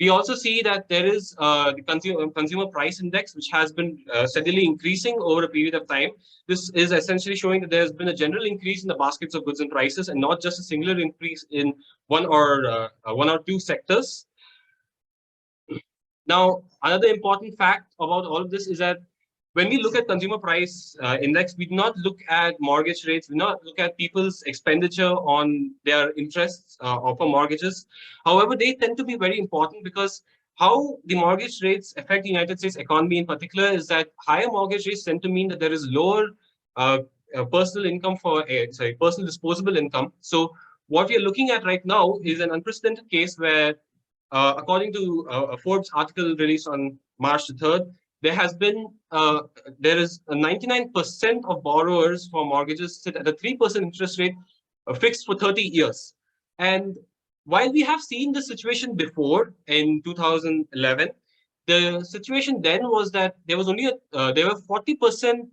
We also see that there is the consumer price index, which has been steadily increasing over a period of time. This is essentially showing that there's been a general increase in the baskets of goods and prices, and not just a singular increase in one or two sectors. Now, another important fact about all of this is that when we look at consumer price index, we do not look at mortgage rates, we do not look at people's expenditure on their interests or for mortgages. However, they tend to be very important because how the mortgage rates affect the United States economy in particular is that higher mortgage rates tend to mean that there is lower uh, personal income personal disposable income. So what we are looking at right now is an unprecedented case where, according to a Forbes article released on March the 3rd, there is a 99% of borrowers for mortgages sit at a 3% interest rate fixed for 30 years. And while we have seen this situation before in 2011, the situation then was that there was only there were 40%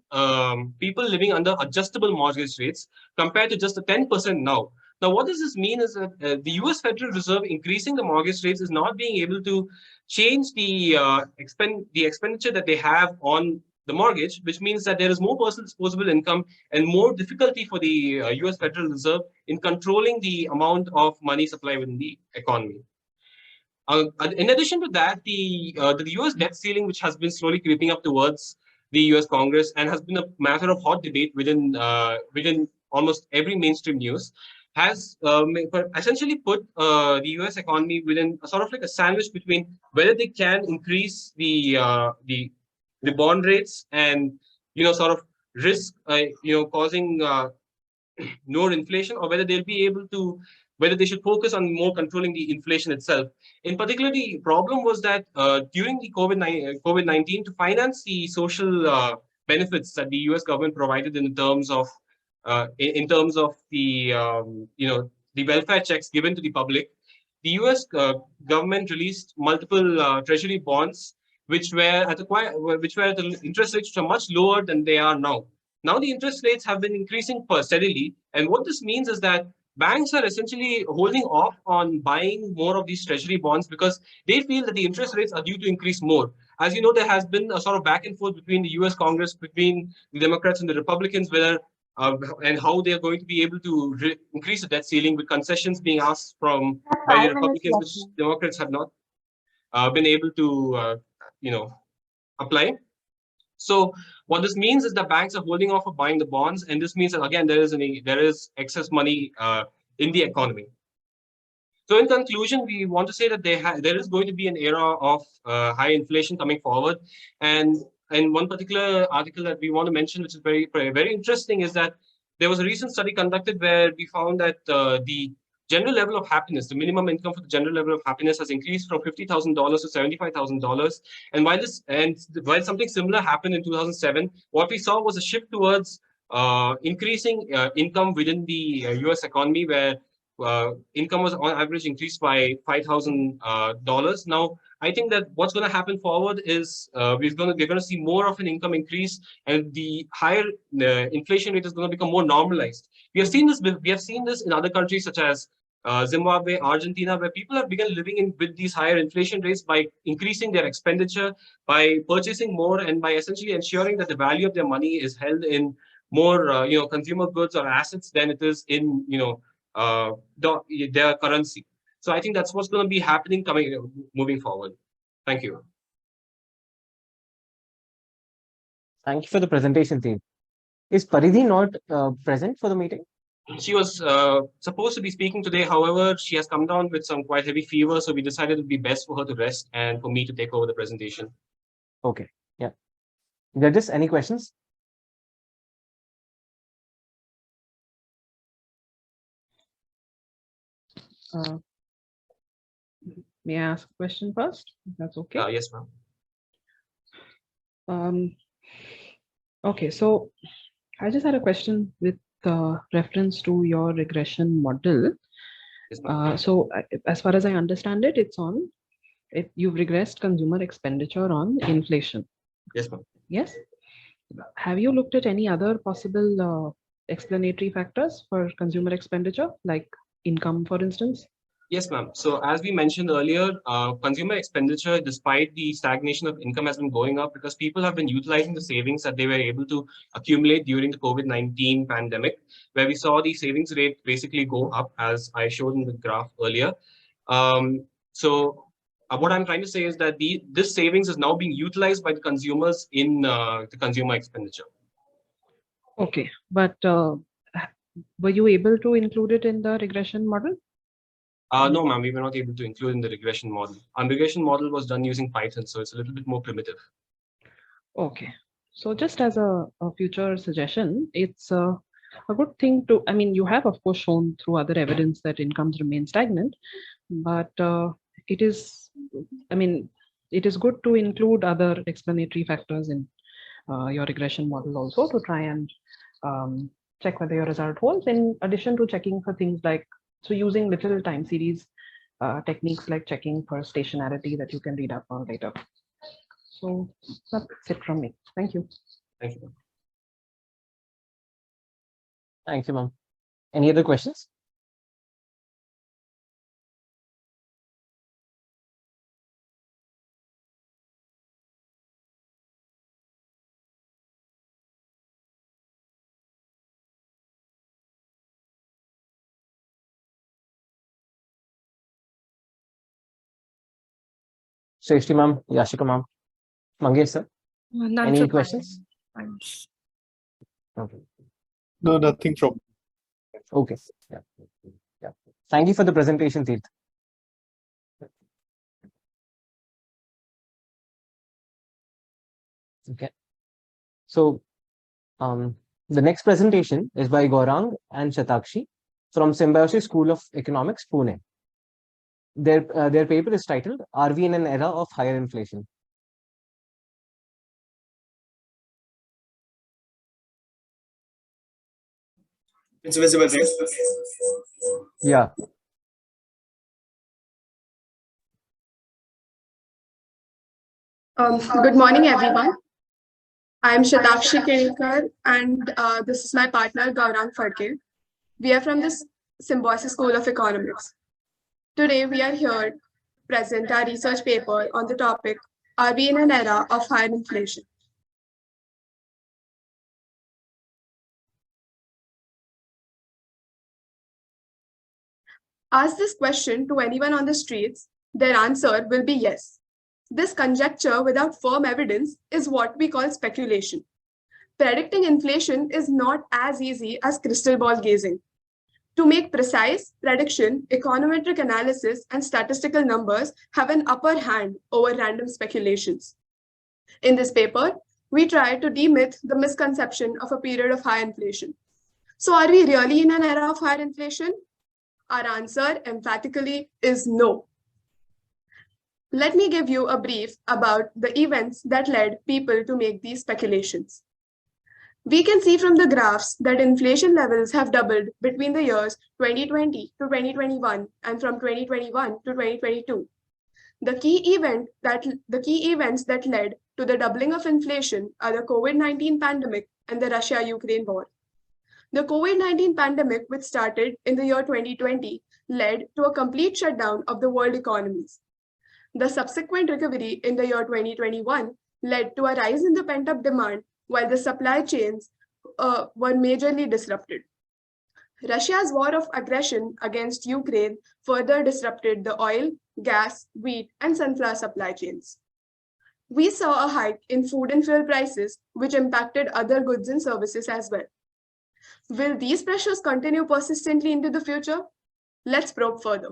people living under adjustable mortgage rates compared to just the 10% now. Now, what does this mean is that the US Federal Reserve increasing the mortgage rates is not being able to change the expenditure that they have on the mortgage, which means that there is more personal disposable income and more difficulty for the US Federal Reserve in controlling the amount of money supply within the economy. In addition to that, the US debt ceiling, which has been slowly creeping up towards the US Congress and has been a matter of hot debate within almost every mainstream news, has essentially put the US economy within a sort of like a sandwich between whether they can increase the bond rates and sort of risk causing more inflation, or whether they'll be able to, whether they should focus on more controlling the inflation itself. In particular, the problem was that during the COVID-19, to finance the social benefits that the US government provided in terms of the welfare checks given to the public, the US government released multiple treasury bonds which were at the interest rates which are much lower than they are now. Now the interest rates have been increasing steadily, and what this means is that banks are essentially holding off on buying more of these treasury bonds because they feel that the interest rates are due to increase more. As you know, there has been a sort of back and forth between the US Congress, between the Democrats and the Republicans, whether and how they are going to be able to increase the debt ceiling, with concessions being asked from by the Republicans, which Democrats have not been able to, apply. So what this means is that banks are holding off of buying the bonds, and this means that again there is excess money in the economy. So in conclusion, we want to say that there is going to be an era of high inflation coming forward, and one particular article that we want to mention, which is very very interesting, is that there was a recent study conducted where we found that the general level of happiness, the minimum income for the general level of happiness, has increased from $50,000 to $75,000. And while something similar happened in 2007, what we saw was a shift towards increasing income within the US economy, where income was on average increased by $5,000. Now, I think that what's going to happen forward is we're going to see more of an income increase, and the higher inflation rate is going to become more normalized. We have seen this in other countries such as Zimbabwe, Argentina, where people have begun living with these higher inflation rates by increasing their expenditure, by purchasing more, and by essentially ensuring that the value of their money is held in more consumer goods or assets than it is in their currency. So I think that's what's going to be happening moving forward. Thank you. Thank you for the presentation, team. Is Paridhi not present for the meeting? She was supposed to be speaking today. However, she has come down with some quite heavy fever, so we decided it would be best for her to rest and for me to take over the presentation. Okay. Yeah. Judges, any questions? May I ask a question first? If that's okay. Yes, ma'am. Okay, so I just had a question with reference to your regression model. Yes, so as far as I understand it, you've regressed consumer expenditure on inflation. Yes, ma'am. Yes. Have you looked at any other possible explanatory factors for consumer expenditure, like income, for instance? Yes, ma'am. So as we mentioned earlier, consumer expenditure, despite the stagnation of income, has been going up because people have been utilizing the savings that they were able to accumulate during the COVID-19 pandemic, where we saw the savings rate basically go up, as I showed in the graph earlier. What I'm trying to say is that this savings is now being utilized by the consumers in the consumer expenditure. Okay, but were you able to include it in the regression model? No, ma'am, we were not able to include in the regression model. Our regression model was done using Python, so it's a little bit more primitive. Okay. So just as a future suggestion, it's a good thing to, I mean, you have, of course, shown through other evidence that incomes remain stagnant, but it is, I mean, it is good to include other explanatory factors in your regression model also to try and check whether your result holds, in addition to checking for things like, so using little time series techniques like checking for stationarity that you can read up on later. So that's it from me. Thank you. Thank you. Thank you, ma'am. Any other questions? Shrishti ma'am, Yashika ma'am, Mangesh sir, None any from my questions? end. Thanks. Okay. No, nothing from. Okay. Yeah. Yeah. Thank you for the presentation, Tirth. Okay. So the next presentation is by Gaurang and Shatakshi from Symbiosis School of Economics, Pune. Their paper is titled, "Are we in an era of higher inflation?" It's visible, right? Yeah. Good morning, everyone. I am Shatakshi Kenikar, and this is my partner, Gaurang Phadke. We are from the Symbiosis School of Economics. Today, we are here to present our research paper on the topic, "Are we in an era of higher inflation?" Ask this question to anyone on the streets, their answer will be yes. This conjecture without firm evidence is what we call speculation. Predicting inflation is not as easy as crystal ball gazing. To make precise prediction, econometric analysis and statistical numbers have an upper hand over random speculations. In this paper, we try to demyth the misconception of a period of high inflation. So are we really in an era of higher inflation? Our answer emphatically is no. Let me give you a brief about the events that led people to make these speculations. We can see from the graphs that inflation levels have doubled between the years 2020 to 2021 and from 2021 to 2022. The key events that led to the doubling of inflation are the COVID-19 pandemic and the Russia-Ukraine war. The COVID-19 pandemic, which started in the year 2020, led to a complete shutdown of the world economies. The subsequent recovery in the year 2021 led to a rise in the pent-up demand while the supply chains were majorly disrupted. Russia's war of aggression against Ukraine further disrupted the oil, gas, wheat, and sunflower supply chains. We saw a hike in food and fuel prices, which impacted other goods and services as well. Will these pressures continue persistently into the future? Let's probe further.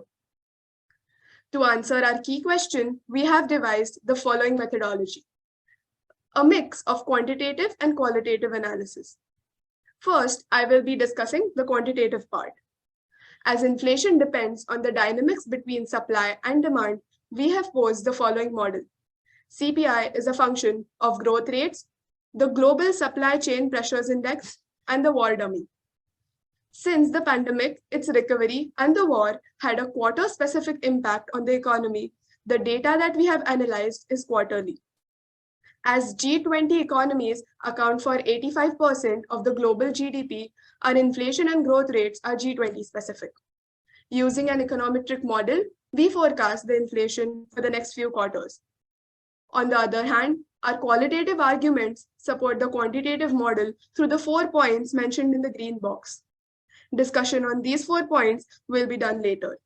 To answer our key question, we have devised the following methodology: a mix of quantitative and qualitative analysis. First, I will be discussing the quantitative part. As inflation depends on the dynamics between supply and demand, we have posed the following model. CPI is a function of growth rates, the global supply chain pressures index, and the war dummy. Since the pandemic, its recovery, and the war had a quarter-specific impact on the economy, the data that we have analyzed is quarterly. As G20 economies account for 85% of the global GDP, our inflation and growth rates are G20 specific. Using an econometric model, we forecast the inflation for the next few quarters. On the other hand, our qualitative arguments support the quantitative model through the 4 points mentioned in the green box. Discussion on these 4 points will be done later.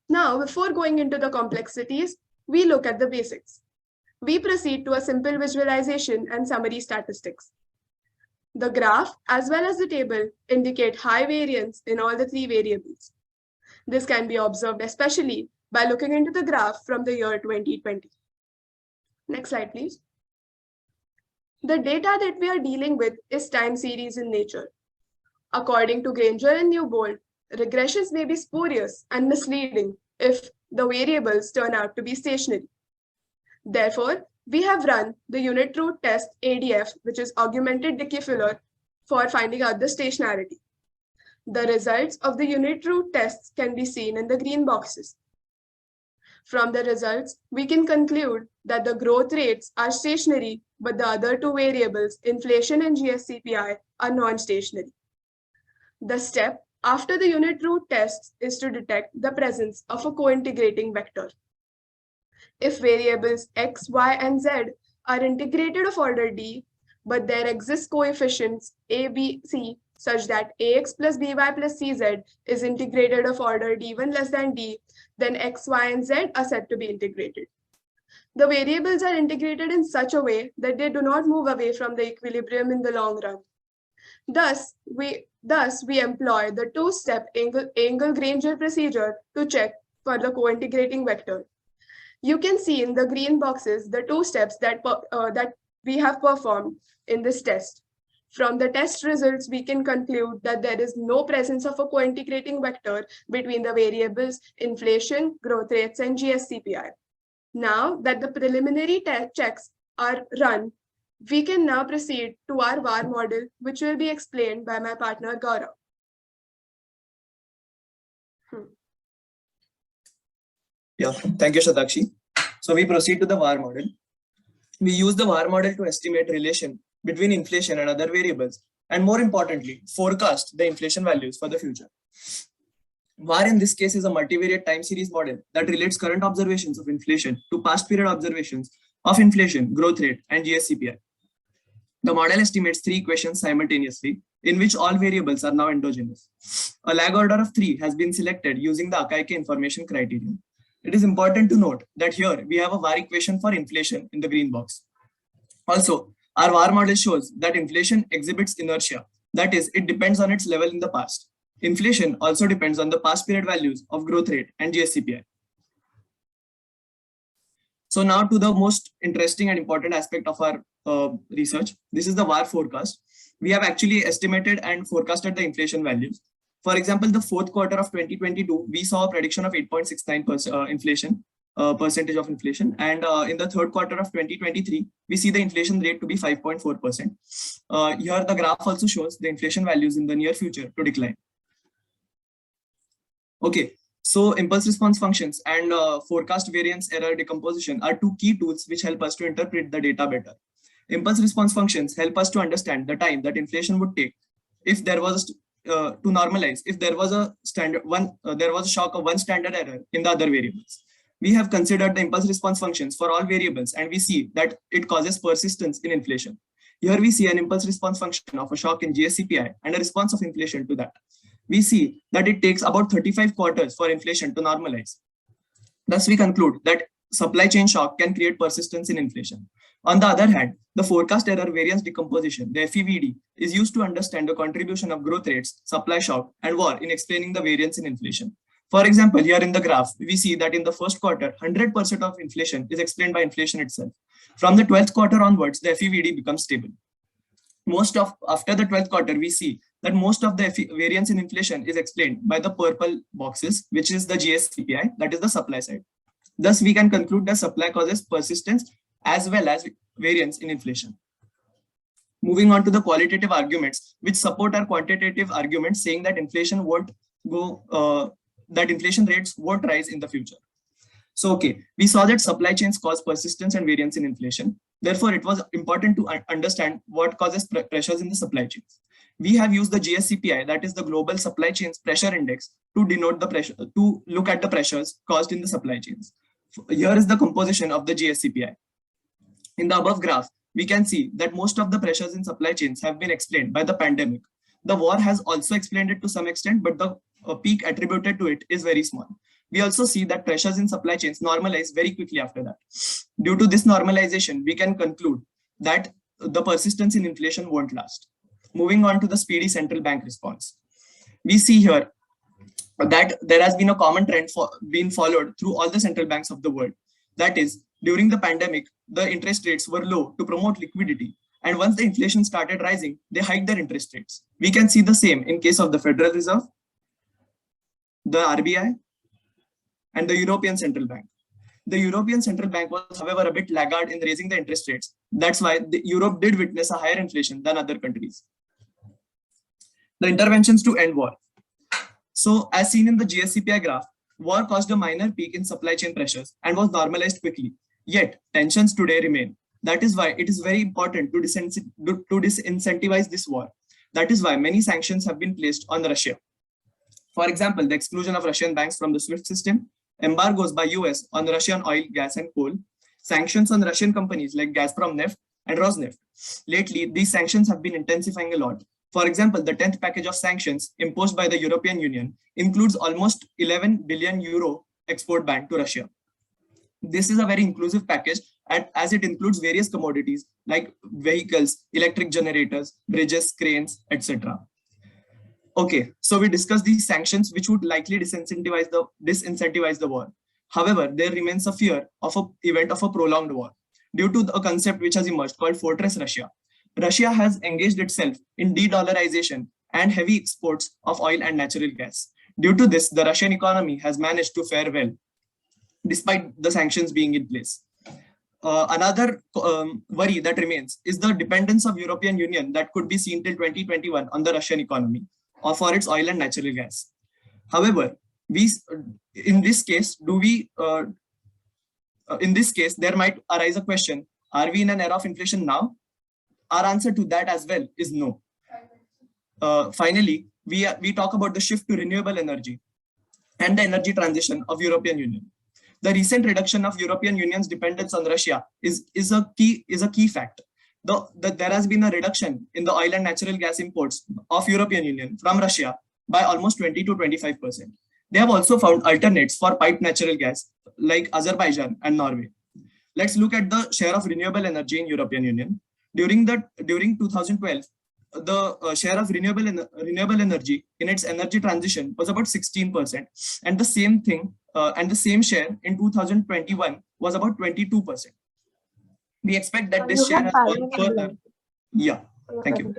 Now, before going into the complexities, we look at the basics. We proceed to a simple visualization and summary statistics. The graph, as well as the table, indicate high variance in all the 3 variables. This can be observed especially by looking into the graph from the year 2020. Next slide, please. The data that we are dealing with is time series in nature. According to Granger and Newbold, regressions may be spurious and misleading if the variables turn out to be stationary. Therefore, we have run the unit root test ADF, which is augmented decay-Fuller, for finding out the stationarity. The results of the unit root tests can be seen in the green boxes. From the results, we can conclude that the growth rates are stationary, but the other two variables, inflation and GSCPI, are non-stationary. The step after the unit root tests is to detect the presence of a co-integrating vector. If variables x, y, and z are integrated of order d, but there exist coefficients a, b, c such that ax plus by plus cz is integrated of order d1 less than d, then x, y, and z are said to be integrated. The variables are integrated in such a way that they do not move away from the equilibrium in the long run. Thus, we employ the two-step Engel-Granger procedure to check for the co-integrating vector. You can see in the green boxes the two steps that we have performed in this test. From the test results, we can conclude that there is no presence of a co-integrating vector between the variables inflation, growth rates, and GSCPI. Now that the preliminary checks are run, we can now proceed to our VAR model, which will be explained by my partner Gaurav. Yeah, thank you, Shatakshi. So we proceed to the VAR model. We use the VAR model to estimate relation between inflation and other variables, and more importantly, forecast the inflation values for the future. VAR in this case is a multivariate time series model that relates current observations of inflation to past period observations of inflation, growth rate, and GSCPI. The model estimates three equations simultaneously, in which all variables are now endogenous. A lag order of 3 has been selected using the Akaike information criterion. It is important to note that here we have a VAR equation for inflation in the green box. Also, our VAR model shows that inflation exhibits inertia, that is, it depends on its level in the past. Inflation also depends on the past period values of growth rate and GSCPI. So now to the most interesting and important aspect of our research. This is the VAR forecast. We have actually estimated and forecasted the inflation values. For example, the fourth quarter of 2022, we saw a prediction of 8.69% inflation, percentage of inflation. And in the third quarter of 2023, we see the inflation rate to be 5.4%. Here the graph also shows the inflation values in the near future to decline. Okay, so impulse response functions and forecast variance error decomposition are two key tools which help us to interpret the data better. Impulse response functions help us to understand the time that inflation would take if there was to normalize if there was a shock of one standard error in the other variables. We have considered the impulse response functions for all variables, and we see that it causes persistence in inflation. Here we see an impulse response function of a shock in GSCPI and a response of inflation to that. We see that it takes about 35 quarters for inflation to normalize. Thus, we conclude that supply chain shock can create persistence in inflation. On the other hand, the forecast error variance decomposition, the FEVD, is used to understand the contribution of growth rates, supply shock, and war in explaining the variance in inflation. For example, here in the graph, we see that in the first quarter, 100% of inflation is explained by inflation itself. From the 12th quarter onwards, the FEVD becomes stable. After the 12th quarter, we see that most of the variance in inflation is explained by the purple boxes, which is the GSCPI, that is the supply side. Thus, we can conclude that supply causes persistence as well as variance in inflation. Moving on to the qualitative arguments, which support our quantitative arguments saying that inflation rates won't rise in the future. So, okay, we saw that supply chains cause persistence and variance in inflation. Therefore, it was important to understand what causes pressures in the supply chains. We have used the GSCPI, that is the Global Supply Chains Pressure Index, to denote the pressure, to look at the pressures caused in the supply chains. Here is the composition of the GSCPI. In the above graph, we can see that most of the pressures in supply chains have been explained by the pandemic. The war has also explained it to some extent, but the peak attributed to it is very small. We also see that pressures in supply chains normalize very quickly after that. Due to this normalization, we can conclude that the persistence in inflation won't last. Moving on to the speedy central bank response. We see here that there has been a common trend being followed through all the central banks of the world. That is, during the pandemic, the interest rates were low to promote liquidity. And once the inflation started rising, they hiked their interest rates. We can see the same in case of the Federal Reserve, the RBI, and the European Central Bank. The European Central Bank was, however, a bit laggard in raising the interest rates. That's why Europe did witness a higher inflation than other countries. The interventions to end war. So, as seen in the GSCPI graph, war caused a minor peak in supply chain pressures and was normalized quickly. Yet, tensions today remain. That is why it is very important to disincentivize this war. That is why many sanctions have been placed on Russia. For example, the exclusion of Russian banks from the SWIFT system, embargoes by US on Russian oil, gas, and coal, sanctions on Russian companies like Gazprom Neft and Rosneft. Lately, these sanctions have been intensifying a lot. For example, the 10th package of sanctions imposed by the European Union includes almost 11 billion euro export ban to Russia. This is a very inclusive package as it includes various commodities like vehicles, electric generators, bridges, cranes, etc. Okay, so we discussed these sanctions which would likely disincentivize the war. However, there remains a fear of an event of a prolonged war due to a concept which has emerged called Fortress Russia. Russia has engaged itself in de-dollarization and heavy exports of oil and natural gas. Due to this, the Russian economy has managed to fare well, despite the sanctions being in place. Another worry that remains is the dependence of European Union that could be seen till 2021 on the Russian economy or for its oil and natural gas. However, in this case, there might arise a question: are we in an era of inflation now? Our answer to that as well is no. Finally, we talk about the shift to renewable energy and the energy transition of European Union. The recent reduction of European Union's dependence on Russia is a key fact. There has been a reduction in the oil and natural gas imports of European Union from Russia by almost 20 to 25%. They have also found alternates for piped natural gas like Azerbaijan and Norway. Let's look at the share of renewable energy in European Union. During 2012, the share of renewable energy in its energy transition was about 16%, and the same thing and the same share in 2021 was about 22%. We expect that this share has gone further. Yeah, thank you.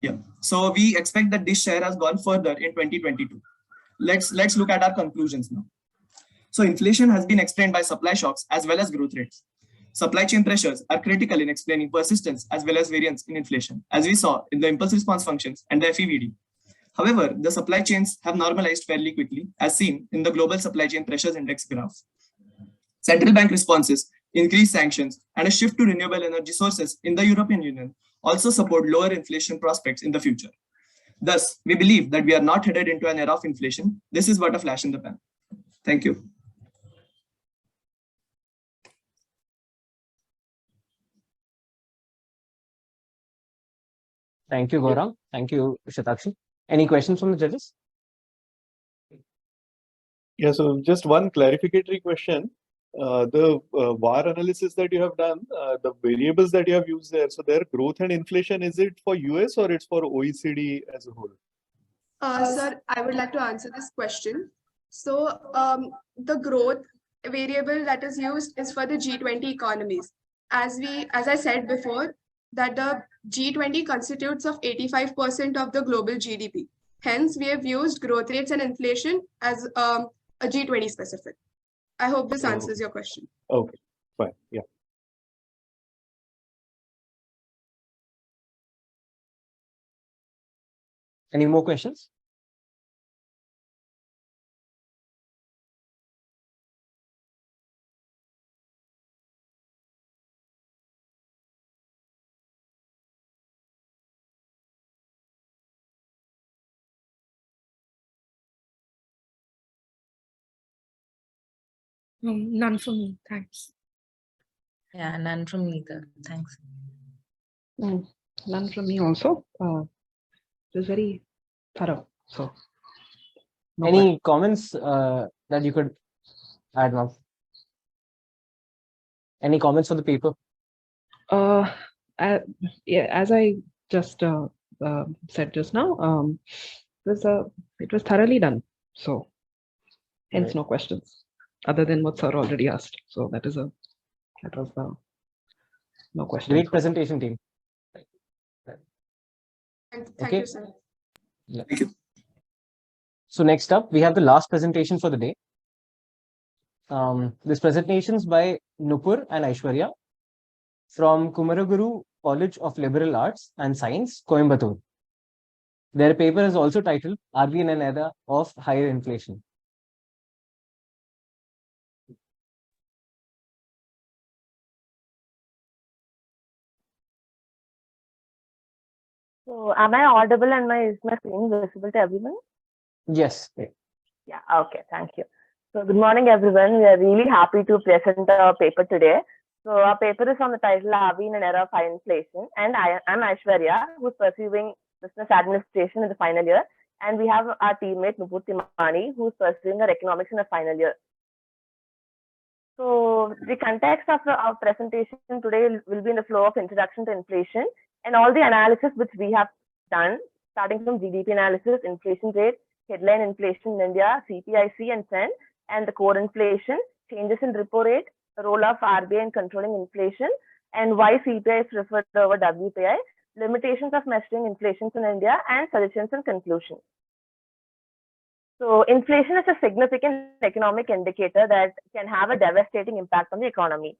Yeah, so we expect that this share has gone further in 2022. Let's look at our conclusions now. So inflation has been explained by supply shocks as well as growth rates. Supply chain pressures are critical in explaining persistence as well as variance in inflation, as we saw in the impulse response functions and the FEVD. However, the supply chains have normalized fairly quickly, as seen in the Global Supply Chain Pressures Index graph. Central bank responses, increased sanctions, and a shift to renewable energy sources in the European Union also support lower inflation prospects in the future. Thus, we believe that we are not headed into an era of inflation. This is but a flash in the pan. Thank you. Thank you, Gaurav. Thank you, Shatakshi. Any questions from the judges? Yeah, so just one clarificatory question. The VAR analysis that you have done, the variables that you have used there, so their growth and inflation, is it for US or it's for OECD as a whole? Sir, I would like to answer this question. So the growth variable that is used is for the G20 economies. As I said before, that the G20 constitutes of 85% of the global GDP. Hence, we have used growth rates and inflation as a G20 specific. I hope this answers your question. Okay, fine. Yeah. Any more questions? None for me, thanks. Yeah, none from me either. Thanks. None from me also. It was very thorough. So, any comments that you could add now? Any comments on the paper? Yeah, as I just said just now, it was thoroughly done. So hence Right. no questions other than what sir already asked. So that was the no question. Great presentation, team. Thank Okay. you, sir. Yeah. So next up, we have the last presentation for the day. This presentation is by Nupur and Aishwarya from Kumaraguru College of Liberal Arts and Science, Coimbatore. Their paper is also titled RBI in an Era of Higher Inflation. So am I audible and is my screen visible to everyone? Yes. Yeah, okay, thank you. So good morning, everyone. We are really happy to present our paper today. So our paper is on the title RBI in an Era of High Inflation. And I'm Aishwarya, who's pursuing business administration in the final year. And we have our teammate Nupur Timani, who's pursuing her economics in the final year. So the context of our presentation today will be in the flow of introduction to inflation and all the analysis which we have done, starting from GDP analysis, inflation rate, headline inflation in India, CPIC and trend, and the core inflation, changes in repo rate, the role of RBI in controlling inflation, and why CPI is preferred over WPI, limitations of measuring inflation in India, and suggestions and conclusion. So inflation is a significant economic indicator that can have a devastating impact on the economy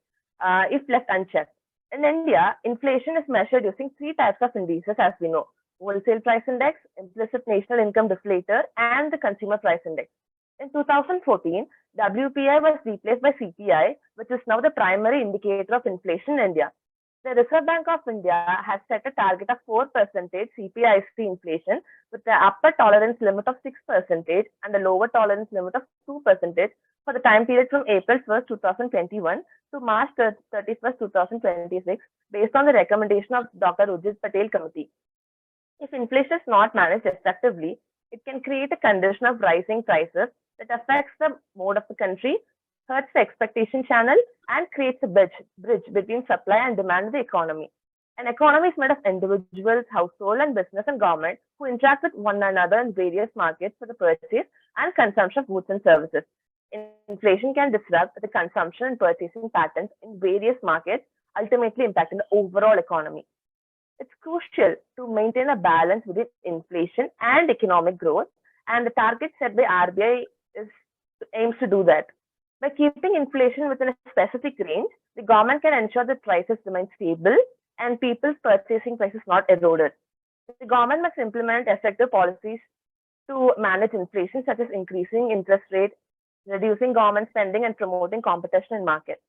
if left unchecked. In India, inflation is measured using three types of indices, as we know: wholesale price index, implicit national income deflator, and the consumer price index. In 2014, WPI was replaced by CPI, which is now the primary indicator of inflation in India. The Reserve Bank of India has set a target of 4% CPIC inflation with the upper tolerance limit of 6% and the lower tolerance limit of 2% for the time period from April 1st, 2021 to March 31st, 2026, based on the recommendation of Dr. Ujit Patel Committee. If inflation is not managed effectively, it can create a condition of rising prices that affects the mode of the country, hurts the expectation channel, and creates a bridge between supply and demand in the economy. An economy is made of individuals, household, and business and government who interact with one another in various markets for the purchase and consumption of goods and services. Inflation can disrupt the consumption and purchasing patterns in various markets, ultimately impacting the overall economy. It's crucial to maintain a balance between inflation and economic growth, and the target set by RBI aims to do that. By keeping inflation within a specific range, the government can ensure that prices remain stable and people's purchasing prices not eroded. The government must implement effective policies to manage inflation, such as increasing interest rate, reducing government spending, and promoting competition in markets.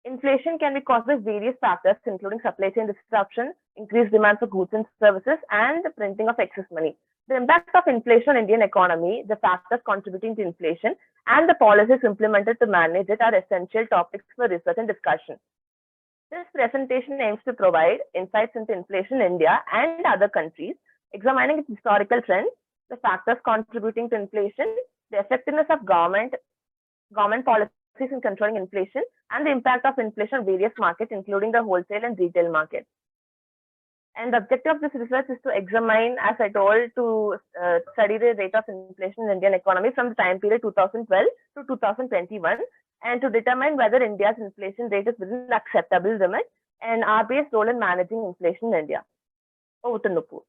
Inflation can be caused by various factors, including supply chain disruption, increased demand for goods and services, and the printing of excess money. The impact of inflation on Indian economy, the factors contributing to inflation, and the policies implemented to manage it are essential topics for research and discussion. This presentation aims to provide insights into inflation in India and other countries, examining its historical trends, the factors contributing to inflation, the effectiveness of government policies in controlling inflation, and the impact of inflation on various markets, including the wholesale and retail market. And the objective of this research is to examine, as I told, to study the rate of inflation in Indian economy from the time period 2012 to 2021, and to determine whether India's inflation rate is within acceptable limits and RBI's role in managing inflation in India. Over to Nupur.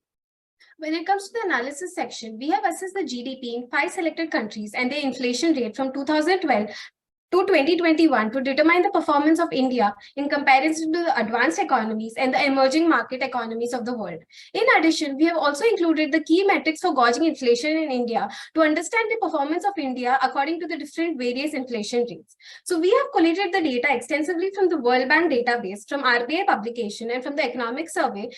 When it comes to the analysis section, we have assessed the GDP in 5 selected countries and their inflation rate from 2012 to 2021 to determine the performance of India in comparison to the advanced economies and the emerging market economies of the world. In addition, we have also included the key metrics for gauging inflation in India to understand the performance of India according to the different various inflation rates. So we have collated the data extensively from the World Bank database, from RBI publication, and from the economic survey.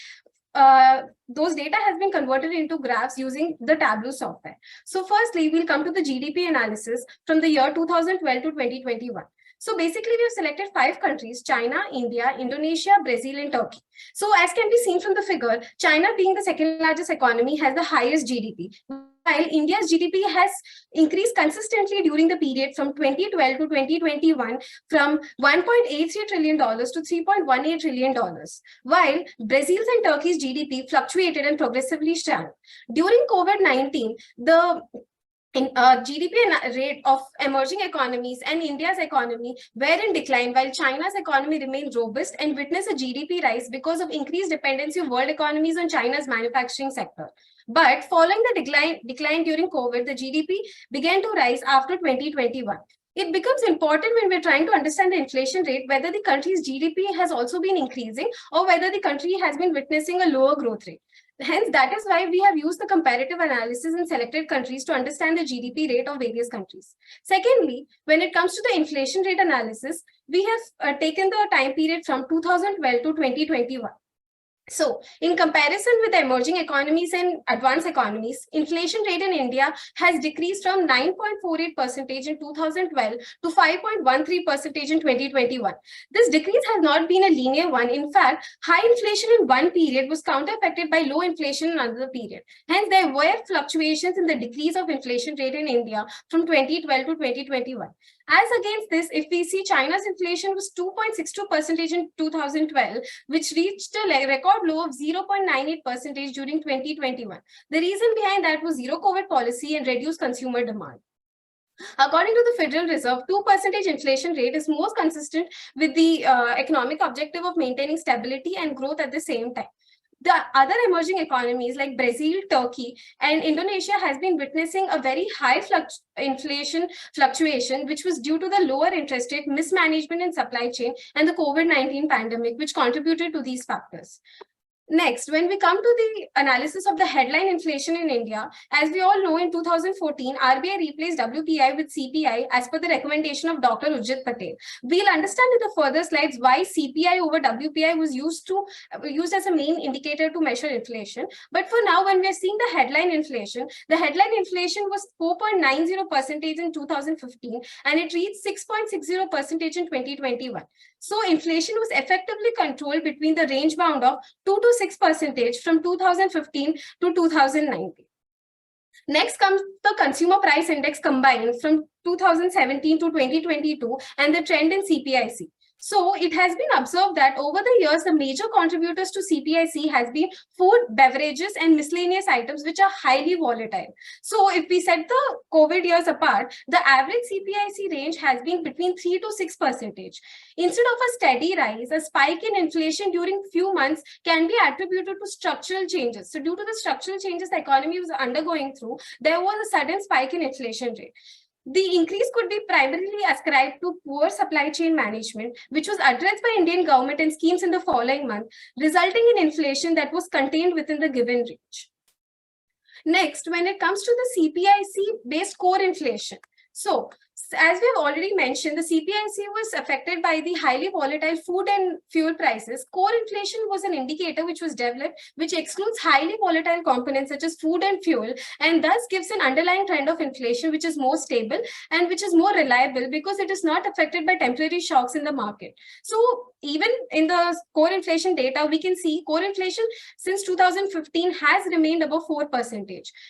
Those data has been converted into graphs using the Tableau software. So firstly, we'll come to the GDP analysis from the year 2012 to 2021. So basically, we have selected 5 countries: China, India, Indonesia, Brazil, and Turkey. So as can be seen from the figure, China, being the second largest economy, has the highest GDP, while India's GDP has increased consistently during the period from 2012 to 2021 from $1.83 trillion to $3.18 trillion, while Brazil's and Turkey's GDP fluctuated and progressively shrank. During COVID-19, the GDP rate of emerging economies and India's economy were in decline, while China's economy remained robust and witnessed a GDP rise because of increased dependency of world economies on China's manufacturing sector. But following the decline during COVID, the GDP began to rise after 2021. It becomes important when we're trying to understand the inflation rate, whether the country's GDP has also been increasing or whether the country has been witnessing a lower growth rate. Hence, that is why we have used the comparative analysis in selected countries to understand the GDP rate of various countries. Secondly, when it comes to the inflation rate analysis, we have taken the time period from 2012 to 2021. So, in comparison with the emerging economies and advanced economies, inflation rate in India has decreased from 9.48% in 2012 to 5.13% in 2021. This decrease has not been a linear one. In fact, high inflation in one period was counter-affected by low inflation in another period. Hence, there were fluctuations in the decrease of inflation rate in India from 2012 to 2021. As against this, if we see China's inflation was 2.62% in 2012, which reached a record low of 0.98% during 2021. The reason behind that was zero COVID policy and reduced consumer demand. According to the Federal Reserve, 2% inflation rate is most consistent with the economic objective of maintaining stability and growth at the same time. The other emerging economies like Brazil, Turkey, and Indonesia has been witnessing a very high inflation fluctuation, which was due to the lower interest rate, mismanagement in supply chain, and the COVID-19 pandemic, which contributed to these factors. Next, when we come to the analysis of the headline inflation in India, as we all know, in 2014, RBI replaced WPI with CPI as per the recommendation of Dr. Ujjit Patel. We'll understand in the further slides why CPI over WPI was used as a main indicator to measure inflation. But for now, when we're seeing the headline inflation was 4.90% in 2015, and it reached 6.60% in 2021. So inflation was effectively controlled between the range bound of 2 to 6% from 2015 to 2019. Next comes the consumer price index combined from 2017 to 2022 and the trend in CPIC. So it has been observed that over the years, the major contributors to CPIC has been food, beverages, and miscellaneous items, which are highly volatile. So if we set the COVID years apart, the average CPIC range has been between 3 to 6%. Instead of a steady rise, a spike in inflation during few months can be attributed to structural changes. So due to the structural changes the economy was undergoing through, there was a sudden spike in inflation rate. The increase could be primarily ascribed to poor supply chain management, which was addressed by Indian government and schemes in the following month, resulting in inflation that was contained within the given range. Next, when it comes to the CPIC-based core inflation, so as we have already mentioned, the CPIC was affected by the highly volatile food and fuel prices. Core inflation was an indicator which was developed, which excludes highly volatile components such as food and fuel, and thus gives an underlying trend of inflation which is more stable and which is more reliable because it is not affected by temporary shocks in the market. So even in the core inflation data, we can see core inflation since 2015 has remained above 4%.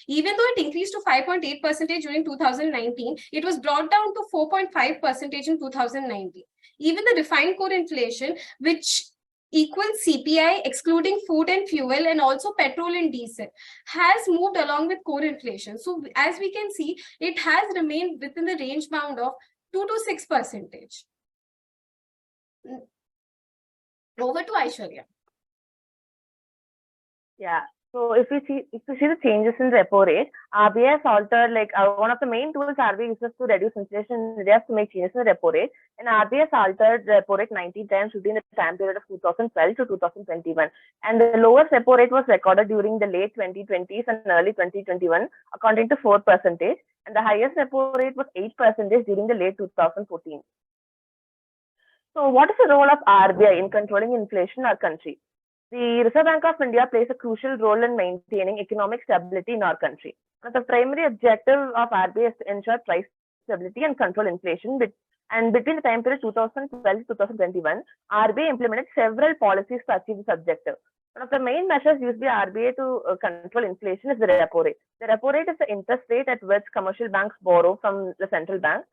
Even though it increased to 5.8% during 2019, it was brought down to 4.5% in 2019. Even the defined core inflation, which equals CPI excluding food and fuel and also petrol and diesel, has moved along with core inflation. So as we can see, it has remained within the range bound of 2 to 6%. Over to Aishwarya. Yeah. So if you see the changes in repo rate, RBI has altered, one of the main tools RBI uses to reduce inflation in India is to make changes in repo rate. And RBI has altered repo rate 19 times within the time period of 2012 to 2021. And the lowest repo rate was recorded during the late 2020s and early 2021, accounting to 4%. And the highest repo rate was 8% during the late 2014. So what is the role of RBI in controlling inflation in our country? The Reserve Bank of India plays a crucial role in maintaining economic stability in our country. Now, the primary objective of RBI is to ensure price stability and control inflation. And between the time period 2012 to 2021, RBI implemented several policies to achieve this objective. One of the main measures used by RBI to control inflation is the repo rate. The repo rate is the interest rate at which commercial banks borrow from the central bank.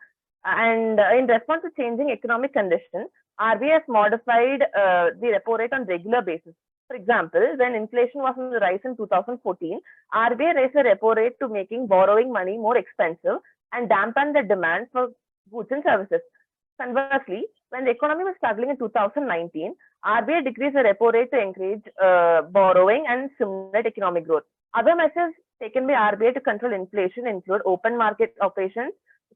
And in response to changing economic conditions, RBI has modified the repo rate on regular basis. For example, when inflation was on the rise in 2014, RBI raised the repo rate to making borrowing money more expensive and dampen the demand for goods and services. Conversely, when the economy was struggling in 2019, RBI decreased the repo rate to encourage borrowing and stimulate economic growth. Other measures taken by RBI to control inflation include open market operations,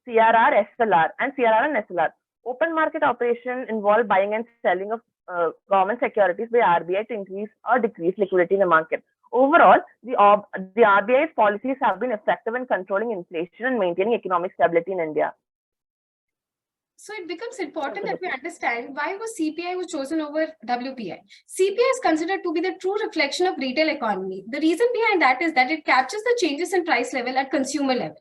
CRR, SLR, and CRR and SLR. Open market operation involve buying and selling of government securities by RBI to increase or decrease liquidity in the market. Overall, the RBI's policies have been effective in controlling inflation and maintaining economic stability in India. So it becomes important that we understand why CPI was chosen over WPI. CPI is considered to be the true reflection of retail economy. The reason behind that is that it captures the changes in price level at consumer level.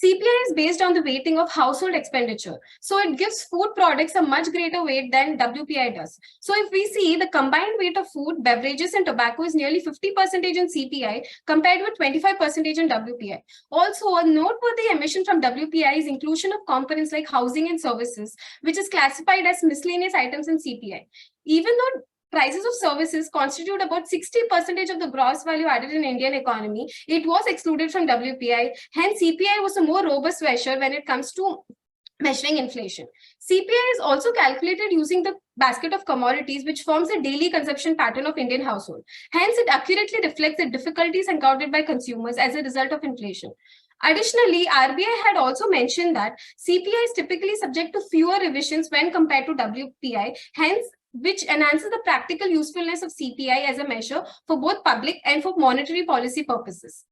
CPI is based on the weighting of household expenditure. So it gives food products a much greater weight than WPI does. So if we see the combined weight of food, beverages, and tobacco is nearly 50% in CPI compared with 25% in WPI. Also, a noteworthy omission from WPI is inclusion of components like housing and services, which is classified as miscellaneous items in CPI. Even though prices of services constitute about 60% of the gross value added in Indian economy, it was excluded from WPI. Hence, CPI was a more robust measure when it comes to measuring inflation. CPI is also calculated using the basket of commodities, which forms a daily consumption pattern of Indian household. Hence, it accurately reflects the difficulties encountered by consumers as a result of inflation. Additionally, RBI had also mentioned that CPI is typically subject to fewer revisions when compared to WPI. Hence, which enhances the practical usefulness of CPI as a measure for both public and for monetary policy purposes.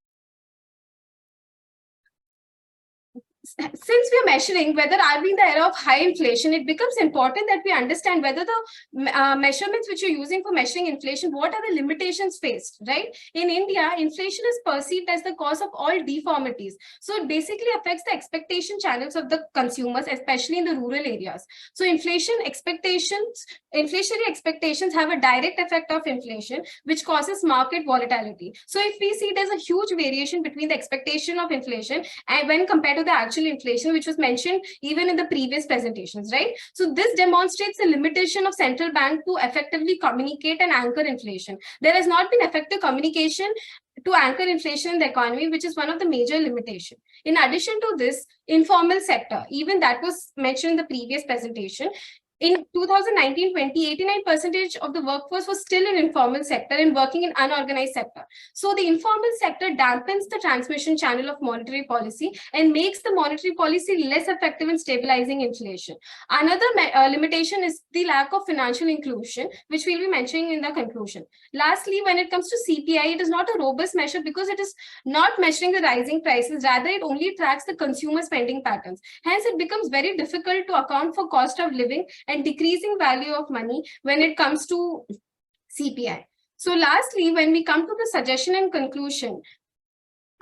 Since we are measuring whether are we in the era of high inflation, it becomes important that we understand whether the measurements which you're using for measuring inflation, what are the limitations faced, right? In India, inflation is perceived as the cause of all deformities. So it basically affects the expectation channels of the consumers, especially in the rural areas. So inflationary expectations have a direct effect of inflation, which causes market volatility. So if we see there's a huge variation between the expectation of inflation and when compared to the actual inflation, which was mentioned even in the previous presentations, right? So this demonstrates the limitation of central bank to effectively communicate and anchor inflation. There has not been effective communication to anchor inflation in the economy, which is one of the major limitations. In addition to this, informal sector, even that was mentioned in the previous presentation. In 2019-20, 89% of the workforce was still in informal sector and working in unorganized sector. So the informal sector dampens the transmission channel of monetary policy and makes the monetary policy less effective in stabilizing inflation. Another limitation is the lack of financial inclusion, which we'll be mentioning in the conclusion. Lastly, when it comes to CPI, it is not a robust measure because it is not measuring the rising prices. Rather, it only tracks the consumer spending patterns. Hence, it becomes very difficult to account for cost of living and decreasing value of money when it comes to CPI. So lastly, when we come to the suggestion and conclusion,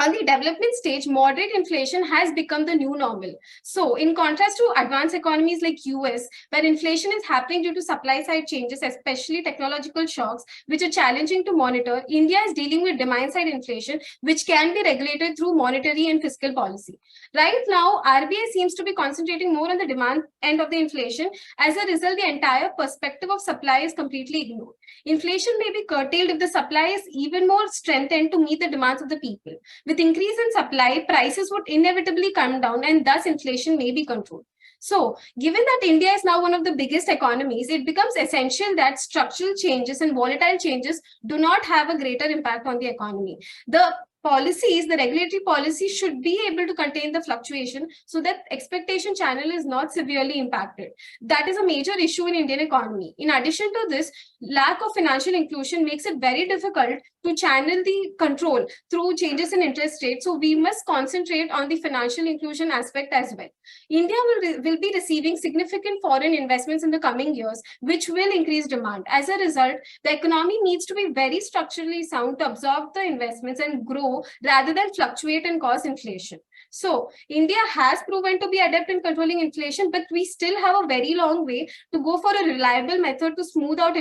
on the development stage, moderate inflation has become the new normal. So in contrast to advanced economies like US, where inflation is happening due to supply side changes, especially technological shocks, which are challenging to monitor, India is dealing with demand side inflation, which can be regulated through monetary and fiscal policy. Right now, RBI seems to be concentrating more on the demand end of the inflation. As a result, the entire perspective of supply is completely ignored. Inflation may be curtailed if the supply is even more strengthened to meet the demands of the people. With increase in supply, prices would inevitably come down and thus inflation may be controlled. So, given that India is now one of the biggest economies, it becomes essential that structural changes and volatile changes do not have a greater impact on the economy. The policies, the regulatory policy should be able to contain the fluctuation so that expectation channel is not severely impacted. That is a major issue in Indian economy. In addition to this, lack of financial inclusion makes it very difficult to channel the control through changes in interest rates. So we must concentrate on the financial inclusion aspect as well. India will be receiving significant foreign investments in the coming years, which will increase demand. As a result, the economy needs to be very structurally sound to absorb the investments and grow rather than fluctuate and cause inflation. So India has proven to be adept in controlling inflation, but we still have a very long way to go for a reliable method to smooth out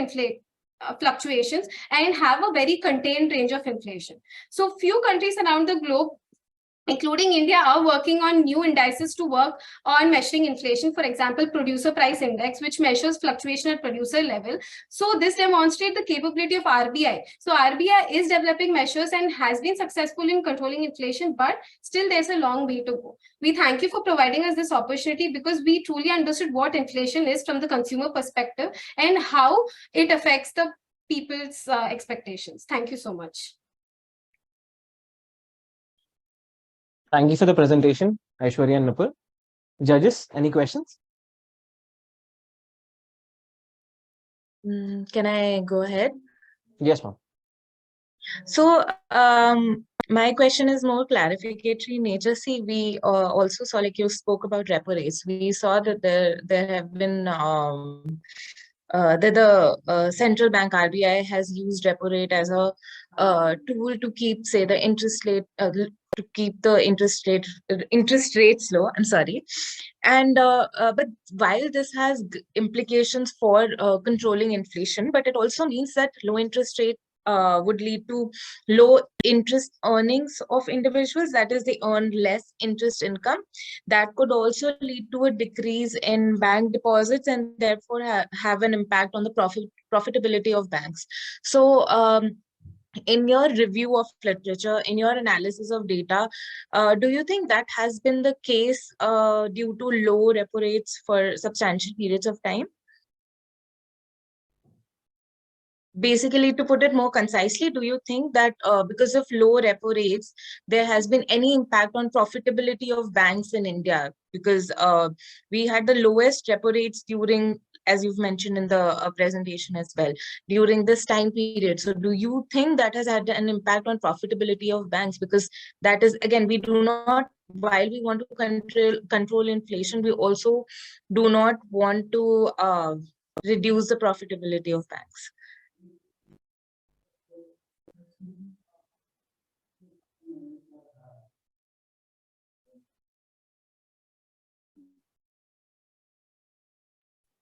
fluctuations and have a very contained range of inflation. So few countries around the globe including India, are working on new indices to work on measuring inflation. For example, producer price index, which measures fluctuation at producer level. So this demonstrates the capability of RBI. So RBI is developing measures and has been successful in controlling inflation, but still there's a long way to go. We thank you for providing us this opportunity, because we truly understood what inflation is from the consumer perspective and how it affects the people's expectations. Thank you so much. Thank you for the presentation, Aishwarya and Nupur. Judges, any questions? Can I go ahead? Yes, ma'am. So, my question is more clarificatory in nature. See, we also saw, like you spoke about repo rates. We saw that there have been that the central bank RBI has used repo rate as a tool to keep, say, the interest rate to keep the interest rates low. I'm sorry, and but while this has implications for controlling inflation, but it also means that low interest rate would lead to low interest earnings of individuals. That is, they earn less interest income. That could also lead to a decrease in bank deposits and therefore have an impact on the profitability of banks. So, in your review of literature, in your analysis of data, do you think that has been the case due to low repo rates for substantial periods of time? Basically, to put it more concisely, do you think that because of low repo rates, there has been any impact on profitability of banks in India? Because we had the lowest repo rates during, as you've mentioned in the presentation as well, during this time period. So do you think that has had an impact on profitability of banks? Because that is, again, we do not, while we want to control inflation, we also do not want to reduce the profitability of banks.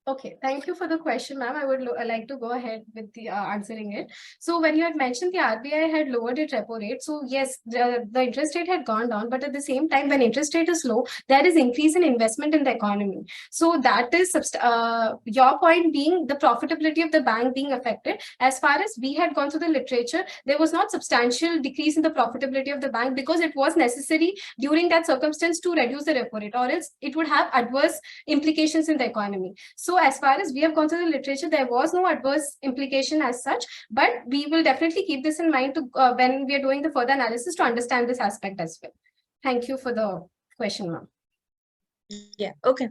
Okay, thank you for the question, ma'am. I would like to go ahead with the answering it. So when you had mentioned the RBI had lowered its repo rate, so yes, the interest rate had gone down, but at the same time, when interest rate is low, there is increase in investment in the economy. So that is your point being the profitability of the bank being affected. As far as we had gone through the literature, there was not substantial decrease in the profitability of the bank, because it was necessary during that circumstance to reduce the repo rate, or else it would have adverse implications in the economy. So as far as we have gone through the literature, there was no adverse implication as such, but we will definitely keep this in mind to when we are doing the further analysis to understand this aspect as well. Thank you for the question, ma'am. Yeah, okay.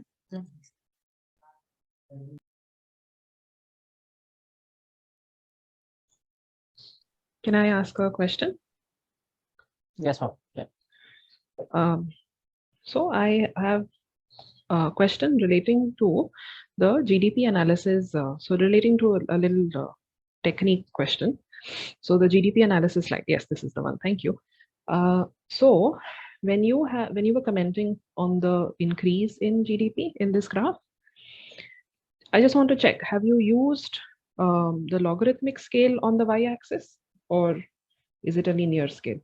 Can I ask a question? Yes, ma'am. Yeah. So I have a question relating to the GDP analysis. So relating to a little technique question. So the GDP analysis slide. Yes, this is the one. Thank you. So when you were commenting on the increase in GDP in this graph, I just want to check, have you used the logarithmic scale on the y-axis, or is it a linear scale?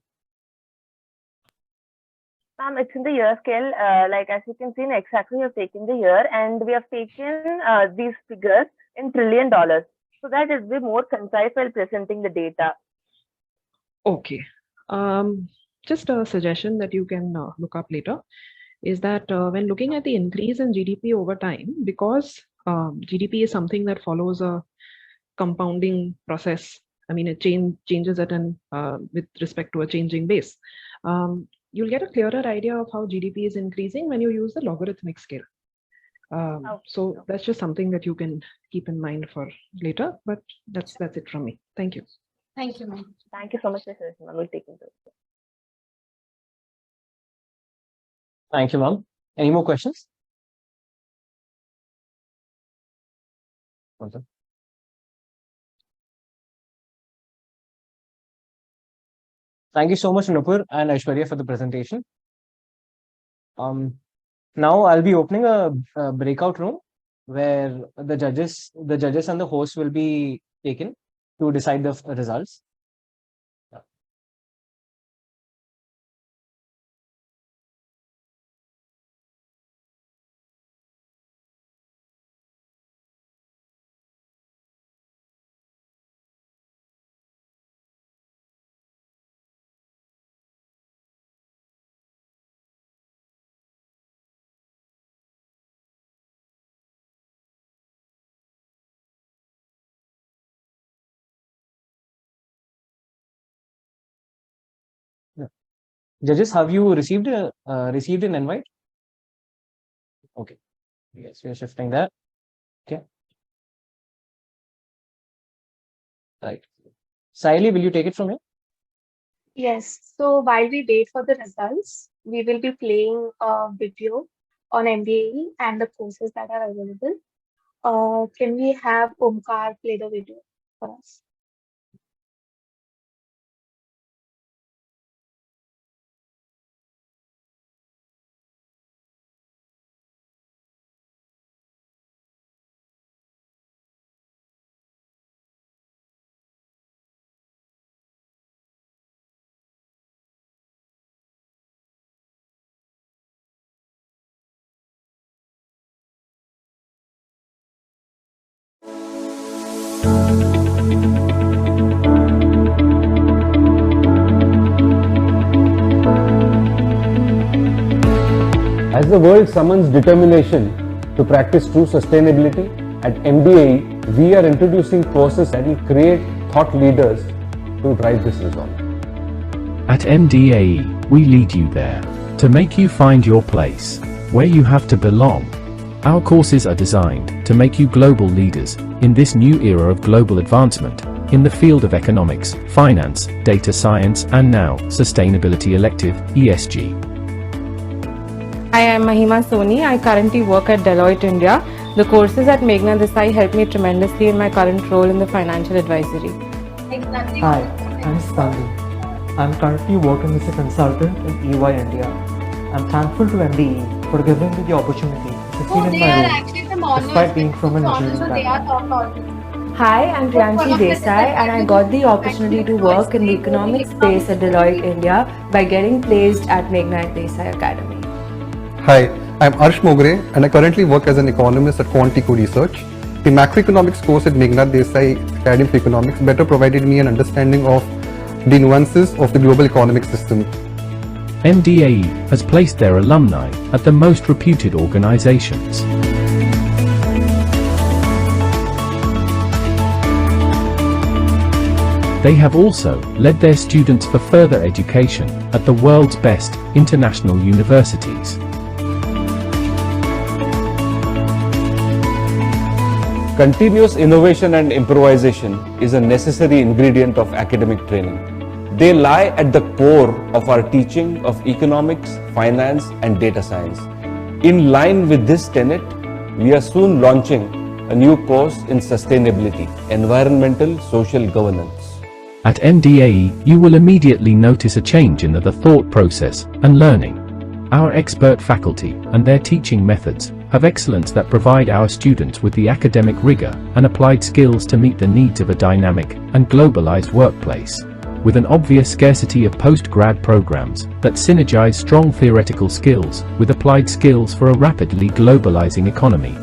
It's in the year scale. Like as you can see, exactly we have taken the year and we have taken these figures in $1 trillion. So that is be more concise while presenting the data. Okay. Just a suggestion that you can look up later is that when looking at the increase in GDP over time, because GDP is something that follows a compounding process. I mean, it changes at an with respect to a changing base. You'll get a clearer idea of how GDP is increasing when you use the logarithmic scale. So that's just something that you can keep in mind for later. But that's it from me. Thank you. Thank you, ma'am. Thank you so much, Mr. I will take into it. Thank you, ma'am. Any more questions? Thank you so much, Nupur and Aishwarya, for the presentation. Now I'll be opening a breakout room where the judges and the host will be taken to decide the results. Judges, have you received an invite? Okay. Yes, we are shifting that. Okay. Right. Saili, will you take it from here? Yes. So while we wait for the results, we will be playing a video on MDAE and the courses that are available. Can we have Omkar play the video for us? As the world summons determination to practice true sustainability, at MDAE, we are introducing courses that will create thought leaders to drive this resolve. At MDAE, we lead you there to make you find your place where you have to belong. Our courses are designed to make you global leaders in this new era of global advancement in the field of economics, finance, data science, and now sustainability elective (ESG). Hi, I'm Mahima Soni. I currently work at Deloitte India. The courses at Meghnad Desai helped me tremendously in my current role in the financial advisory. Hi, I'm Stanley. I'm currently working as a consultant in EY India. I'm thankful to MDE for giving me the opportunity to succeed in my role despite being from an engineering background. Hi, I'm Priyanshi Desai and I got the opportunity to work in the economics space at Deloitte India by getting placed at Meghnad Desai Academy. Hi, I'm Arsh Mogre and I currently work as an economist at Quantico Research. The macroeconomics course at Meghnad Desai Academy of Economics better provided me an understanding of the nuances of the global economic system. MDAE has placed their alumni at the most reputed organizations. They have also led their students for further education at the world's best international universities. Continuous innovation and improvisation is a necessary ingredient of academic training. They lie at the core of our teaching of economics, finance, and data science. In line with this tenet, we are soon launching a new course in sustainability, environmental social governance. At MDAE, you will immediately notice a change in the thought process and learning. Our expert faculty and their teaching methods have excellence that provide our students with the academic rigor and applied skills to meet the needs of a dynamic and globalized workplace, with an obvious scarcity of post-grad programs that synergize strong theoretical skills with applied skills for a rapidly globalizing economy.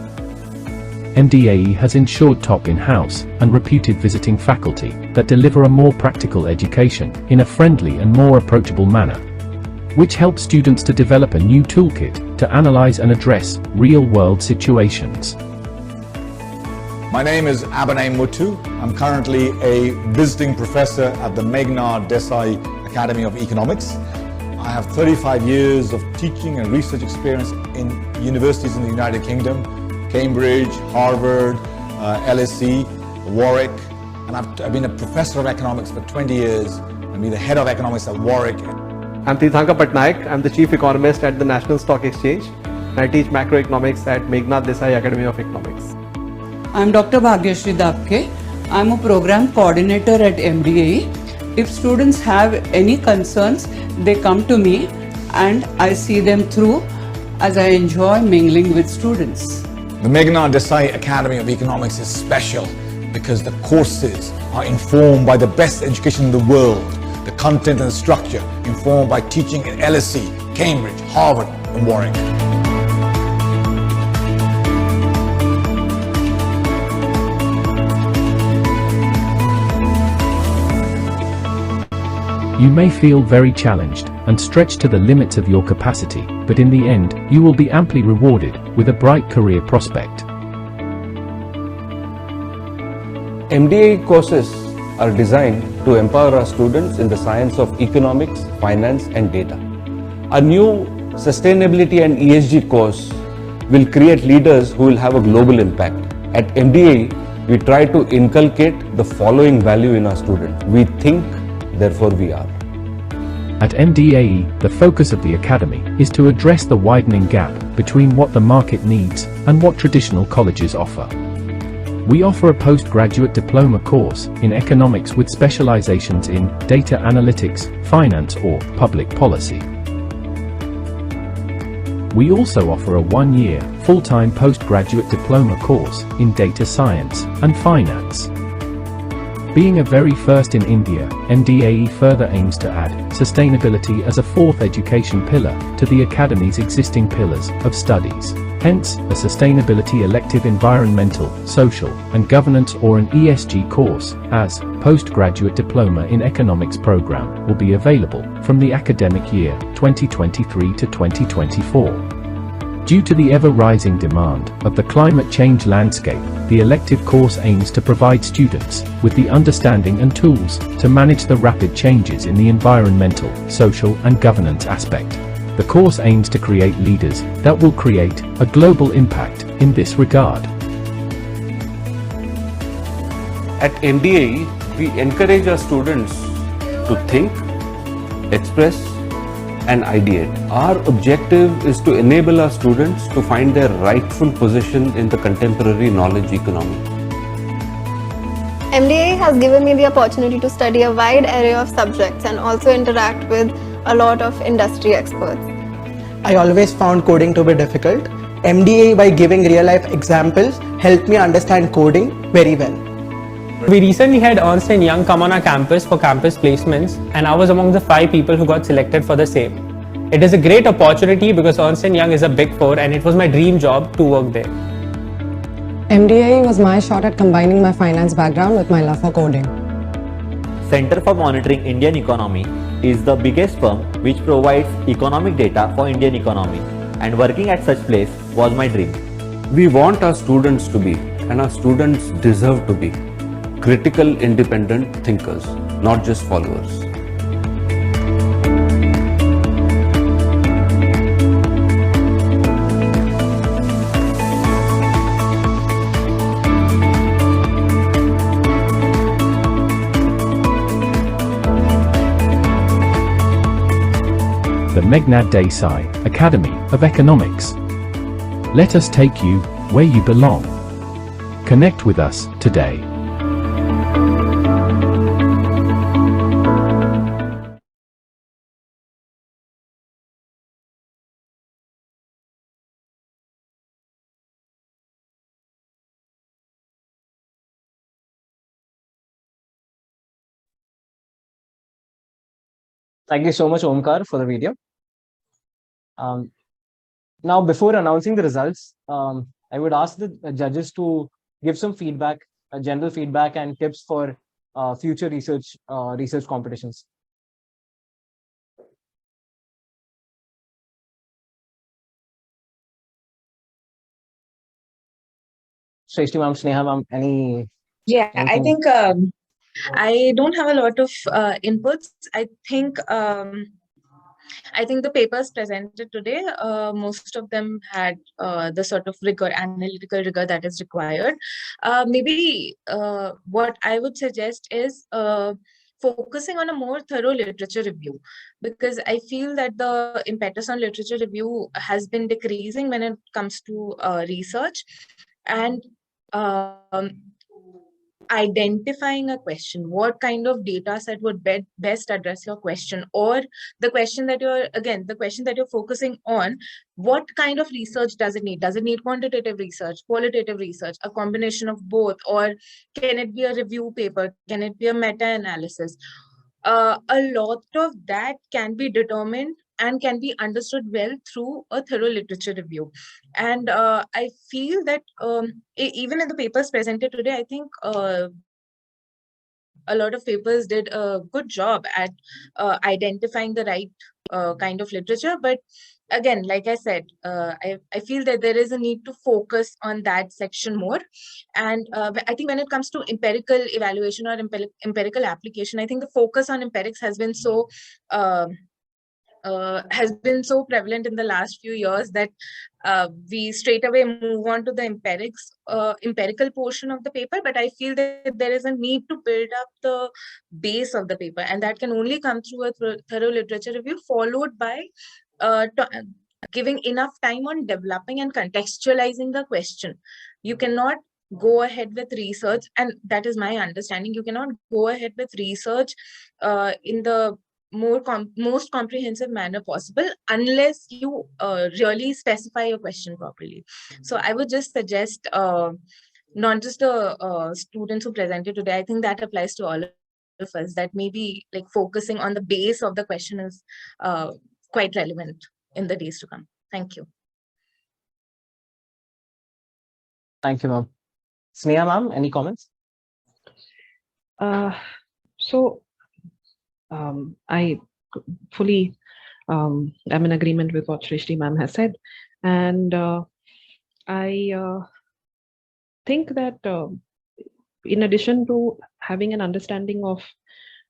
MDAE has ensured top in-house and reputed visiting faculty that deliver a more practical education in a friendly and more approachable manner, which helps students to develop a new toolkit to analyze and address real-world situations. My name is Abhinay Muthu. I'm currently a visiting professor at the Meghnad Desai Academy of Economics. I have 35 years of teaching and research experience in universities in the United Kingdom, Cambridge, Harvard, LSE, Warwick, and I've been a professor of economics for 20 years and been the head of economics at Warwick. I'm Tirthankar Patnaik. I'm the chief economist at the National Stock Exchange. I teach macroeconomics at Meghnad Desai Academy of Economics. I'm Dr. Bhagyashree Dapke. I'm a program coordinator at MDAE. If students have any concerns, they come to me and I see them through as I enjoy mingling with students. The Meghnad Desai Academy of Economics is special because the courses are informed by the best education in the world. The content and the structure informed by teaching at LSE, Cambridge, Harvard, and Warwick. You may feel very challenged and stretched to the limits of your capacity, but in the end, you will be amply rewarded with a bright career prospect. MDAE courses are designed to empower our students in the science of economics, finance, and data. A new sustainability and ESG course will create leaders who will have a global impact. At MDAE, we try to inculcate the following value in our students. We think, therefore we are. At MDAE, the focus of the academy is to address the widening gap between what the market needs and what traditional colleges offer. We offer a postgraduate diploma course in economics with specializations in data analytics, finance, or public policy. We also offer a one-year, full-time postgraduate diploma course in data science and finance. Being a very first in India, MDAE further aims to add sustainability as a fourth education pillar to the Academy's existing pillars of studies. Hence, a sustainability elective environmental, social, and governance or an ESG course as postgraduate diploma in economics program will be available from the academic year 2023 to 2024. Due to the ever-rising demand of the climate change landscape, the elective course aims to provide students with the understanding and tools to manage the rapid changes in the environmental, social, and governance aspect. The course aims to create leaders that will create a global impact in this regard. At MDAE, we encourage our students to think, express, and ideate. Our objective is to enable our students to find their rightful position in the contemporary knowledge economy. MDAE has given me the opportunity to study a wide array of subjects and also interact with a lot of industry experts. I always found coding to be difficult. MDAE, by giving real-life examples, helped me understand coding very well. We recently had Ernst & Young come on our campus for campus placements, and I was among the 5 people who got selected for the same. It is a great opportunity because Ernst & Young is a big 4 and it was my dream job to work there. MDAE was my shot at combining my finance background with my love for coding. Center for Monitoring Indian Economy is the biggest firm which provides economic data for Indian economy, and working at such place was my dream. We want our students to be, and our students deserve to be, critical independent thinkers, not just followers. The Meghnad Desai Academy of Economics. Let us take you where you belong. Connect with us today. Thank you so much, Omkar, for the video. Now, before announcing the results, I would ask the judges to give some feedback, general feedback and tips for future research competitions. Shreshti ma'am, Sneha ma'am, any? Yeah, I think I don't have a lot of inputs. I think the papers presented today, most of them had the sort of rigor, analytical rigor that is required. Maybe what I would suggest is focusing on a more thorough literature review, because I feel that the impetus on literature review has been decreasing when it comes to research, and identifying a question, what kind of data set would best address your question, or the question that you're focusing on, what kind of research does it need? Does it need quantitative research, qualitative research, a combination of both, or can it be a review paper? Can it be a meta-analysis? A lot of that can be determined and can be understood well through a thorough literature review. And I feel that even in the papers presented today, I think a lot of papers did a good job at identifying the right kind of literature. But again, like I said, I feel that there is a need to focus on that section more. And I think when it comes to empirical evaluation or empirical application, I think the focus on empirics has been so has been so prevalent in the last few years that we straight away move on to the empirical portion of the paper. But I feel that there is a need to build up the base of the paper, and that can only come through a thorough literature review, followed by giving enough time on developing and contextualizing the question. You cannot go ahead with research, and that is my understanding. You cannot go ahead with research in the most comprehensive manner possible unless you really specify your question properly. So I would just suggest not just the students who presented today, I think that applies to all of us, that maybe like focusing on the base of the question is quite relevant in the days to come. Thank you. Thank you, ma'am. Sneha, ma'am, any comments? I fully am in agreement with what Shrishti ma'am has said, and I think that in addition to having an understanding of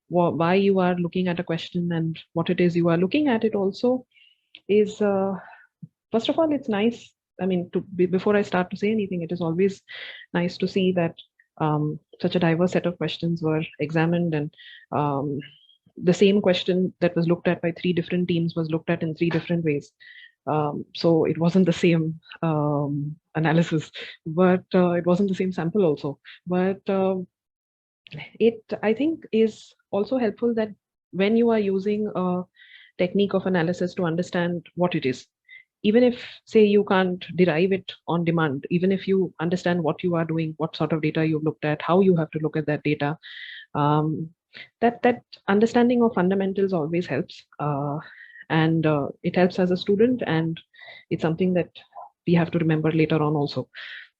why you are looking at a question and what it is you are looking at, it also is first of all, it's nice. I mean, before I start to say anything, it is always nice to see that such a diverse set of questions were examined, and the same question that was looked at by 3 different teams was looked at in 3 different ways. So it wasn't the same analysis, but it wasn't the same sample also. But it, I think, is also helpful that when you are using a technique of analysis to understand what it is, even if, say, you can't derive it on demand, even if you understand what you are doing, what sort of data you've looked at, how you have to look at that data, that understanding of fundamentals always helps, and it helps as a student, and it's something that we have to remember later on also.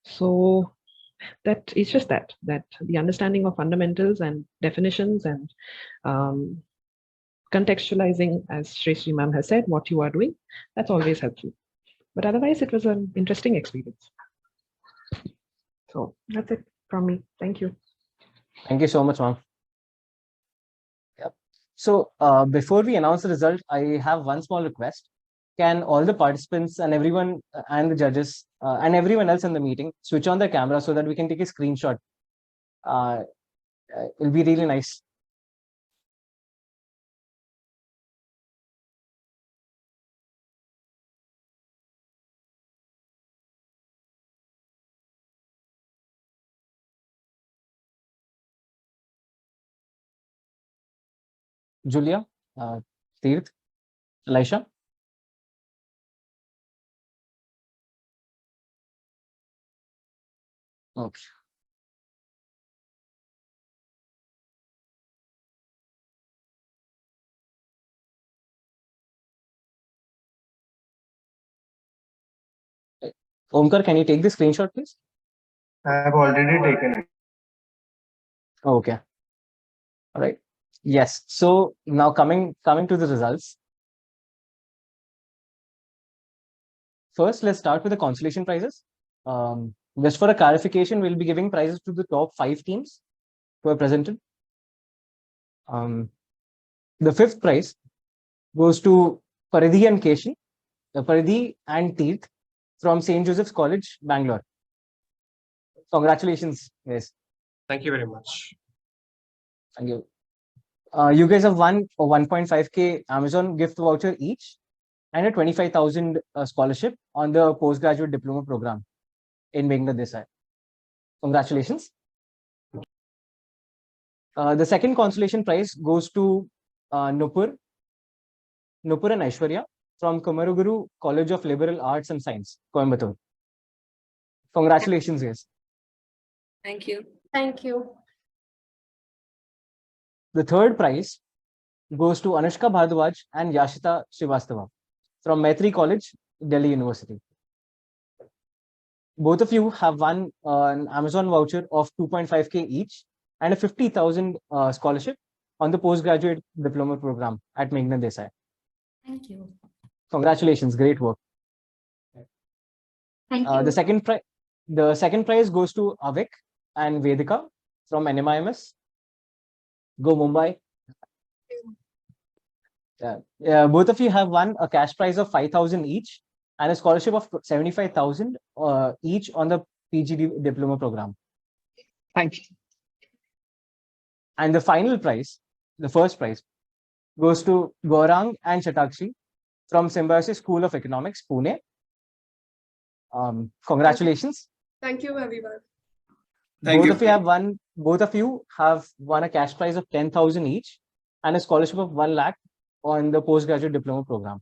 So that it's just that the understanding of fundamentals and definitions and contextualizing, as Shrishti ma'am has said, what you are doing, that's always helpful. But otherwise, it was an interesting experience. So that's it from me. Thank you. Thank you so much, ma'am. Yep. So before we announce the result, I have one small request. Can all the participants and everyone and the judges and everyone else in the meeting switch on their camera so that we can take a screenshot? It'll be really nice. Julia, Tirth, Elisha. Okay. Omkar, can you take the screenshot, please? I have already taken it. Okay. All right. Yes. So now coming to the results. First, let's start with the consolation prizes. Just for a clarification, we'll be giving prizes to the top 5 teams who are presented. The 5th prize goes to Paridhi and Keshi, Paridhi and Tirth from St. Joseph's College, Bangalore. Congratulations, guys. Thank you very much. Thank you. You guys have won a 1.5K Amazon gift voucher each and a 25,000 scholarship on the postgraduate diploma program in Meghnad Desai. Congratulations. The second consolation prize goes to Nupur and Aishwarya from Kumaraguru College of Liberal Arts and Science, Coimbatore. Congratulations, guys. Thank you. Thank you. The third prize goes to Anushka Bhardwaj and Yashita Srivastava from Maitri College, Delhi University. Both of you have won an Amazon voucher of 2.5K each and a 50,000 scholarship on the postgraduate diploma program at Meghnad Desai. Thank you. Congratulations, great work. Thank you. The second prize goes to Avik and Vedika from NMIMS. Go Mumbai. Both of you have won a cash prize of 5,000 each and a scholarship of 75,000 each on the PGD diploma program. Thank you. And the final prize, the first prize, goes to Gaurang and Chatakshi from Symbiosis School of Economics, Pune. Congratulations. Thank you, everyone. Both of you have won a cash prize of 10,000 each and a scholarship of 1 lakh on the postgraduate diploma program.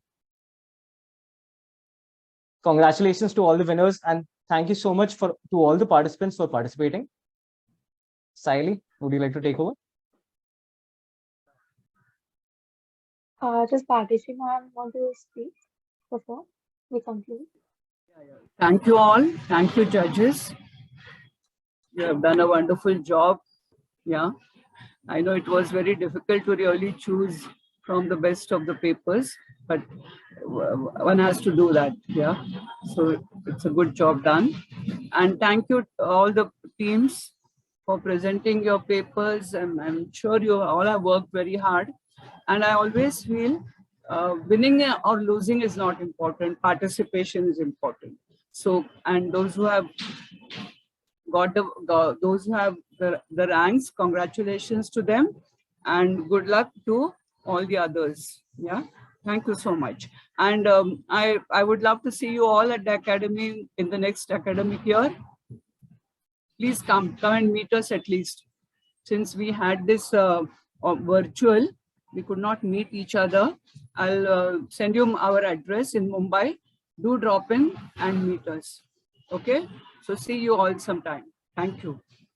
Congratulations to all the winners, and thank you so much to all the participants for participating. Saili, would you like to take over? Does Bhageshri ma'am want to speak before we conclude? Thank you all. Thank you, judges. You have done a wonderful job. Yeah, I know it was very difficult to really choose from the best of the papers, but one has to do that. Yeah, so it's a good job done. And thank you to all the teams for presenting your papers. And I'm sure you all have worked very hard. And I always feel winning or losing is not important. Participation is important. So, and those who have those who have the ranks, congratulations to them, and good luck to all the others. Yeah, thank you so much. And I would love to see you all at the academy in the next academic year. Please come and meet us at least. Since we had this virtual, we could not meet each other. I'll send you our address in Mumbai. Do drop in and meet us. Okay? So see you all sometime. Thank you.